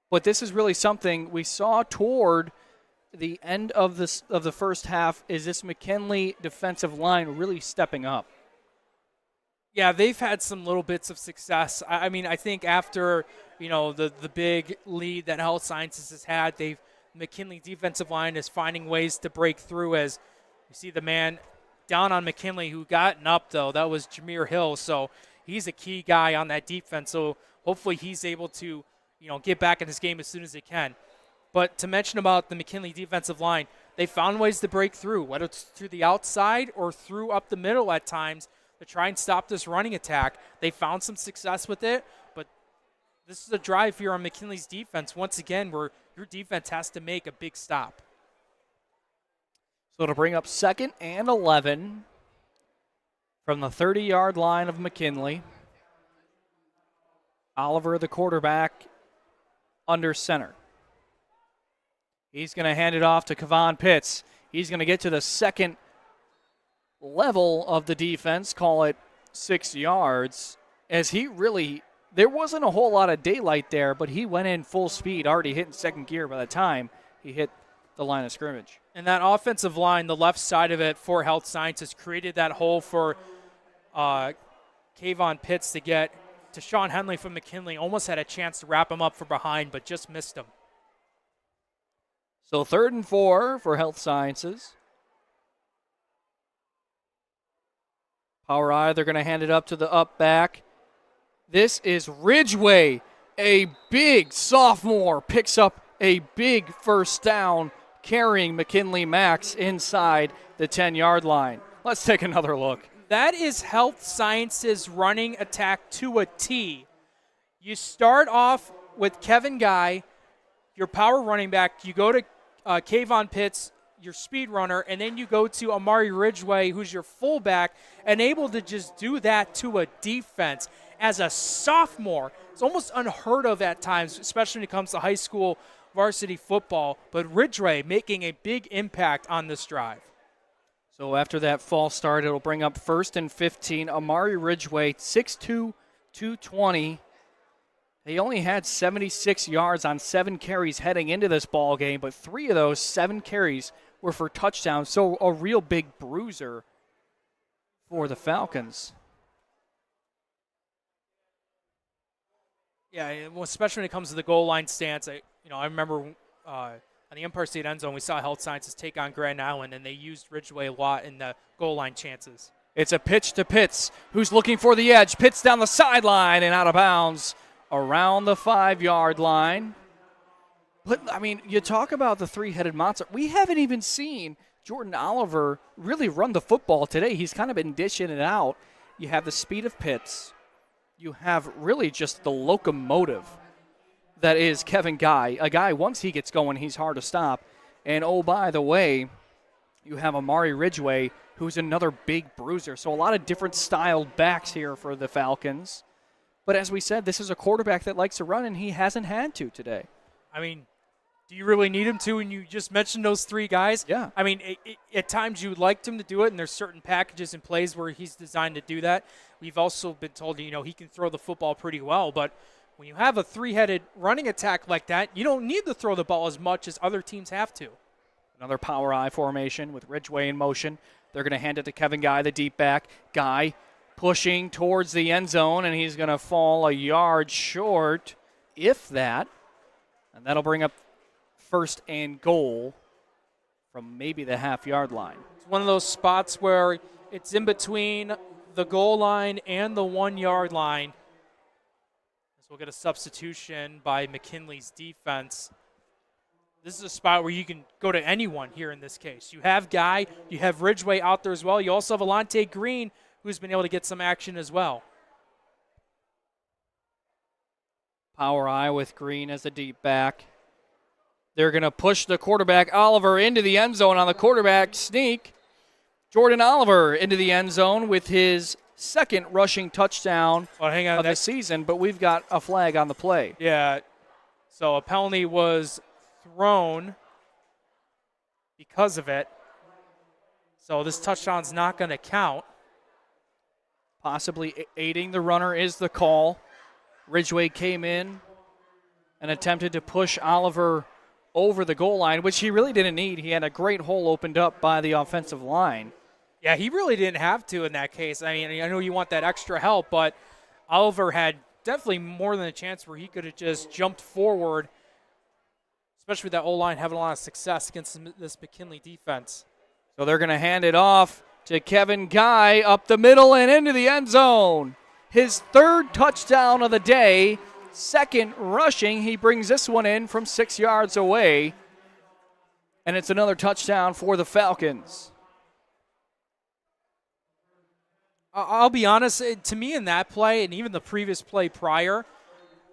But this is really something we saw toward the end of the first half, is this McKinley defensive line really stepping up. Yeah, they've had some little bits of success. I mean, I think after, the big lead that Health Sciences has had, McKinley defensive line is finding ways to break through, as you see the man down on McKinley who gotten up, though. That was Jameer Hill, so he's a key guy on that defense. So hopefully he's able to, get back in this game as soon as he can. But to mention about the McKinley defensive line, they found ways to break through, whether it's through the outside or through up the middle at times to try and stop this running attack. They found some success with it, but this is a drive here on McKinley's defense, once again, where your defense has to make a big stop. So it'll bring up 2nd and 11 from the 30-yard line of McKinley. Oliver, the quarterback, under center. He's going to hand it off to Kevon Pitts. He's going to get to the second level of the defense, call it 6 yards, as there wasn't a whole lot of daylight there, but he went in full speed, already hitting second gear by the time he hit the line of scrimmage. And that offensive line, the left side of it for Health Sciences, created that hole for Kevon Pitts to get to Sean Henley from McKinley. Almost had a chance to wrap him up from behind, but just missed him. So 3rd and 4 for Health Sciences. Power I, they're going to hand it up to the up back. This is Ridgway, a big sophomore, picks up a big first down, carrying McKinley Max inside the 10-yard line. Let's take another look. That is Health Sciences running attack to a T. You start off with Kevin Guy, your power running back. You go to Kevon Pitts, your speed runner, and then you go to Amari Ridgway, who's your fullback, and able to just do that to a defense. As a sophomore, it's almost unheard of at times, especially when it comes to high school varsity football, but Ridgway making a big impact on this drive. So after that false start, it'll bring up 1st and 15. Amari Ridgway, 6'2", 220. He only had 76 yards on 7 carries heading into this ball game, but 3 of those 7 carries were for touchdowns, so a real big bruiser for the Falcons. Yeah, well, especially when it comes to the goal line stance. I remember on the Empire State end zone, we saw Health Sciences take on Grand Island, and they used Ridgway a lot in the goal line chances. It's a pitch to Pitts, who's looking for the edge. Pitts down the sideline and out of bounds around the 5-yard line. But, you talk about the three-headed monster. We haven't even seen Jordan Oliver really run the football today. He's kind of been dishing it out. You have the speed of Pitts. You have really just the locomotive that is Kevin Guy. A guy, once he gets going, he's hard to stop. And, oh, by the way, you have Amari Ridgway, who's another big bruiser. So a lot of different styled backs here for the Falcons. But as we said, this is a quarterback that likes to run, and he hasn't had to today. Do you really need him to? And you just mentioned those 3 guys. Yeah. At times you would like him to do it, and there's certain packages and plays where he's designed to do that. We've also been told, he can throw the football pretty well. But when you have a 3-headed running attack like that, you don't need to throw the ball as much as other teams have to. Another power I formation with Ridgway in motion. They're going to hand it to Kevin Guy, the deep back. Guy pushing towards the end zone, and he's going to fall a yard short, if that. And that'll bring up 1st and goal from maybe the half-yard line. It's one of those spots where it's in between the goal line and the 1-yard line. As we'll get a substitution by McKinley's defense. this is a spot where you can go to anyone here in this case. You have Guy, you have Ridgway out there as well. You also have Alante Green, who's been able to get some action as well. Power eye with Green as a deep back. They're going to push the quarterback, Oliver, into the end zone on the quarterback sneak. Jordan Oliver into the end zone with his second rushing touchdown of the season, but we've got a flag on the play. Yeah, so a penalty was thrown because of it. So this touchdown's not going to count. Possibly aiding the runner is the call. Ridgway came in and attempted to push Oliver over the goal line, which he really didn't need. He had a great hole opened up by the offensive line. Yeah, he really didn't have to in that case. I mean, I know you want that extra help, but Oliver had definitely more than a chance where he could have just jumped forward, especially with that O-line having a lot of success against this McKinley defense. So they're going to hand it off to Kevin Guy up the middle and into the end zone. His third touchdown of the day, second rushing. He brings this one in from 6 yards away, and it's another touchdown for the Falcons. I'll be honest, to me in that play and even the previous play prior,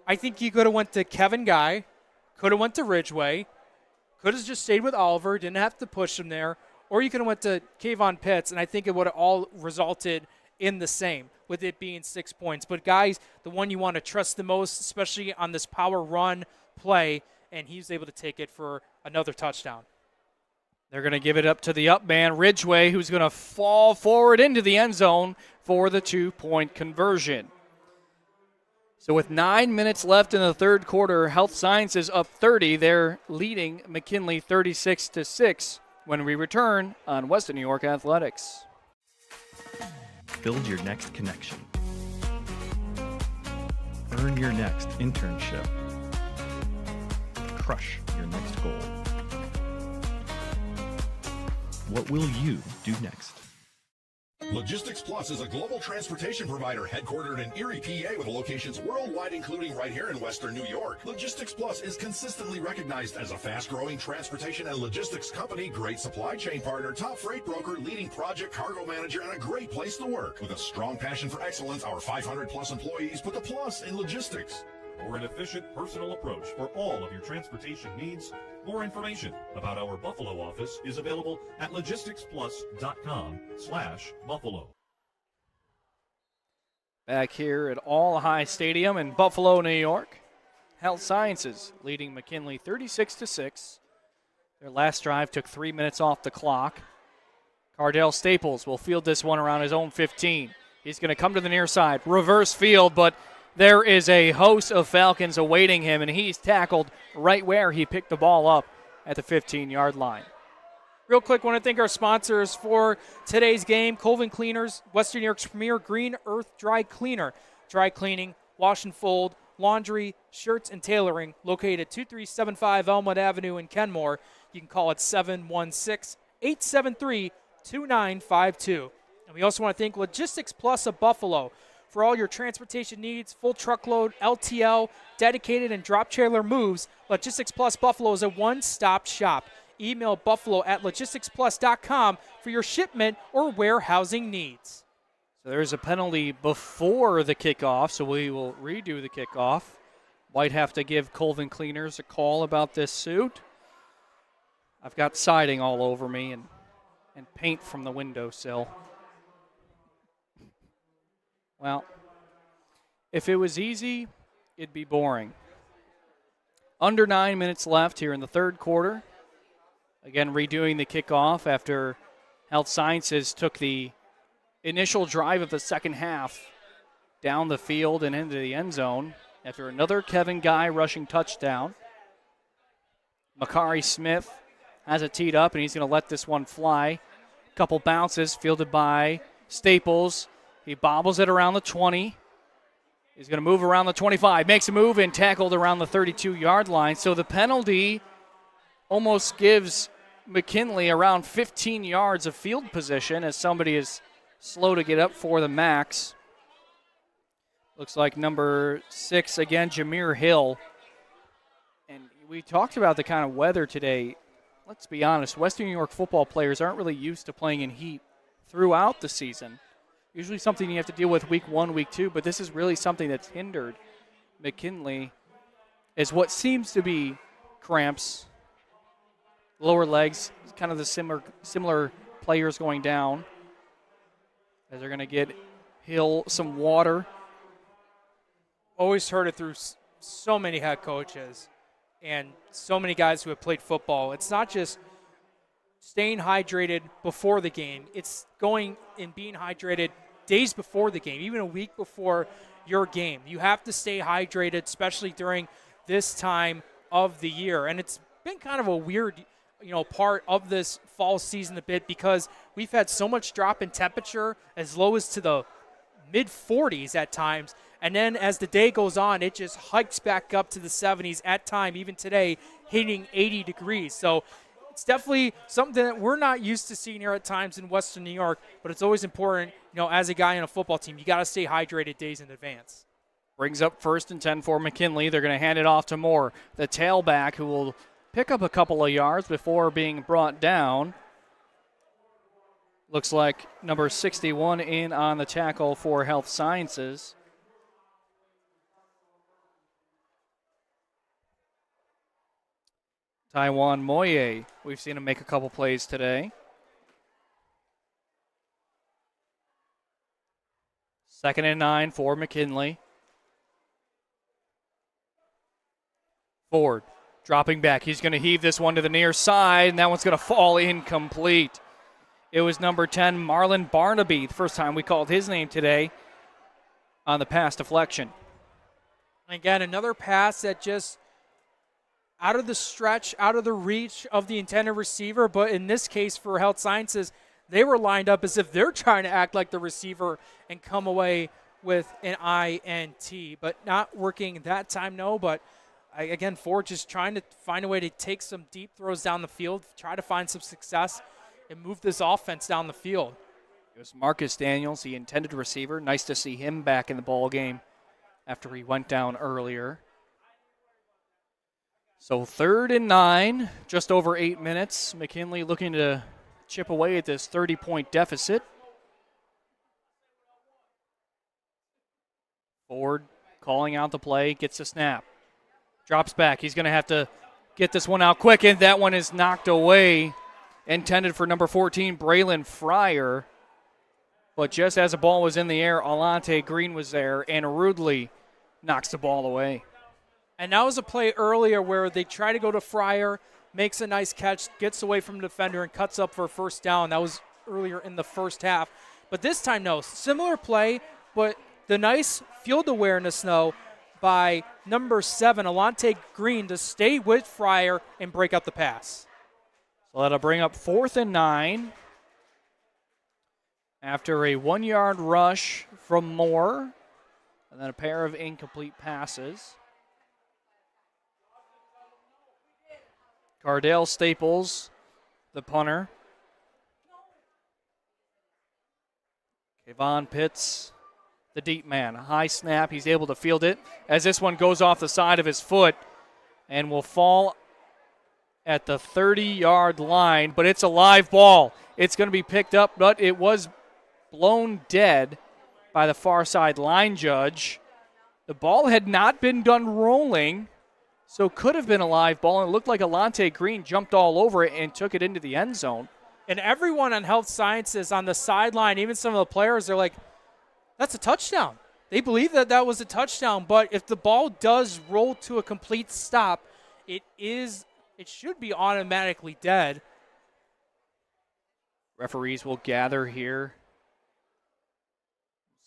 I think you could have went to Kevin Guy, could have went to Ridgway, could have just stayed with Oliver, didn't have to push him there, or you could have went to Kayvon Pitts, and I think it would have all resulted in the same, with it being 6 points. But guys, the one you want to trust the most, especially on this power run play, and he was able to take it for another touchdown. They're going to give it up to the up man, Ridgway, who's going to fall forward into the end zone for the 2-point conversion. So with 9 minutes left in the third quarter, Health Sciences up 30. They're leading McKinley 36-6 when we return on Western New York Athletics. Build your next connection. Earn your next internship. Crush your next goal. What will you do next? Logistics Plus is a global transportation provider headquartered in Erie, PA with locations worldwide, including right here in Western New York. Logistics Plus is consistently recognized as a fast-growing transportation and logistics company, great supply chain partner, top freight broker, leading project cargo manager, and a great place to work. With a strong passion for excellence, our 500-plus employees put the plus in logistics. For an efficient, personal approach for all of your transportation needs, more information about our Buffalo office is available at logisticsplus.com/Buffalo. Back here at All High Stadium in Buffalo, New York, Health Sciences leading McKinley 36-6. Their last drive took 3 minutes off the clock. Cardell Staples will field this one around his own 15. He's going to come to the near side, reverse field, but there is a host of Falcons awaiting him, and he's tackled right where he picked the ball up at the 15-yard line. Real quick, want to thank our sponsors for today's game. Colvin Cleaners, Western New York's premier green earth dry cleaner. Dry cleaning, wash and fold, laundry, shirts, and tailoring. Located at 2375 Elmwood Avenue in Kenmore. You can call it 716-873-2952. And we also want to thank Logistics Plus of Buffalo for all your transportation needs, full truckload, LTL, dedicated, and drop trailer moves. Logistics Plus Buffalo is a one-stop shop. Email buffalo@logisticsplus.com for your shipment or warehousing needs. So there's a penalty before the kickoff, so we will redo the kickoff. Might have to give Colvin Cleaners a call about this suit. I've got siding all over me and paint from the windowsill. Well, if it was easy, it'd be boring. Under 9 minutes left here in the third quarter. Again, redoing the kickoff after Health Sciences took the initial drive of the second half down the field and into the end zone after another Kevin Guy rushing touchdown. Makari Smith has it teed up, and he's going to let this one fly. Couple bounces fielded by Staples. He bobbles it around the 20. He's going to move around the 25. Makes a move and tackled around the 32-yard line. So the penalty almost gives McKinley around 15 yards of field position as somebody is slow to get up for the max. Looks like number 6, again, Jameer Hill. And We talked about the kind of weather today. Let's be honest, Western New York football players aren't really used to playing in heat throughout the season. Usually something you have to deal with week 1, week 2, but this is really something that's hindered McKinley, is what seems to be cramps, lower legs, kind of the similar players going down, as they're going to get Hill some water. Always heard it through so many head coaches and so many guys who have played football. It's not just staying hydrated before the game. It's going and being hydrated days before the game, even a week before your game. You have to stay hydrated, especially during this time of the year. And it's been kind of a weird, part of this fall season a bit, because we've had so much drop in temperature, as low as to the mid 40s at times. And then as the day goes on, it just hikes back up to the 70s at time, even today, hitting 80 degrees. So it's definitely something that we're not used to seeing here at times in Western New York, but it's always important, as a guy on a football team, you got to stay hydrated days in advance. Brings up 1st and 10 for McKinley. They're going to hand it off to Moore, the tailback, who will pick up a couple of yards before being brought down. Looks like number 61 in on the tackle for Health Sciences. Taiwan Moye, we've seen him make a couple plays today. 2nd and 9 for McKinley. Ford dropping back. He's going to heave this one to the near side, and that one's going to fall incomplete. It was number 10, Marlon Barnaby, the first time we called his name today on the pass deflection. Again, another pass that just out of the stretch, out of the reach of the intended receiver, but in this case for Health Sciences, they were lined up as if they're trying to act like the receiver and come away with an INT, but not working that time, no. But again, Ford just trying to find a way to take some deep throws down the field, try to find some success, and move this offense down the field. It was Marcus Daniels, the intended receiver. Nice to see him back in the ball game after he went down earlier. So 3rd and 9, just over 8 minutes. McKinley looking to chip away at this 30-point deficit. Ford calling out the play, gets the snap. Drops back. He's going to have to get this one out quick, and that one is knocked away. Intended for number 14, Braylon Fryer. But just as the ball was in the air, Alante Green was there and rudely knocks the ball away. And that was a play earlier where they try to go to Fryer, makes a nice catch, gets away from the defender, and cuts up for a first down. That was earlier in the first half. But this time, no. Similar play, but the nice field awareness, though, by number 7, Alante Green, to stay with Fryer and break up the pass. So that'll bring up 4th and 9. After a 1-yard rush from Moore, and then a pair of incomplete passes. Cardale Staples, the punter. Kevon Pitts, the deep man. A high snap. He's able to field it as this one goes off the side of his foot and will fall at the 30-yard line, but it's a live ball. It's going to be picked up, but it was blown dead by the far side line judge. The ball had not been done rolling, so could have been a live ball, and it looked like Alante Green jumped all over it and took it into the end zone. And everyone on Health Sciences on the sideline, even some of the players, they're like, that's a touchdown. They believe that that was a touchdown, but if the ball does roll to a complete stop, it should be automatically dead. Referees will gather here.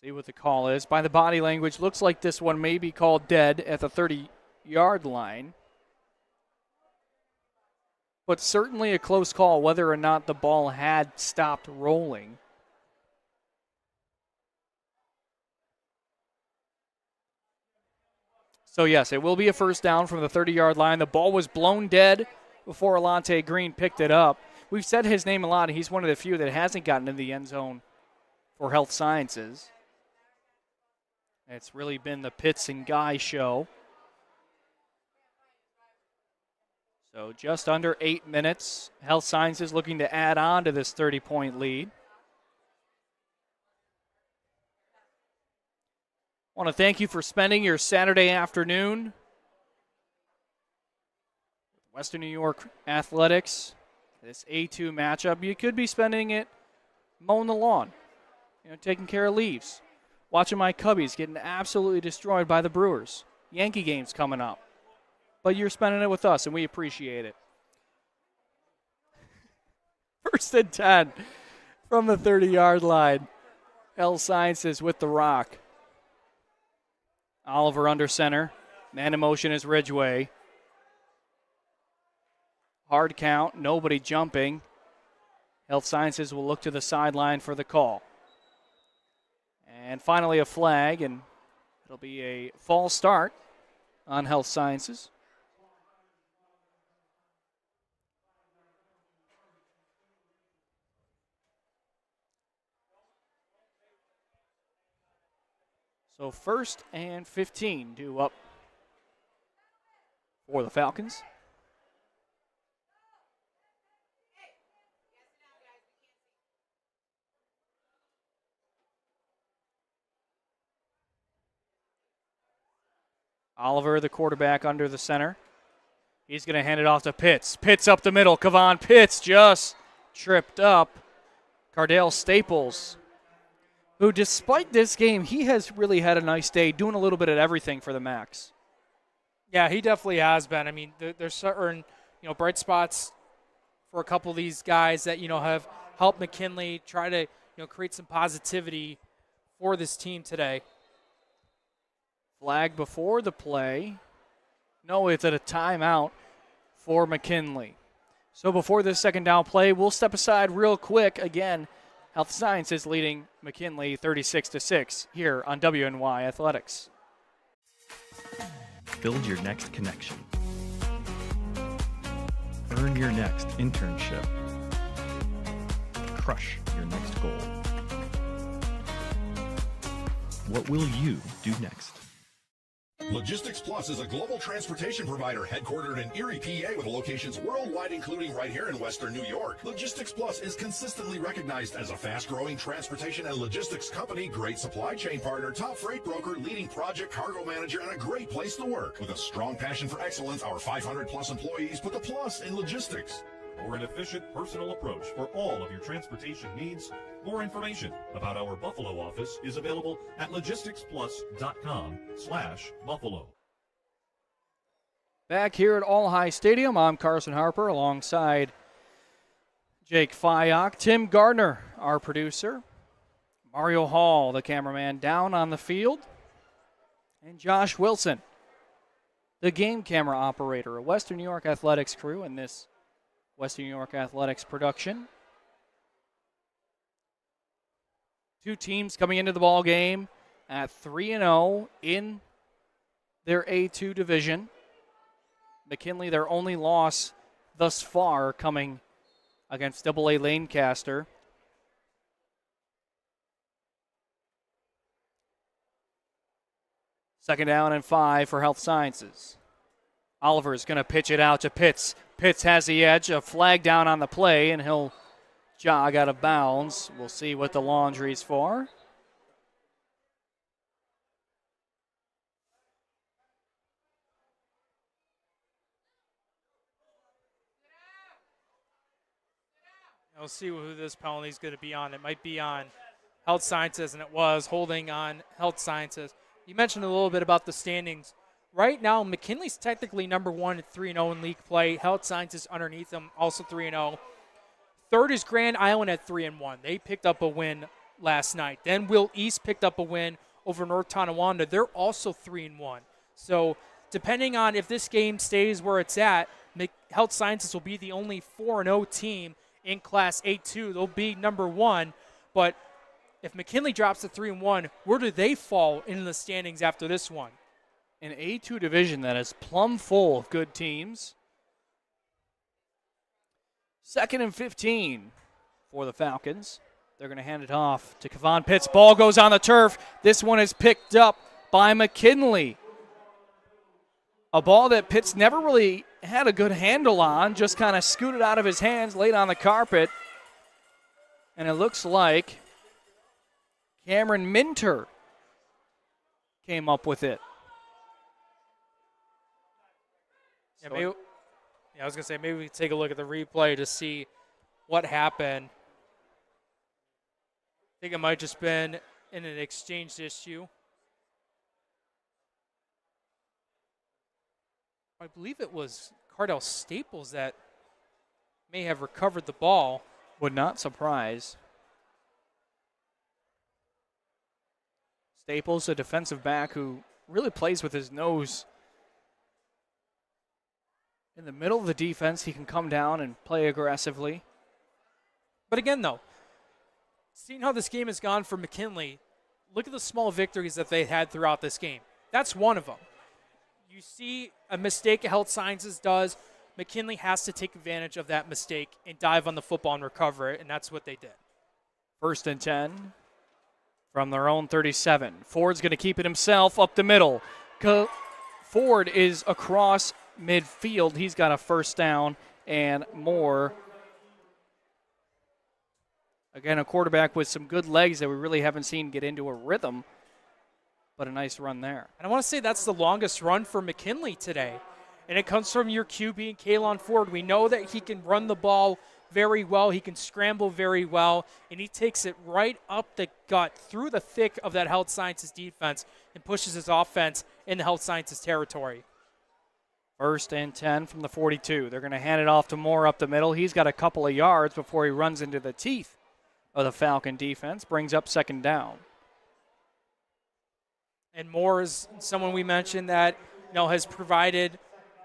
See what the call is. By the body language, looks like this one may be called dead at the 30-yard line. But certainly a close call whether or not the ball had stopped rolling. So yes, it will be a first down from the 30-yard line. The ball was blown dead before Alante Green picked it up. We've said his name a lot. He's one of the few that hasn't gotten in the end zone for Health Sciences. It's really been the Pitts and Guy show. So just under 8 minutes. Health Sciences looking to add on to this 30-point lead. I want to thank you for spending your Saturday afternoon with Western New York Athletics. This A2 matchup, you could be spending it mowing the lawn, taking care of leaves, watching my Cubbies getting absolutely destroyed by the Brewers. Yankee games coming up. But you're spending it with us, and we appreciate it. 1st and 10 from the 30-yard line. Health Sciences with the rock. Oliver under center. Man in motion is Ridgway. Hard count, nobody jumping. Health Sciences will look to the sideline for the call. And finally a flag, and it'll be a false start on Health Sciences. So 1st and 15 due up for the Falcons. Oliver, the quarterback, under the center. He's going to hand it off to Pitts. Pitts up the middle. Kevon Pitts just tripped up. Cardale Staples, who despite this game, he has really had a nice day doing a little bit of everything for the Macs. Yeah, he definitely has been. I mean, there's certain, bright spots for a couple of these guys that, have helped McKinley try to, create some positivity for this team today. Flag before the play. No, it's at a timeout for McKinley. So before this second down play, we'll step aside real quick. Again, Health Sciences leading McKinley 36-6 here on WNY Athletics. Build your next connection. Earn your next internship. Crush your next goal. What will you do next? Logistics Plus is a global transportation provider headquartered in Erie, PA with locations worldwide, including right here in Western New York. Logistics Plus is consistently recognized as a fast-growing transportation and logistics company, great supply chain partner, top freight broker, leading project cargo manager, and a great place to work. With a strong passion for excellence, our 500-plus employees put the plus in logistics. For an efficient, personal approach for all of your transportation needs, more information about our Buffalo office is available at logisticsplus.com/Buffalo. Back here at All High Stadium, I'm Carson Harper alongside Jake Fyock, Tim Gardner, our producer, Mario Hall, the cameraman, down on the field, and Josh Wilson, the game camera operator, a Western New York Athletics crew in this Western New York Athletics production. Two teams coming into the ball game at 3-0 in their A2 division. McKinley, their only loss thus far, coming against AA Lancaster. Second down and 5 for Health Sciences. Oliver is going to pitch it out to Pitts. Pitts has the edge, a flag down on the play, and he'll jog out of bounds. We'll see what the laundry's for. We'll see who this penalty is going to be on. It might be on Health Sciences, and it was holding on Health Sciences. You mentioned a little bit about the standings. Right now, McKinley's technically number 1 at 3-0 in league play. Health Sciences underneath them, also 3-0. Third is Grand Island at 3-1. They picked up a win last night. Then Will East picked up a win over North Tonawanda. They're also 3-1. So depending on if this game stays where it's at, Health Sciences will be the only 4-0 team in Class A2. They'll be number 1. But if McKinley drops to 3-1, where do they fall in the standings after this one? An A2 division that is plumb full of good teams. 2nd and 15 for the Falcons. They're going to hand it off to Kevon Pitts. Ball goes on the turf. This one is picked up by McKinley. A ball that Pitts never really had a good handle on, just kind of scooted out of his hands, laid on the carpet. And it looks like Cameron Minter came up with it. Yeah, maybe, I was going to say, maybe we can take a look at the replay to see what happened. I think it might just been in an exchange issue. I believe it was Cardell Staples that may have recovered the ball. Would not surprise. Staples, a defensive back who really plays with his nose in the middle of the defense. He can come down and play aggressively. But again, though, seeing how this game has gone for McKinley, look at the small victories that they had throughout this game. That's one of them. You see a mistake Health Sciences does, McKinley has to take advantage of that mistake and dive on the football and recover it, and that's what they did. 1st and 10 from their own 37. Ford's going to keep it himself up the middle. Ford is across midfield. He's got a 1st down and more. Again, a quarterback with some good legs that we really haven't seen get into a rhythm, but a nice run there. And I want to say that's the longest run for McKinley today. And it comes from your QB, Kaylon Ford. We know that he can run the ball very well. He can scramble very well. And he takes it right up the gut through the thick of that Health Sciences defense and pushes his offense in the Health Sciences territory. 1st and 10 from the 42. They're going to hand it off to Moore up the middle. He's got a couple of yards before he runs into the teeth of the Falcon defense. Brings up 2nd down. And Moore is someone we mentioned that has provided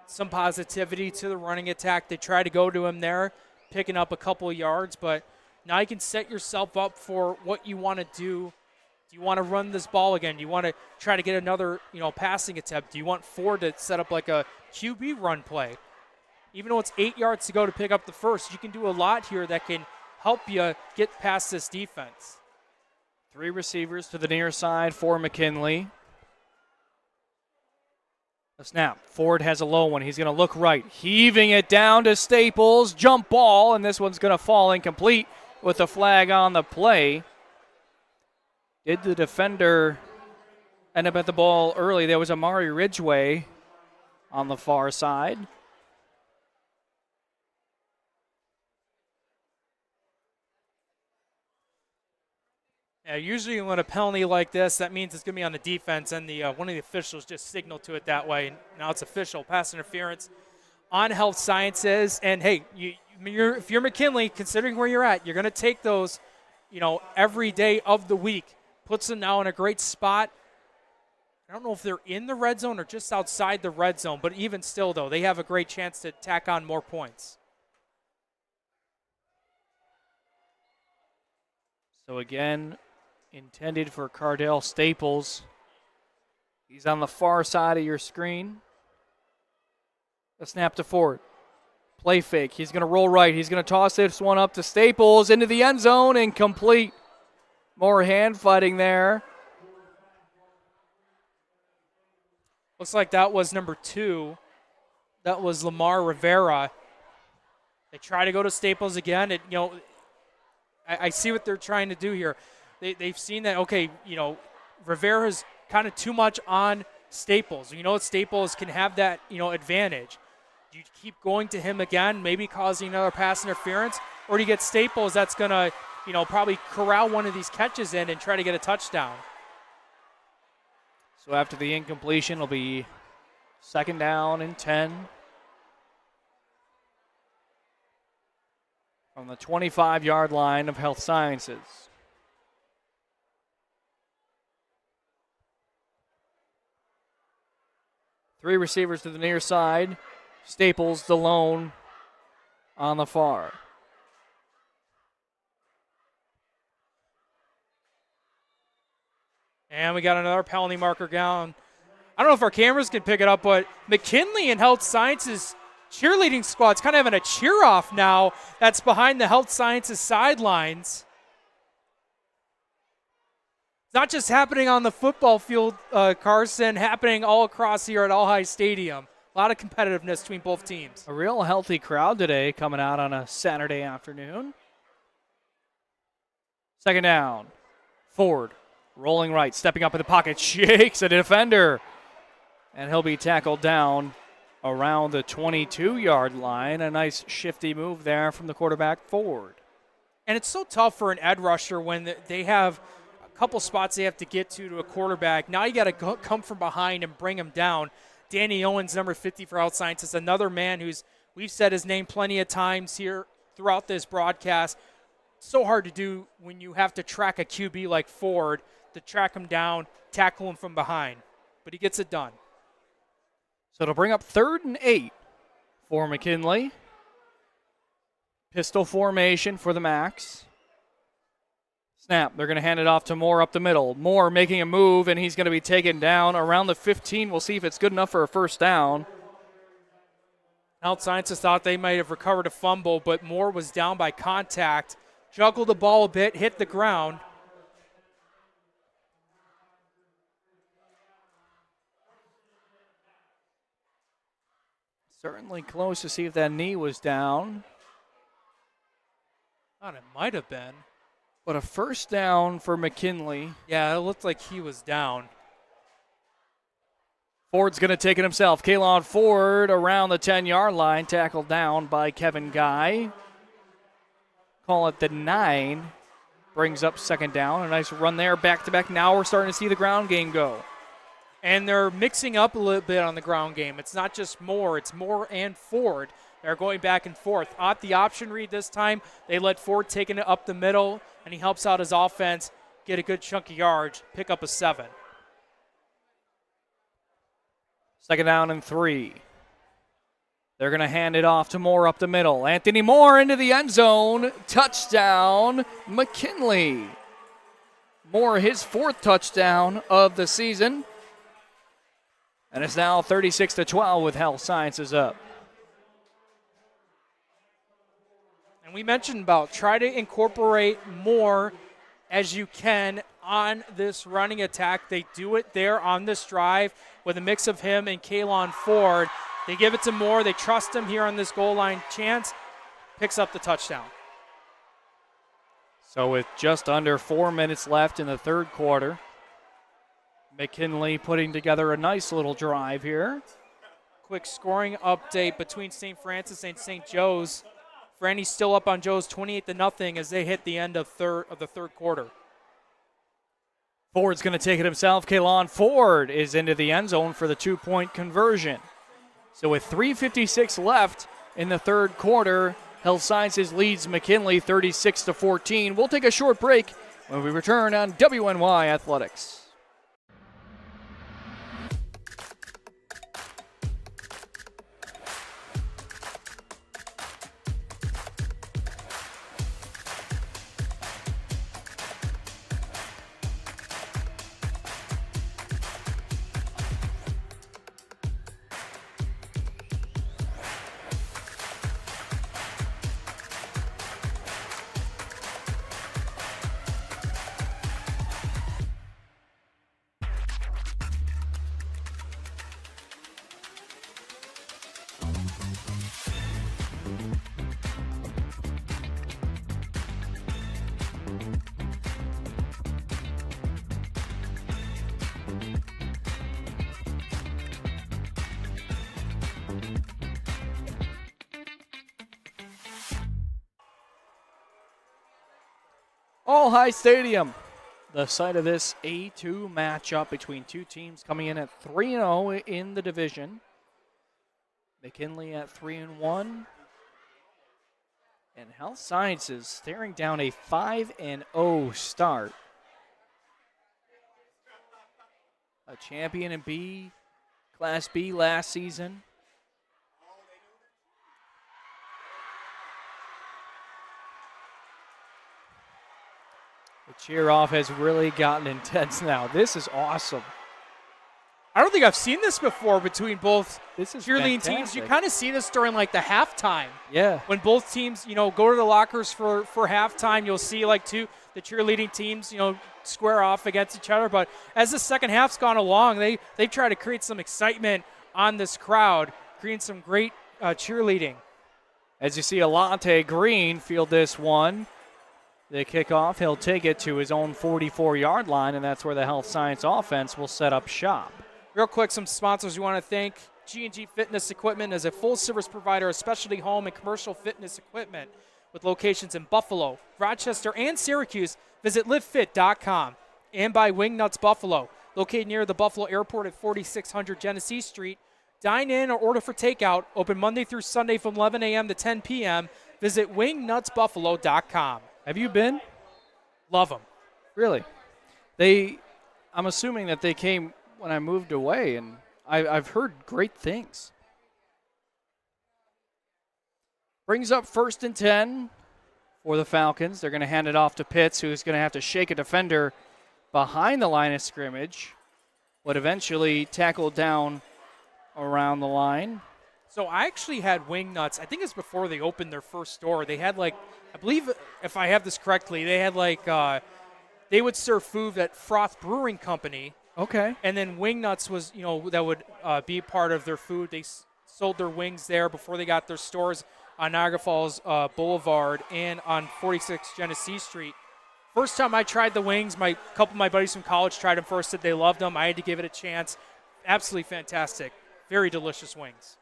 some positivity to the running attack. They try to go to him there, picking up a couple of yards, but now you can set yourself up for what you want to do. Do you want to run this ball again? Do you want to try to get another, passing attempt? Do you want Ford to set up like a QB run play? Even though it's 8 yards to go to pick up the 1st, you can do a lot here that can help you get past this defense. 3 receivers to the near side for McKinley. A snap. Ford has a low one. He's going to look right. Heaving it down to Staples. Jump ball, and this one's going to fall incomplete with a flag on the play. Did the defender end up at the ball early? There was Amari Ridgway on the far side. Yeah, usually when a penalty like this, that means it's going to be on the defense, and one of the officials just signaled to it that way. And now it's official. Pass interference on Health Sciences. And, hey, if you're McKinley, considering where you're at, you're going to take those, every day of the week. Puts them now in a great spot. I don't know if they're in the red zone or just outside the red zone, but even still, though, they have a great chance to tack on more points. So, again, intended for Cardell Staples. He's on the far side of your screen. A snap to Ford. Play fake. He's going to roll right. He's going to toss this one up to Staples into the end zone and complete. More hand fighting there. Looks like that was number 2. That was Lamar Rivera. They try to go to Staples again. I see what they're trying to do here. They've seen that, okay, Rivera's kind of too much on Staples. Staples can have that, advantage. Do you keep going to him again, maybe causing another pass interference? Or do you get Staples that's going to, probably corral one of these catches in and try to get a touchdown? So after the incompletion, it'll be 2nd down and 10. From the 25-yard line of Health Sciences. Three receivers to the near side. Staples, the lone on the far. And we got another penalty marker down. I don't know if our cameras can pick it up, but McKinley and Health Sciences cheerleading squad's kind of having a cheer-off now that's behind the Health Sciences sidelines. It's not just happening on the football field, Carson, happening all across here at All High Stadium. A lot of competitiveness between both teams. A real healthy crowd today coming out on a Saturday afternoon. Second down. Ford rolling right, stepping up in the pocket, shakes a defender. And he'll be tackled down around the 22-yard line. A nice shifty move there from the quarterback, Ford. And it's so tough for an edge rusher when they have a couple spots they have to get to a quarterback. Now you got to come from behind and bring him down. Danny Owens, number 50 for Health Sciences, another man we've said his name plenty of times here throughout this broadcast. So hard to do when you have to track a QB like Ford, to track him down, tackle him from behind. But he gets it done. So it'll bring up 3rd and 8 for McKinley. Pistol formation for the Macs. Snap. They're going to hand it off to Moore up the middle. Moore making a move, and he's going to be taken down around the 15. We'll see if it's good enough for a first down. Health Sciences thought they might have recovered a fumble, but Moore was down by contact. Juggled the ball a bit, hit the ground. Certainly close to see if that knee was down. Thought it might have been. But a first down for McKinley. Yeah, it looked like he was down. Ford's going to take it himself. Kalon Ford around the 10-yard line, tackled down by Kevin Guy. Call it the 9. Brings up second down. A nice run there, back-to-back. Now we're starting to see the ground game go. And they're mixing up a little bit on the ground game. It's not just Moore. It's Moore and Ford. They're going back and forth. At the option read this time, they let Ford take it up the middle, and he helps out his offense get a good chunk of yards, pick up a 7. Second down and 3. They're going to hand it off to Moore up the middle. Anthony Moore into the end zone. Touchdown, McKinley. Moore, his 4th touchdown of the season. And it's now 36-12 with Health Sciences up. And we mentioned about try to incorporate more as you can on this running attack. They do it there on this drive with a mix of him and Kalon Ford. They give it to Moore. They trust him here on this goal line chance. Picks up the touchdown. So with just under 4 minutes left in the third quarter, McKinley putting together a nice little drive here. Quick scoring update between St. Francis and St. Joe's. Franny's still up on Joe's 28-0 as they hit the end of the third quarter. Ford's going to take it himself. Kalon Ford is into the end zone for the 2-point conversion. So with 3:56 left in the third quarter, Health Sciences leads McKinley 36-14. We'll take a short break when we return on WNY Athletics. All High Stadium, the site of this A2 matchup between two teams coming in at 3-0 in the division. McKinley at 3-1. And Health Sciences staring down a 5-0 start. A champion in Class B last season. The cheer-off has really gotten intense now. This is awesome. I don't think I've seen this before between both cheerleading fantastic. teams. You kind of see this during like the halftime. Yeah. When both teams, go to the lockers for halftime, you'll see like the cheerleading teams, square off against each other. But as the second half's gone along, they try to create some excitement on this crowd. Green, some great cheerleading. As you see Alante Green field this one. The kickoff, he'll take it to his own 44-yard line, and that's where the Health Science offense will set up shop. Real quick, some sponsors we want to thank. G&G Fitness Equipment is a full-service provider of specialty home and commercial fitness equipment with locations in Buffalo, Rochester, and Syracuse. Visit livefit.com. And by Wingnuts Buffalo, located near the Buffalo Airport at 4600 Genesee Street. Dine in or order for takeout. Open Monday through Sunday from 11 a.m. to 10 p.m. Visit wingnutsbuffalo.com. Have you been? Love them. Really? I'm assuming that they came when I moved away, and I've heard great things. Brings up 1st and 10 for the Falcons. They're going to hand it off to Pitts, who's going to have to shake a defender behind the line of scrimmage, but eventually tackled down around the line. So I actually had Wingnuts. I think it's before they opened their first store. They had I believe if I have this correctly, they had they would serve food at Froth Brewing Company. Okay. And then Wingnuts was, that would be part of their food. They sold their wings there before they got their stores on Niagara Falls Boulevard and on 46 Genesee Street. First time I tried the wings, a couple of my buddies from college tried them first, said they loved them. I had to give it a chance. Absolutely fantastic. Very delicious wings.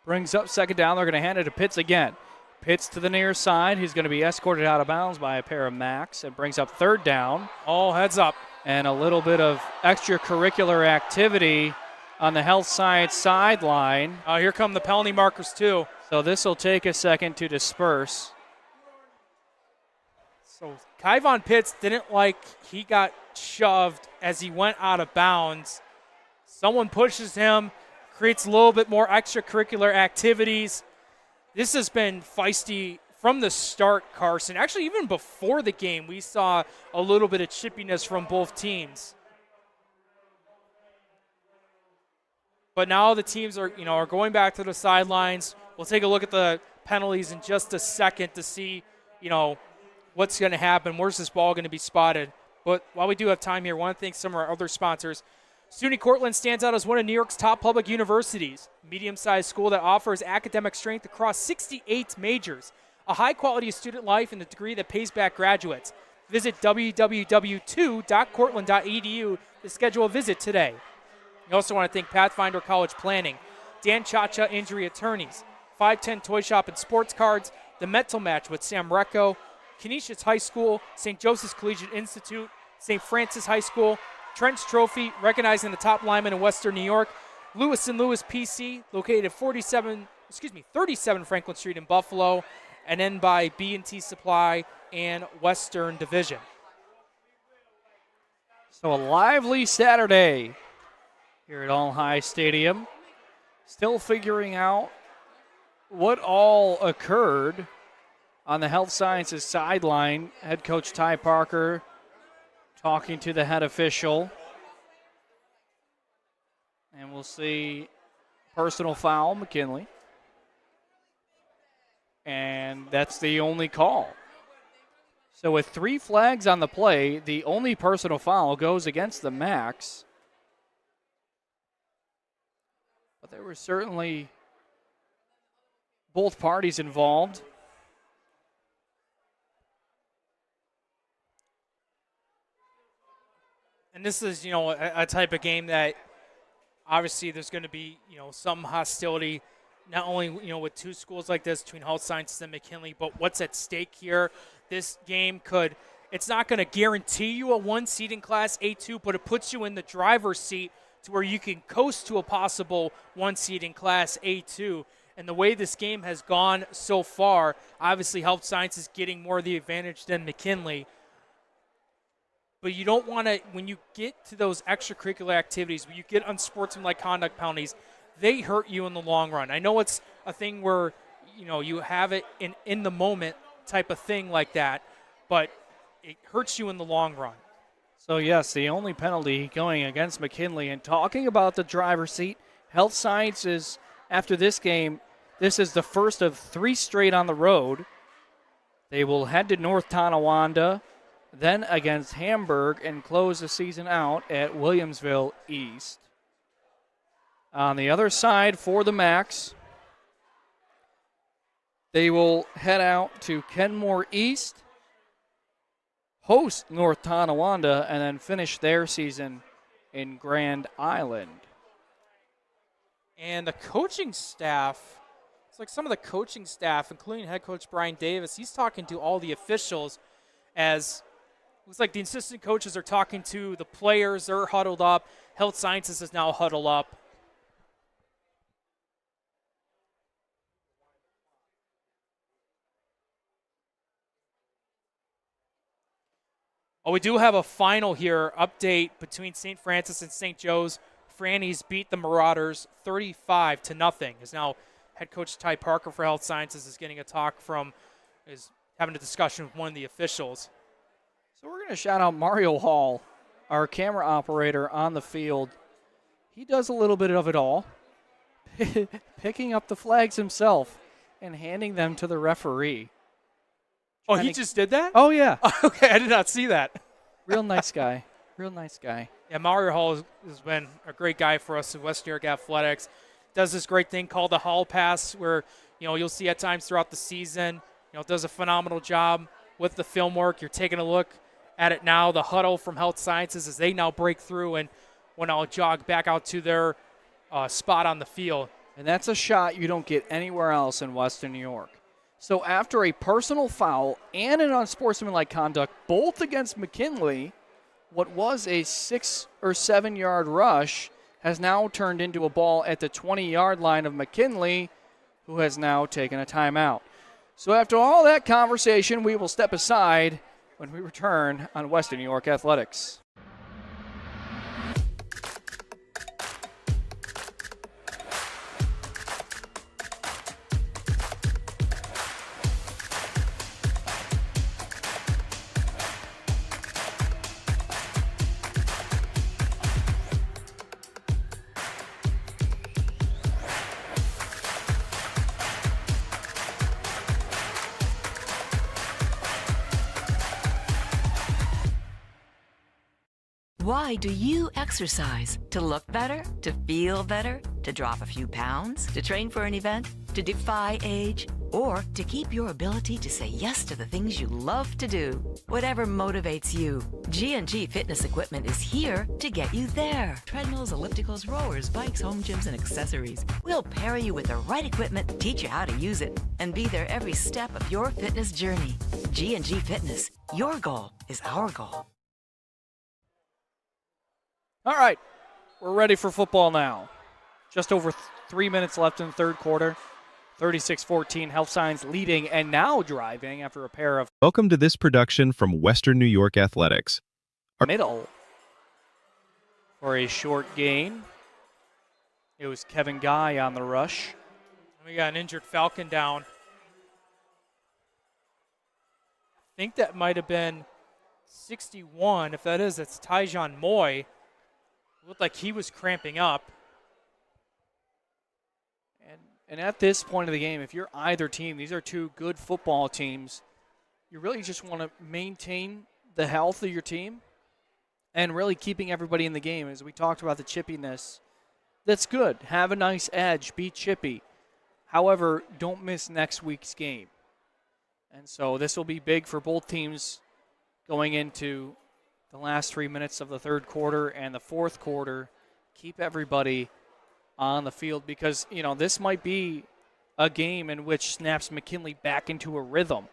Brings up 2nd down. They're going to hand it to Pitts again. Pitts to the near side. He's going to be escorted out of bounds by a pair of Macs. It brings up 3rd down. All heads up. And a little bit of extracurricular activity on the Health Science sideline. Here come the penalty markers, too. So this will take a second to disperse. So Kyvon Pitts didn't he got shoved as he went out of bounds. Someone pushes him, creates a little bit more extracurricular activities. This has been feisty from the start, Carson. Actually, even before the game, we saw a little bit of chippiness from both teams. But now the teams are going back to the sidelines. We'll take a look at the penalties in just a second to see, what's going to happen. Where's this ball going to be spotted? But while we do have time here, I want to thank some of our other sponsors. SUNY Cortland stands out as one of New York's top public universities, a medium-sized school that offers academic strength across 68 majors, a high quality of student life, and a degree that pays back graduates. Visit www.2.cortland.edu to schedule a visit today. We also want to thank Pathfinder College Planning, Dan Chacha Injury Attorneys, 510 Toy Shop and Sports Cards, the Mental Match with Sam Recco, Canisius High School, St. Joseph's Collegiate Institute, St. Francis High School, Trench Trophy, recognizing the top lineman in Western New York, Lewis & Lewis PC, located at 37 Franklin Street in Buffalo, and then by B&T Supply and Western Division. So a lively Saturday here at All High Stadium. Still figuring out what all occurred on the Health Sciences sideline. Head coach Ty Parker talking to the head official. And we'll see personal foul, McKinley. And that's the only call. So with 3 flags on the play, the only personal foul goes against the Macs. But there were certainly both parties involved. And this is, a type of game that obviously there's going to be, some hostility, not only, with two schools like this between Health Sciences and McKinley, but what's at stake here. This game it's not going to guarantee you a 1 seed in Class A2, but it puts you in the driver's seat to where you can coast to a possible 1 seed in Class A2. And the way this game has gone so far, obviously Health Sciences getting more of the advantage than McKinley. But you don't want to, when you get to those extracurricular activities, when you get unsportsmanlike conduct penalties, they hurt you in the long run. I know it's a thing where, you have it in the moment type of thing like that, but it hurts you in the long run. So, yes, the only penalty going against McKinley. And talking about the driver's seat, Health Sciences, after this game, this is the first of 3 straight on the road. They will head to North Tonawanda, then against Hamburg, and close the season out at Williamsville East. On the other side for the Macs, they will head out to Kenmore East, host North Tonawanda, and then finish their season in Grand Island. And the coaching staff, it's like some of the coaching staff, including head coach Brian Davis, he's talking to all the officials as looks like the assistant coaches are talking to the players. They're huddled up. Health Sciences is now huddled up. Oh, we do have a final here, update between St. Francis and St. Joe's. Franny's beat the Marauders 35-0. Is now head coach Ty Parker for Health Sciences is getting a talk from, is having a discussion with one of the officials. So we're going to shout out Mario Hall, our camera operator on the field. He does a little bit of it all, picking up the flags himself and handing them to the referee. Oh, he just did that? Oh, yeah. Okay, I did not see that. Real nice guy. Real nice guy. Yeah, Mario Hall has been a great guy for us in West New York Athletics. Does this great thing called the Hall Pass where, you'll see at times throughout the season, does a phenomenal job with the film work. You're taking a look at it now. The huddle from Health Sciences as they now break through and when I'll jog back out to their spot on the field. And that's a shot you don't get anywhere else in Western New York. So after a personal foul and an unsportsmanlike conduct, both against McKinley, what was a 6 or 7 yard rush has now turned into a ball at the 20-yard line of McKinley, who has now taken a timeout. So after all that conversation, we will step aside when we return on Western New York Athletics. Why do you exercise? To look better? To feel better? To drop a few pounds? To train for an event? To defy age? Or to keep your ability to say yes to the things you love to do? Whatever motivates you, G&G Fitness Equipment is here to get you there. Treadmills, ellipticals, rowers, bikes, home gyms, and accessories. We'll pair you with the right equipment, teach you how to use it, and be there every step of your fitness journey. G&G Fitness. Your goal is our goal. All right, we're ready for football now. Just over 3 minutes left in the third quarter. 36-14, Health Science leading and now driving after a pair of Welcome to this production from Western New York Athletics. middle for a short gain. It was Kevin Guy on the rush. We got an injured Falcon down. I think that might have been 61. If that is, it's Tyjon Moy. Looked like he was cramping up. And at this point of the game, if you're either team, these are two good football teams, you really just want to maintain the health of your team and really keeping everybody in the game. As we talked about the chippiness, that's good. Have a nice edge. Be chippy. However, don't miss next week's game. And so this will be big for both teams going into the last 3 minutes of the third quarter and the fourth quarter. Keep everybody on the field because, this might be a game in which snaps McKinley back into a rhythm.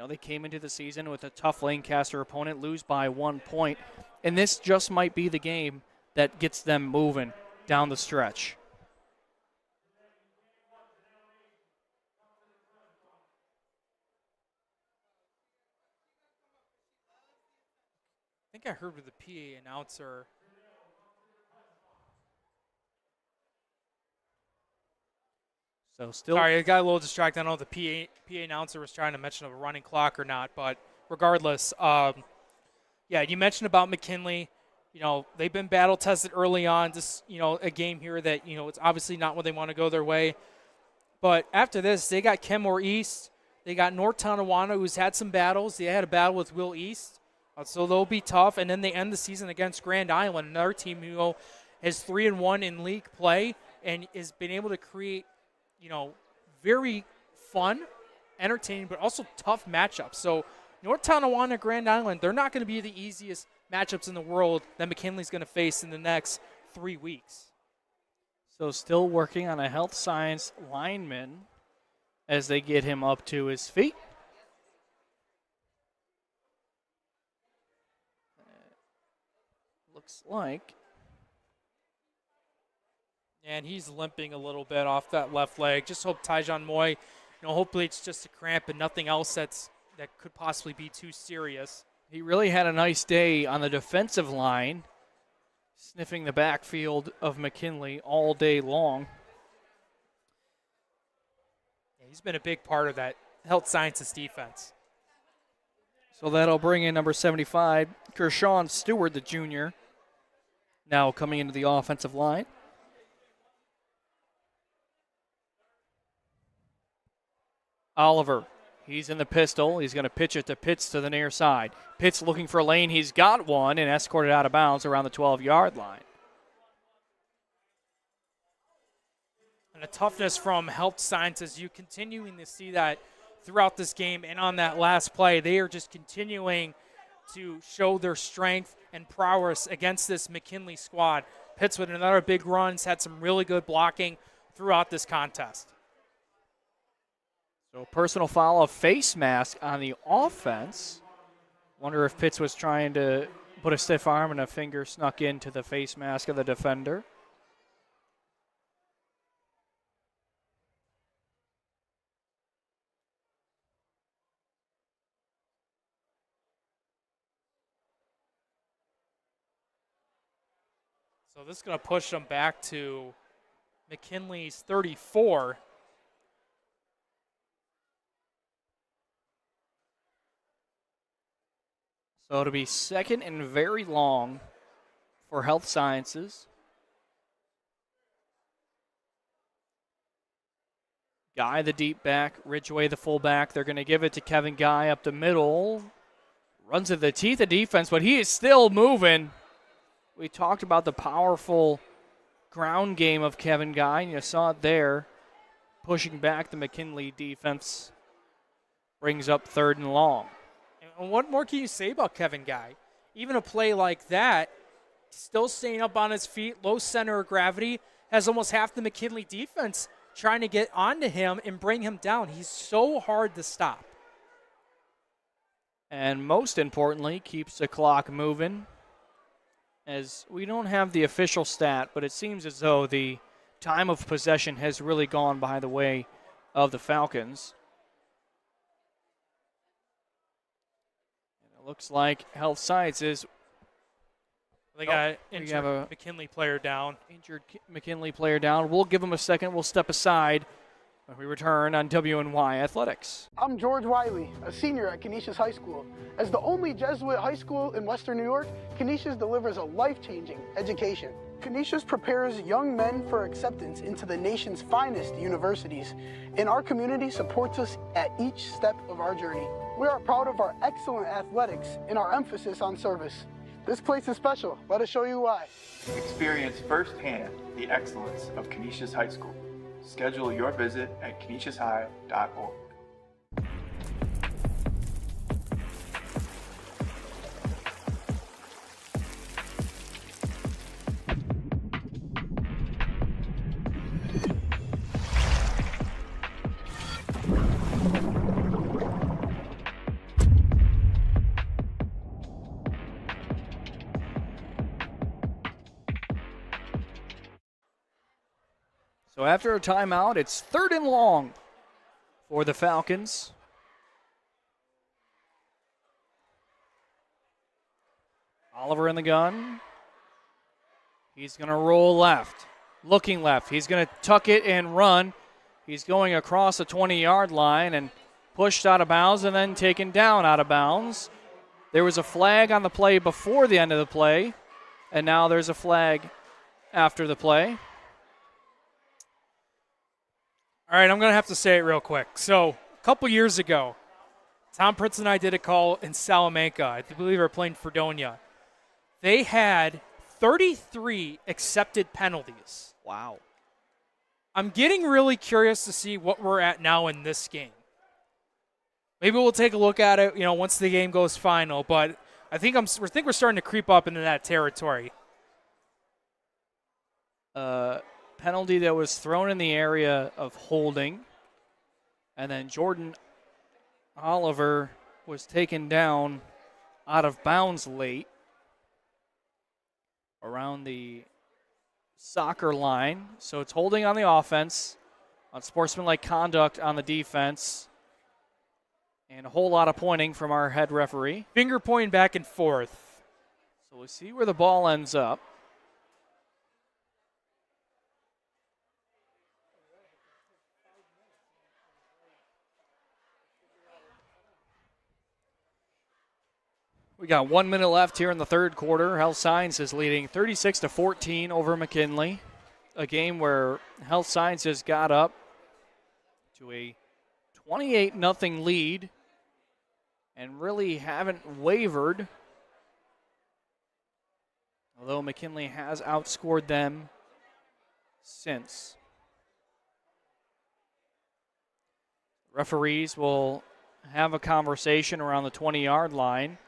They came into the season with a tough Lancaster opponent, lose by 1 point, and this just might be the game that gets them moving down the stretch. I think I heard with the PA announcer. So still. Sorry, I got a little distracted. I don't know if the PA announcer was trying to mention a running clock or not, but regardless, you mentioned about McKinley. They've been battle tested early on. Just, a game here that, it's obviously not what they want to go their way. But after this, they got Kenmore East. They got North Tonawanda, who's had some battles. They had a battle with Will East. So they'll be tough. And then they end the season against Grand Island, another team who is 3-1 in league play. and has been able to create, very fun, entertaining, but also tough matchups. So North Tonawanda, Grand Island, they're not going to be the easiest matchups in the world that McKinley's going to face in the next 3 weeks. So still working on a health science lineman as they get him up to his feet. Looks like. And he's limping a little bit off that left leg. Just hope Tyjon Moy, hopefully it's just a cramp and nothing else that could possibly be too serious. He really had a nice day on the defensive line, sniffing the backfield of McKinley all day long. Yeah, he's been a big part of that health sciences defense. So that'll bring in number 75, Kershawn Stewart, the junior, now coming into the offensive line. Oliver, he's in the pistol. He's going to pitch it to Pitts to the near side. Pitts looking for a lane. He's got one and escorted out of bounds around the 12-yard line. And the toughness from health sciences, you continuing to see that throughout this game. And on that last play, they are just continuing to show their strength and prowess against this McKinley squad. Pitts with another big run, had some really good blocking throughout this contest. So personal foul, a face mask on the offense. Wonder if Pitts was trying to put a stiff arm and a finger snuck into the face mask of the defender. So this is going to push them back to McKinley's 34. So it'll be second and very long for health sciences. Guy, the deep back, Ridgway, the fullback. They're going to give it to Kevin Guy up the middle. Runs at the teeth of defense, but he is still moving. We talked about the powerful ground game of Kevin Guy, and you saw it there. Pushing back the McKinley defense. Brings up third and long. And what more can you say about Kevin Guy? Even a play like that, still staying up on his feet, low center of gravity, has almost half the McKinley defense trying to get onto him and bring him down. He's so hard to stop. And most importantly, keeps the clock moving. As we don't have the official stat, but it seems as though the time of possession has really gone by the way of the Falcons. Looks like health sciences. They got an injured McKinley player down. Injured McKinley player down. We'll give him a second. We'll step aside when we return on WNY Athletics. I'm George Wiley, a senior at Canisius High School. As the only Jesuit high school in Western New York, Canisius delivers a life-changing education. Canisius prepares young men for acceptance into the nation's finest universities, and our community supports us at each step of our journey. We are proud of our excellent athletics and our emphasis on service. This place is special. Let us show you why. Experience firsthand the excellence of Canisius High School. Schedule your visit at canisiushigh.org. So after a timeout, it's third and long for the Falcons. Oliver in the gun. He's going to roll left, looking left. He's going to tuck it and run. He's going across the 20-yard line and pushed out of bounds and then taken down out of bounds. There was a flag on the play before the end of the play, and now there's a flag after the play. All right, I'm going to have to say it real quick. So a couple years ago, Tom Pritz and I did a call in Salamanca. I believe they were playing Fredonia. They had 33 accepted penalties. Wow. I'm getting really curious to see what we're at now in this game. Maybe we'll take a look at it, once the game goes final. But I think we're starting to creep up into that territory. Penalty that was thrown in the area of holding, and then Jordan Oliver was taken down out of bounds late around the soccer line. So it's holding on the offense, unsportsmanlike conduct on the defense, and a whole lot of pointing from our head referee. Finger pointing back and forth. So we'll see where the ball ends up. We got 1 minute left here in the third quarter. Health Sciences leading 36-14 over McKinley. A game where Health Sciences got up to a 28-0 lead and really haven't wavered. Although McKinley has outscored them since. Referees will have a conversation around the 20-yard line.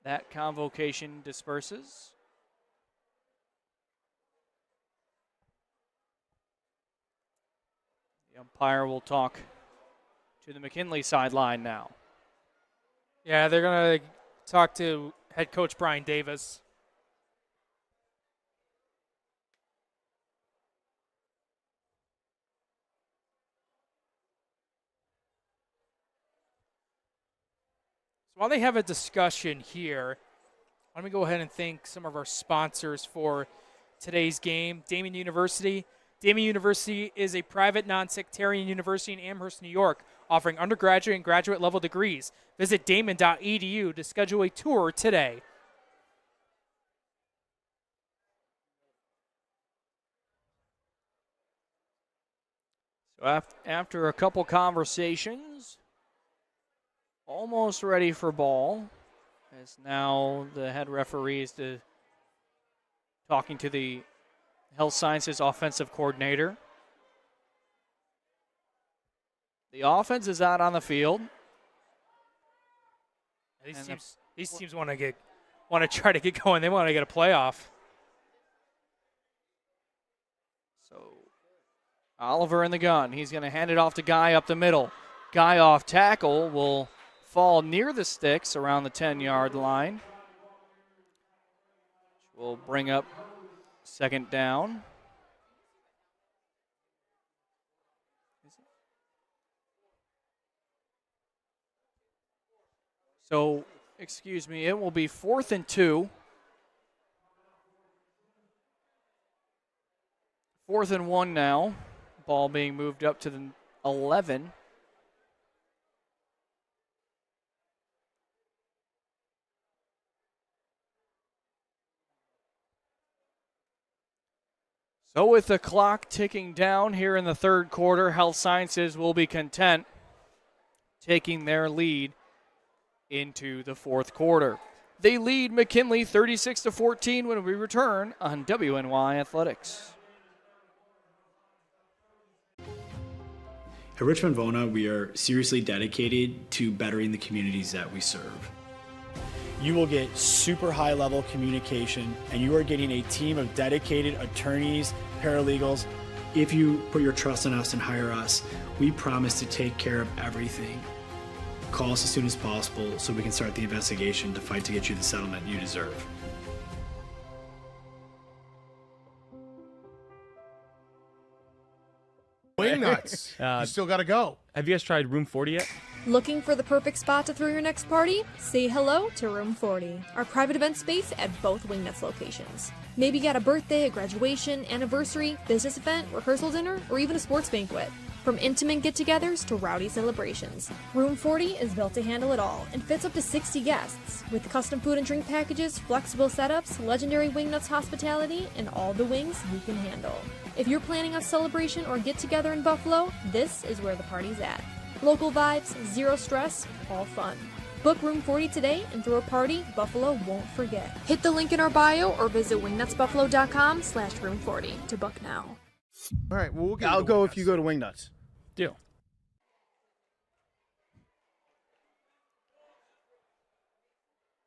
That convocation disperses. The umpire will talk to the McKinley sideline now. Yeah, they're going to talk to head coach Brian Davis. While they have a discussion here, let me go ahead and thank some of our sponsors for today's game. Damon University. Damon University is a private non-sectarian university in Amherst, New York, offering undergraduate and graduate level degrees. Visit damon.edu to schedule a tour today. So after a couple conversations, almost ready for ball, as now the head referee is talking to the Health Sciences offensive coordinator. The offense is out on the field. These teams want to try to get going. They want to get a playoff. So Oliver in the gun. He's going to hand it off to Guy up the middle. Guy off tackle will fall near the sticks around the 10-yard line. We'll bring up second down. So, excuse me, it will be 4th and 2. 4th and 1 now. Ball being moved up to the 11. So with the clock ticking down here in the third quarter, Health Sciences will be content taking their lead into the fourth quarter. They lead McKinley 36-14 when we return on WNY Athletics. At Richmond Vona, we are seriously dedicated to bettering the communities that we serve. You will get super high level communication, and you are getting a team of dedicated attorneys, paralegals. If you put your trust in us and hire us, we promise to take care of everything. Call us as soon as possible so we can start the investigation to fight to get you the settlement you deserve. Wing nuts. You still got to go. Have you guys tried Room 40 yet? Looking for the perfect spot to throw your next party? Say hello to Room 40, our private event space at both Wingnuts locations. Maybe you got a birthday, a graduation, anniversary, business event, rehearsal dinner, or even a sports banquet. From intimate get-togethers to rowdy celebrations, Room 40 is built to handle it all and fits up to 60 guests. With custom food and drink packages, flexible setups, legendary Wingnuts hospitality, and all the wings you can handle. If you're planning a celebration or get-together in Buffalo, this is where the party's at. Local vibes, zero stress, all fun. Book Room 40 today and throw a party Buffalo won't forget. Hit the link in our bio or visit wingnutsbuffalo.com/room40 to book now. All right, well, I'll go if you go to Wingnuts. Deal.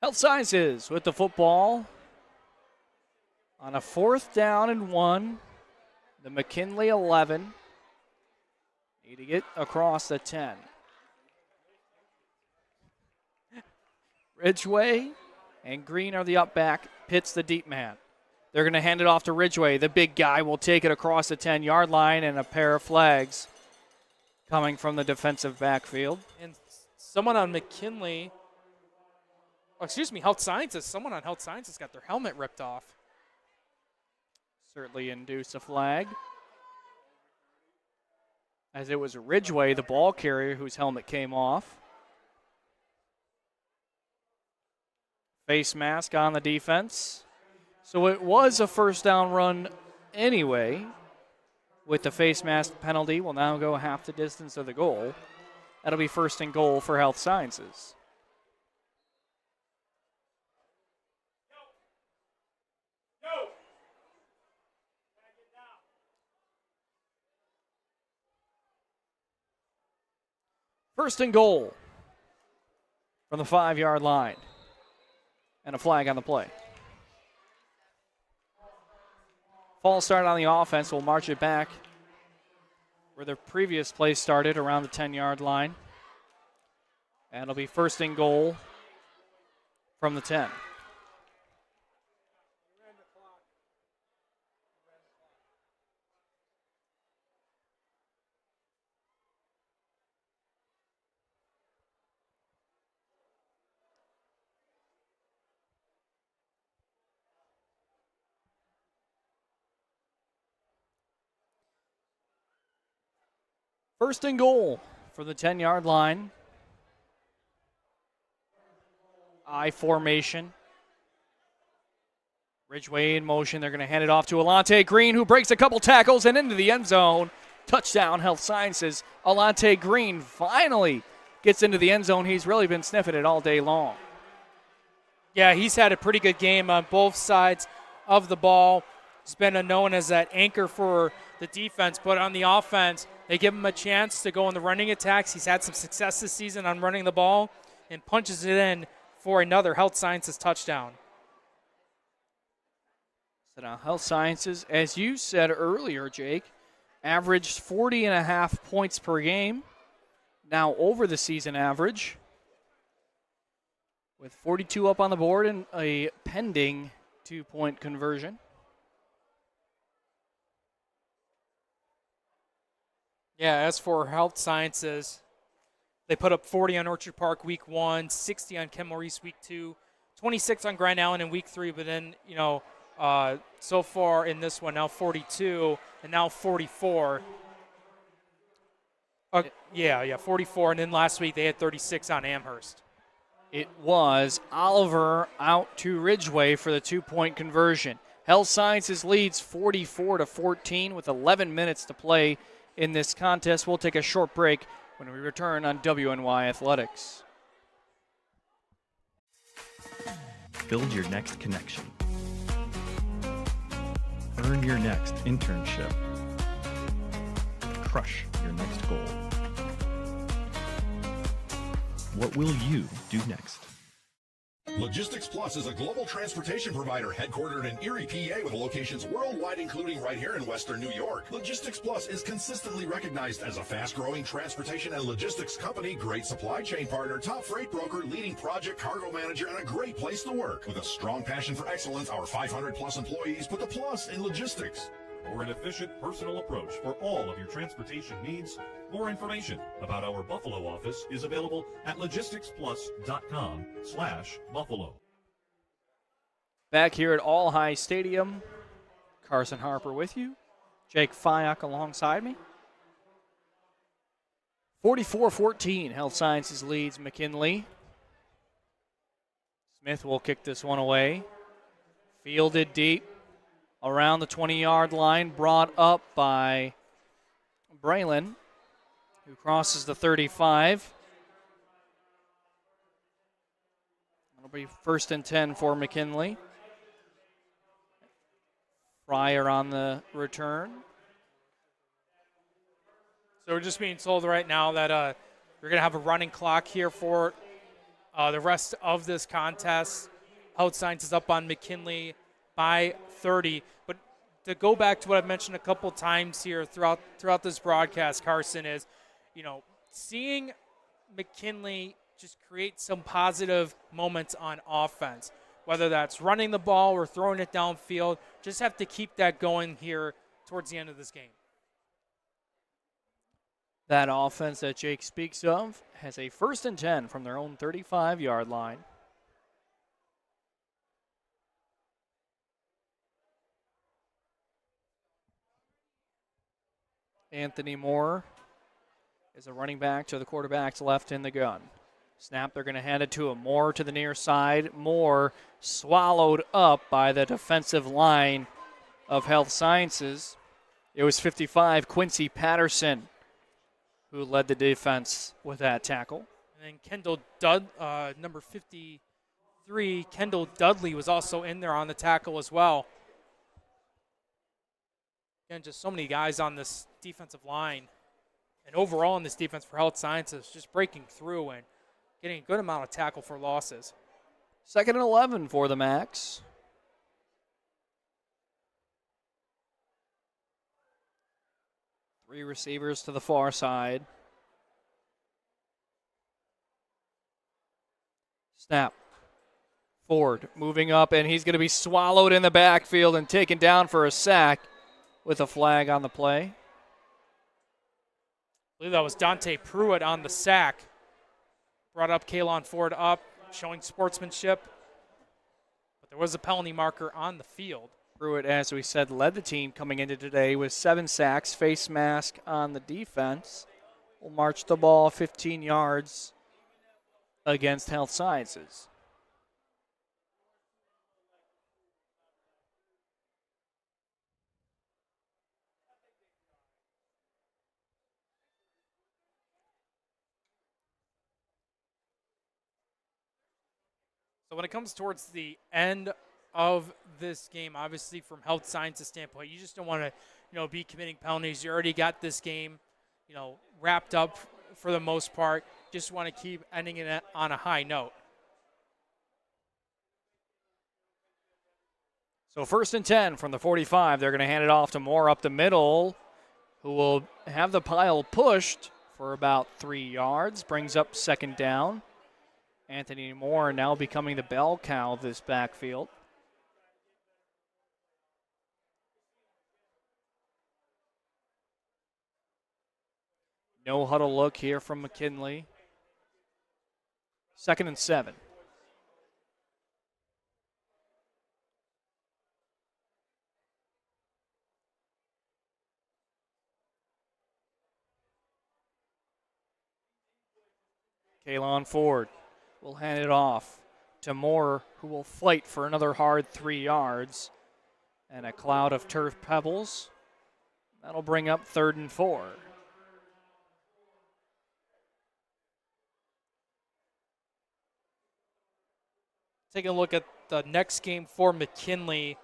Health Sciences with the football on a 4th down and 1. The McKinley 11. Need to get across the 10. Ridgway and Green are the up back. Pitt's the deep man. They're going to hand it off to Ridgway. The big guy will take it across the 10-yard line, and a pair of flags coming from the defensive backfield. And someone on McKinley, Health Sciences, someone on Health Sciences got their helmet ripped off. Certainly induce a flag. As it was Ridgway, the ball carrier, whose helmet came off. Face mask on the defense. So it was a first down run anyway. With the face mask penalty, will now go half the distance of the goal. That'll be 1st and goal for Health Sciences. First and goal from the 5-yard line. And a flag on the play. Falls start on the offense. We'll march it back where the previous play started, around the 10-yard line. And it'll be 1st and goal from the 10. First and goal for the 10-yard line. I formation. Ridgway in motion. They're going to hand it off to Alante Green, who breaks a couple tackles and into the end zone. Touchdown, Health Sciences. Alante Green finally gets into the end zone. He's really been sniffing it all day long. Yeah, he's had a pretty good game on both sides of the ball. He's been known as that anchor for the defense, but on the offense, they give him a chance to go in the running attacks. He's had some success this season on running the ball and punches it in for another Health Sciences touchdown. So now Health Sciences, as you said earlier, Jake, averaged 40.5 points per game, now over the season average, with 42 up on the board and a pending 2-point conversion. Yeah, as for Health Sciences, they put up 40 on Orchard Park week 1, 60 on Ken Maurice week 2, 26 on Grand Island in week 3, but then, so far in this one, now 42, and now 44. 44, and then last week they had 36 on Amherst. It was Oliver out to Ridgway for the 2-point conversion. Health Sciences leads 44-14 with 11 minutes to play in this contest. We'll take a short break when we return on WNY Athletics. Build your next connection. Earn your next internship. Crush your next goal. What will you do next? Logistics Plus is a global transportation provider headquartered in Erie, PA, with locations worldwide, including right here in Western New York. Logistics Plus is consistently recognized as a fast-growing transportation and logistics company, great supply chain partner, top freight broker, leading project cargo manager, and a great place to work. With a strong passion for excellence, our 500-plus employees put the plus in logistics. For an efficient, personal approach for all of your transportation needs, more information about our Buffalo office is available at logisticsplus.com/Buffalo. Back here at All High Stadium, Carson Harper with you. Jake Fyock alongside me. 44-14, Health Sciences leads McKinley. Smith will kick this one away. Fielded deep around the 20-yard line, brought up by Braylon, who crosses the 35. It'll be 1st and 10 for McKinley. Fryer on the return. So we're just being told right now that we're going to have a running clock here for the rest of this contest. Health Science is up on McKinley by 30. But to go back to what I've mentioned a couple times here throughout this broadcast, Carson, is, seeing McKinley just create some positive moments on offense, whether that's running the ball or throwing it downfield. Just have to keep that going here towards the end of this game. That offense that Jake speaks of has a 1st and 10 from their own 35-yard line. Anthony Moore is a running back to the quarterback's left in the gun. Snap, they're going to hand it to him. Moore to the near side. Moore swallowed up by the defensive line of Health Sciences. It was 55, Quincy Patterson, who led the defense with that tackle. And then number 53, Kendall Dudley was also in there on the tackle as well. Again, just so many guys on this defensive line. And overall in this defense for Health Sciences, just breaking through and getting a good amount of tackle for losses. 2nd and 11 for the Macs. Three receivers to the far side. Snap. Ford moving up, and he's going to be swallowed in the backfield and taken down for a sack with a flag on the play. I believe that was Dante Pruitt on the sack. Brought up Kalon Ford up, showing sportsmanship. But there was a penalty marker on the field. Pruitt, as we said, led the team coming into today with 7 sacks, face mask on the defense. Will march the ball 15 yards against Health Sciences. So when it comes towards the end of this game, obviously from Health Sciences standpoint, you just don't want to, be committing penalties. You already got this game, wrapped up for the most part. Just want to keep ending it on a high note. So 1st and 10 from the 45. They're going to hand it off to Moore up the middle, who will have the pile pushed for about 3 yards. Brings up 2nd down. Anthony Moore now becoming the bell cow of this backfield. No huddle look here from McKinley. 2nd and 7. Kalon Ford will hand it off to Moore, who will fight for another hard 3 yards. And a cloud of turf pebbles. That'll bring up 3rd and 4. Taking a look at the next game for McKinley.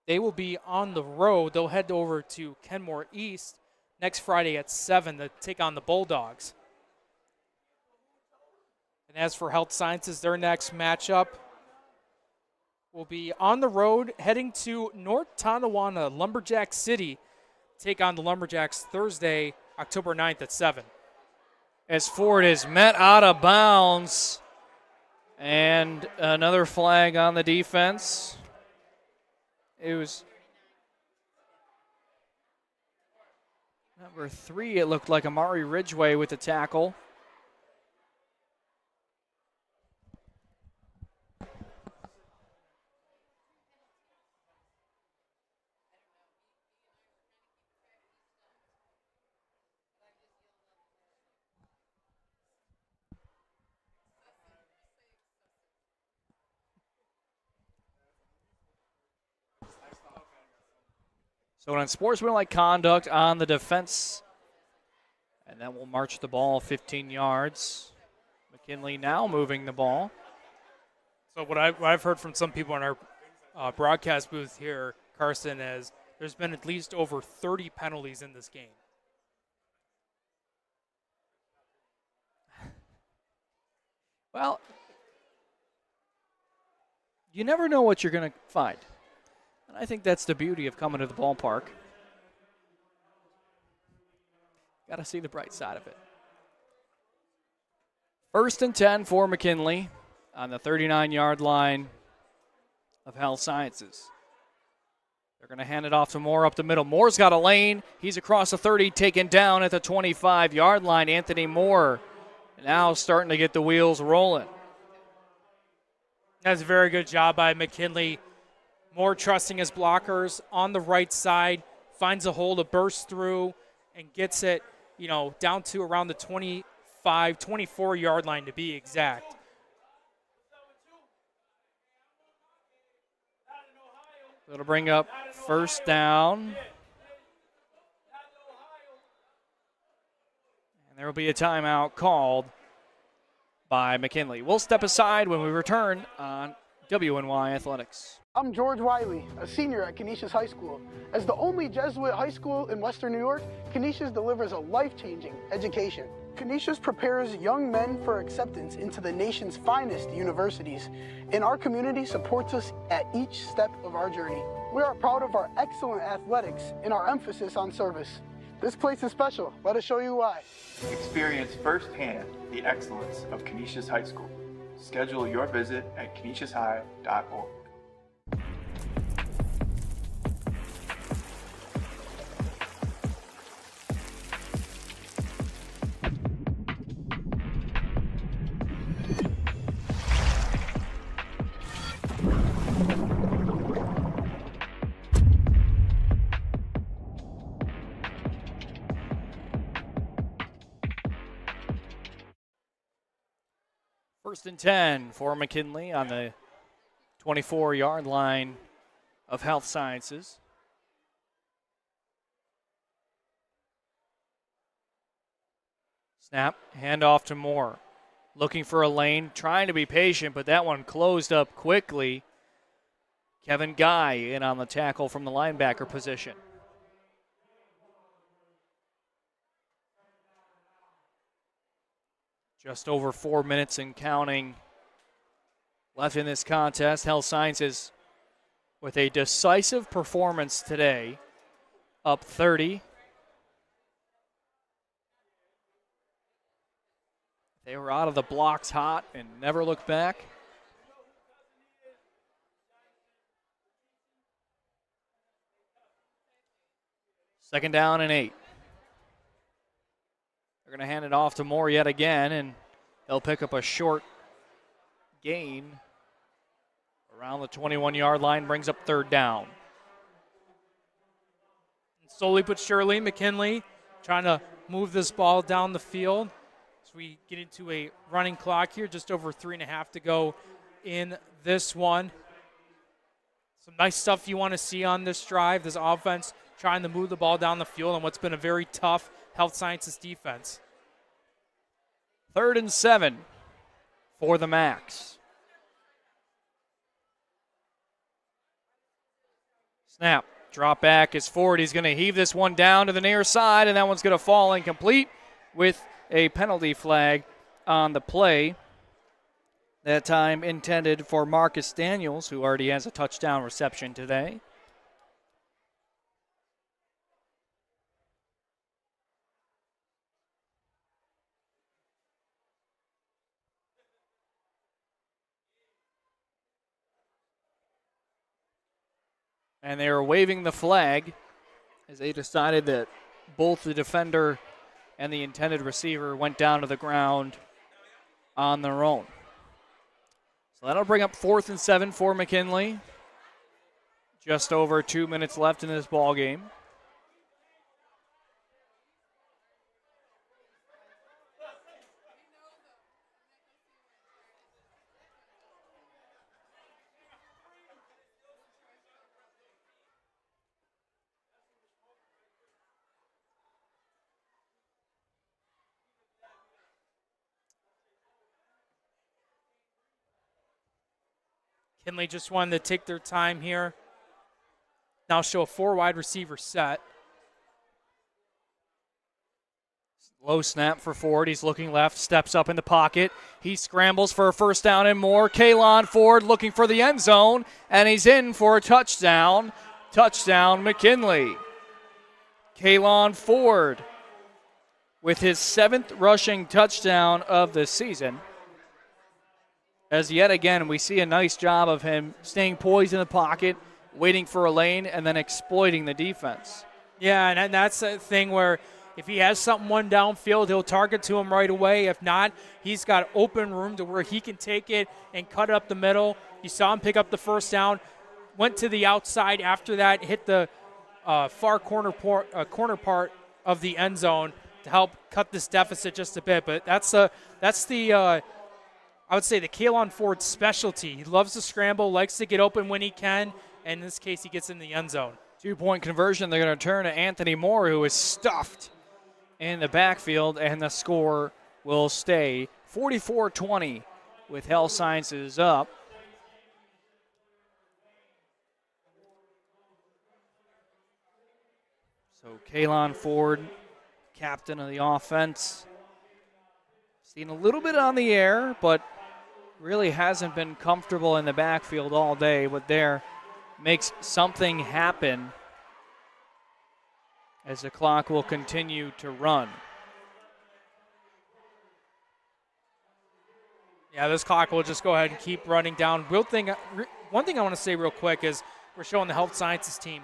They will be on the road. They'll head over to Kenmore East next Friday at 7 to take on the Bulldogs. And as for Health Sciences, their next matchup will be on the road heading to North Tonawanda, Lumberjack City, take on the Lumberjacks Thursday, October 9th at 7. As Ford is met out of bounds. And another flag on the defense. It was number 3, it looked like Amari Ridgway with the tackle. So on sportsmanlike conduct on the defense, and then we'll march the ball 15 yards. McKinley now moving the ball. So what I've heard from some people in our broadcast booth here, Carson, is there's been at least over 30 penalties in this game. Well, you never know what you're going to find. And I think that's the beauty of coming to the ballpark. Got to see the bright side of it. 1st and 10 for McKinley on the 39-yard line of Health Sciences. They're going to hand it off to Moore up the middle. Moore's got a lane. He's across the 30, taken down at the 25-yard line. Anthony Moore now starting to get the wheels rolling. That's a very good job by McKinley. Moore trusting his blockers on the right side, finds a hole to burst through and gets it, down to around the 25, 24-yard line to be exact. It'll bring up 1st down. And there will be a timeout called by McKinley. We'll step aside when we return on WNY Athletics. I'm George Wiley, a senior at Canisius High School. As the only Jesuit high school in Western New York, Canisius delivers a life-changing education. Canisius prepares young men for acceptance into the nation's finest universities, and our community supports us at each step of our journey. We are proud of our excellent athletics and our emphasis on service. This place is special. Let us show you why. Experience firsthand the excellence of Canisius High School. Schedule your visit at canisiushigh.org. First and 10 for McKinley on the 24-yard line of Health Sciences. Snap, handoff to Moore. Looking for a lane, trying to be patient, but that one closed up quickly. Kevin Guy in on the tackle from the linebacker position. Just over 4 minutes and counting left in this contest. Health Sciences with a decisive performance today, up 30. They were out of the blocks hot and never looked back. Second down and 8. They're going to hand it off to Moore yet again, and they'll pick up a short gain around the 21-yard line, brings up 3rd down. Slowly but surely, McKinley trying to move this ball down the field. As we get into a running clock here, just over 3.5 to go in this one. Some nice stuff you want to see on this drive. This offense trying to move the ball down the field on what's been a very tough Health Sciences defense. 3rd and 7 for the Macs. Snap, drop back is Ford. He's going to heave this one down to the near side, and that one's going to fall incomplete with a penalty flag on the play. That time intended for Marcus Daniels, who already has a touchdown reception today. And they were waving the flag as they decided that both the defender and the intended receiver went down to the ground on their own. So that'll bring up 4th and 7 for McKinley. Just over 2 minutes left in this ball game. McKinley just wanted to take their time here. Now show a 4 wide receiver set. Low snap for Ford. He's looking left, steps up in the pocket. He scrambles for a first down and more. Kalon Ford looking for the end zone, and he's in for a touchdown. Touchdown, McKinley. Kalon Ford with his 7th rushing touchdown of the season. As yet again, we see a nice job of him staying poised in the pocket, waiting for a lane, and then exploiting the defense. Yeah, and that's a thing where if he has someone downfield, he'll target to him right away. If not, he's got open room to where he can take it and cut it up the middle. You saw him pick up the first down, went to the outside after that, hit the far corner part of the end zone to help cut this deficit just a bit. But that's the I would say the Kalon Ford specialty. He loves to scramble, likes to get open when he can, and in this case, he gets in the end zone. 2-point conversion. They're going to turn to Anthony Moore, who is stuffed in the backfield, and the score will stay 44-20 with Health Sciences up. So Kalon Ford, captain of the offense, seen a little bit on the air, but really hasn't been comfortable in the backfield all day. But there makes something happen as the clock will continue to run. Yeah, this clock will just go ahead and keep running down. One thing I want to say real quick is we're showing the Health Sciences team.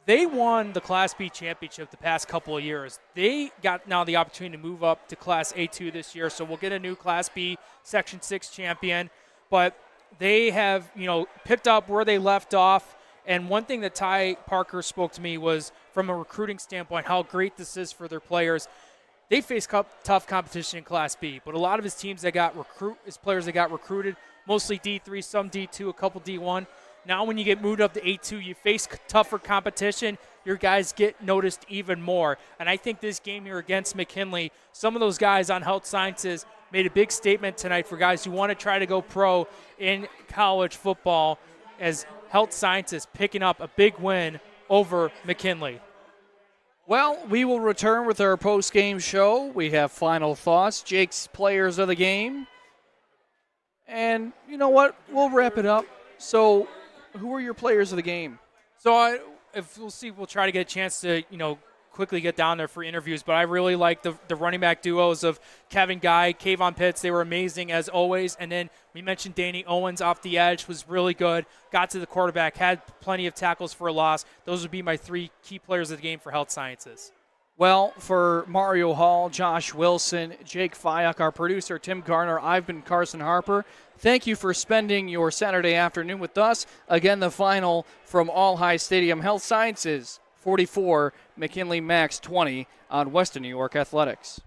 They won the Class B championship the past couple of years. They got now the opportunity to move up to Class A2 this year, so we'll get a new Class B Section 6 champion. But they have, picked up where they left off. And one thing that Ty Parker spoke to me was, from a recruiting standpoint, how great this is for their players. They face tough competition in Class B, but a lot of his teams that got players that got recruited, mostly D3, some D2, a couple D1. Now when you get moved up to A2, you face tougher competition. Your guys get noticed even more. And I think this game here against McKinley, some of those guys on Health Sciences made a big statement tonight for guys who want to try to go pro in college football, as Health Sciences picking up a big win over McKinley. Well, we will return with our post-game show. We have final thoughts, Jake's players of the game. And you know what? We'll wrap it up. So, who are your players of the game? So, we'll try to get a chance to, quickly get down there for interviews, but I really like the running back duos of Kevin Guy, Kayvon Pitts. They were amazing as always. And then we mentioned Danny Owens off the edge, was really good, got to the quarterback, had plenty of tackles for a loss. Those would be my 3 key players of the game for Health Sciences. Well, for Mario Hall, Josh Wilson, Jake Fayok, our producer, Tim Garner, I've been Carson Harper. Thank you for spending your Saturday afternoon with us. Again, the final from All High Stadium, Health Sciences 44, McKinley Max 20 on Western New York Athletics.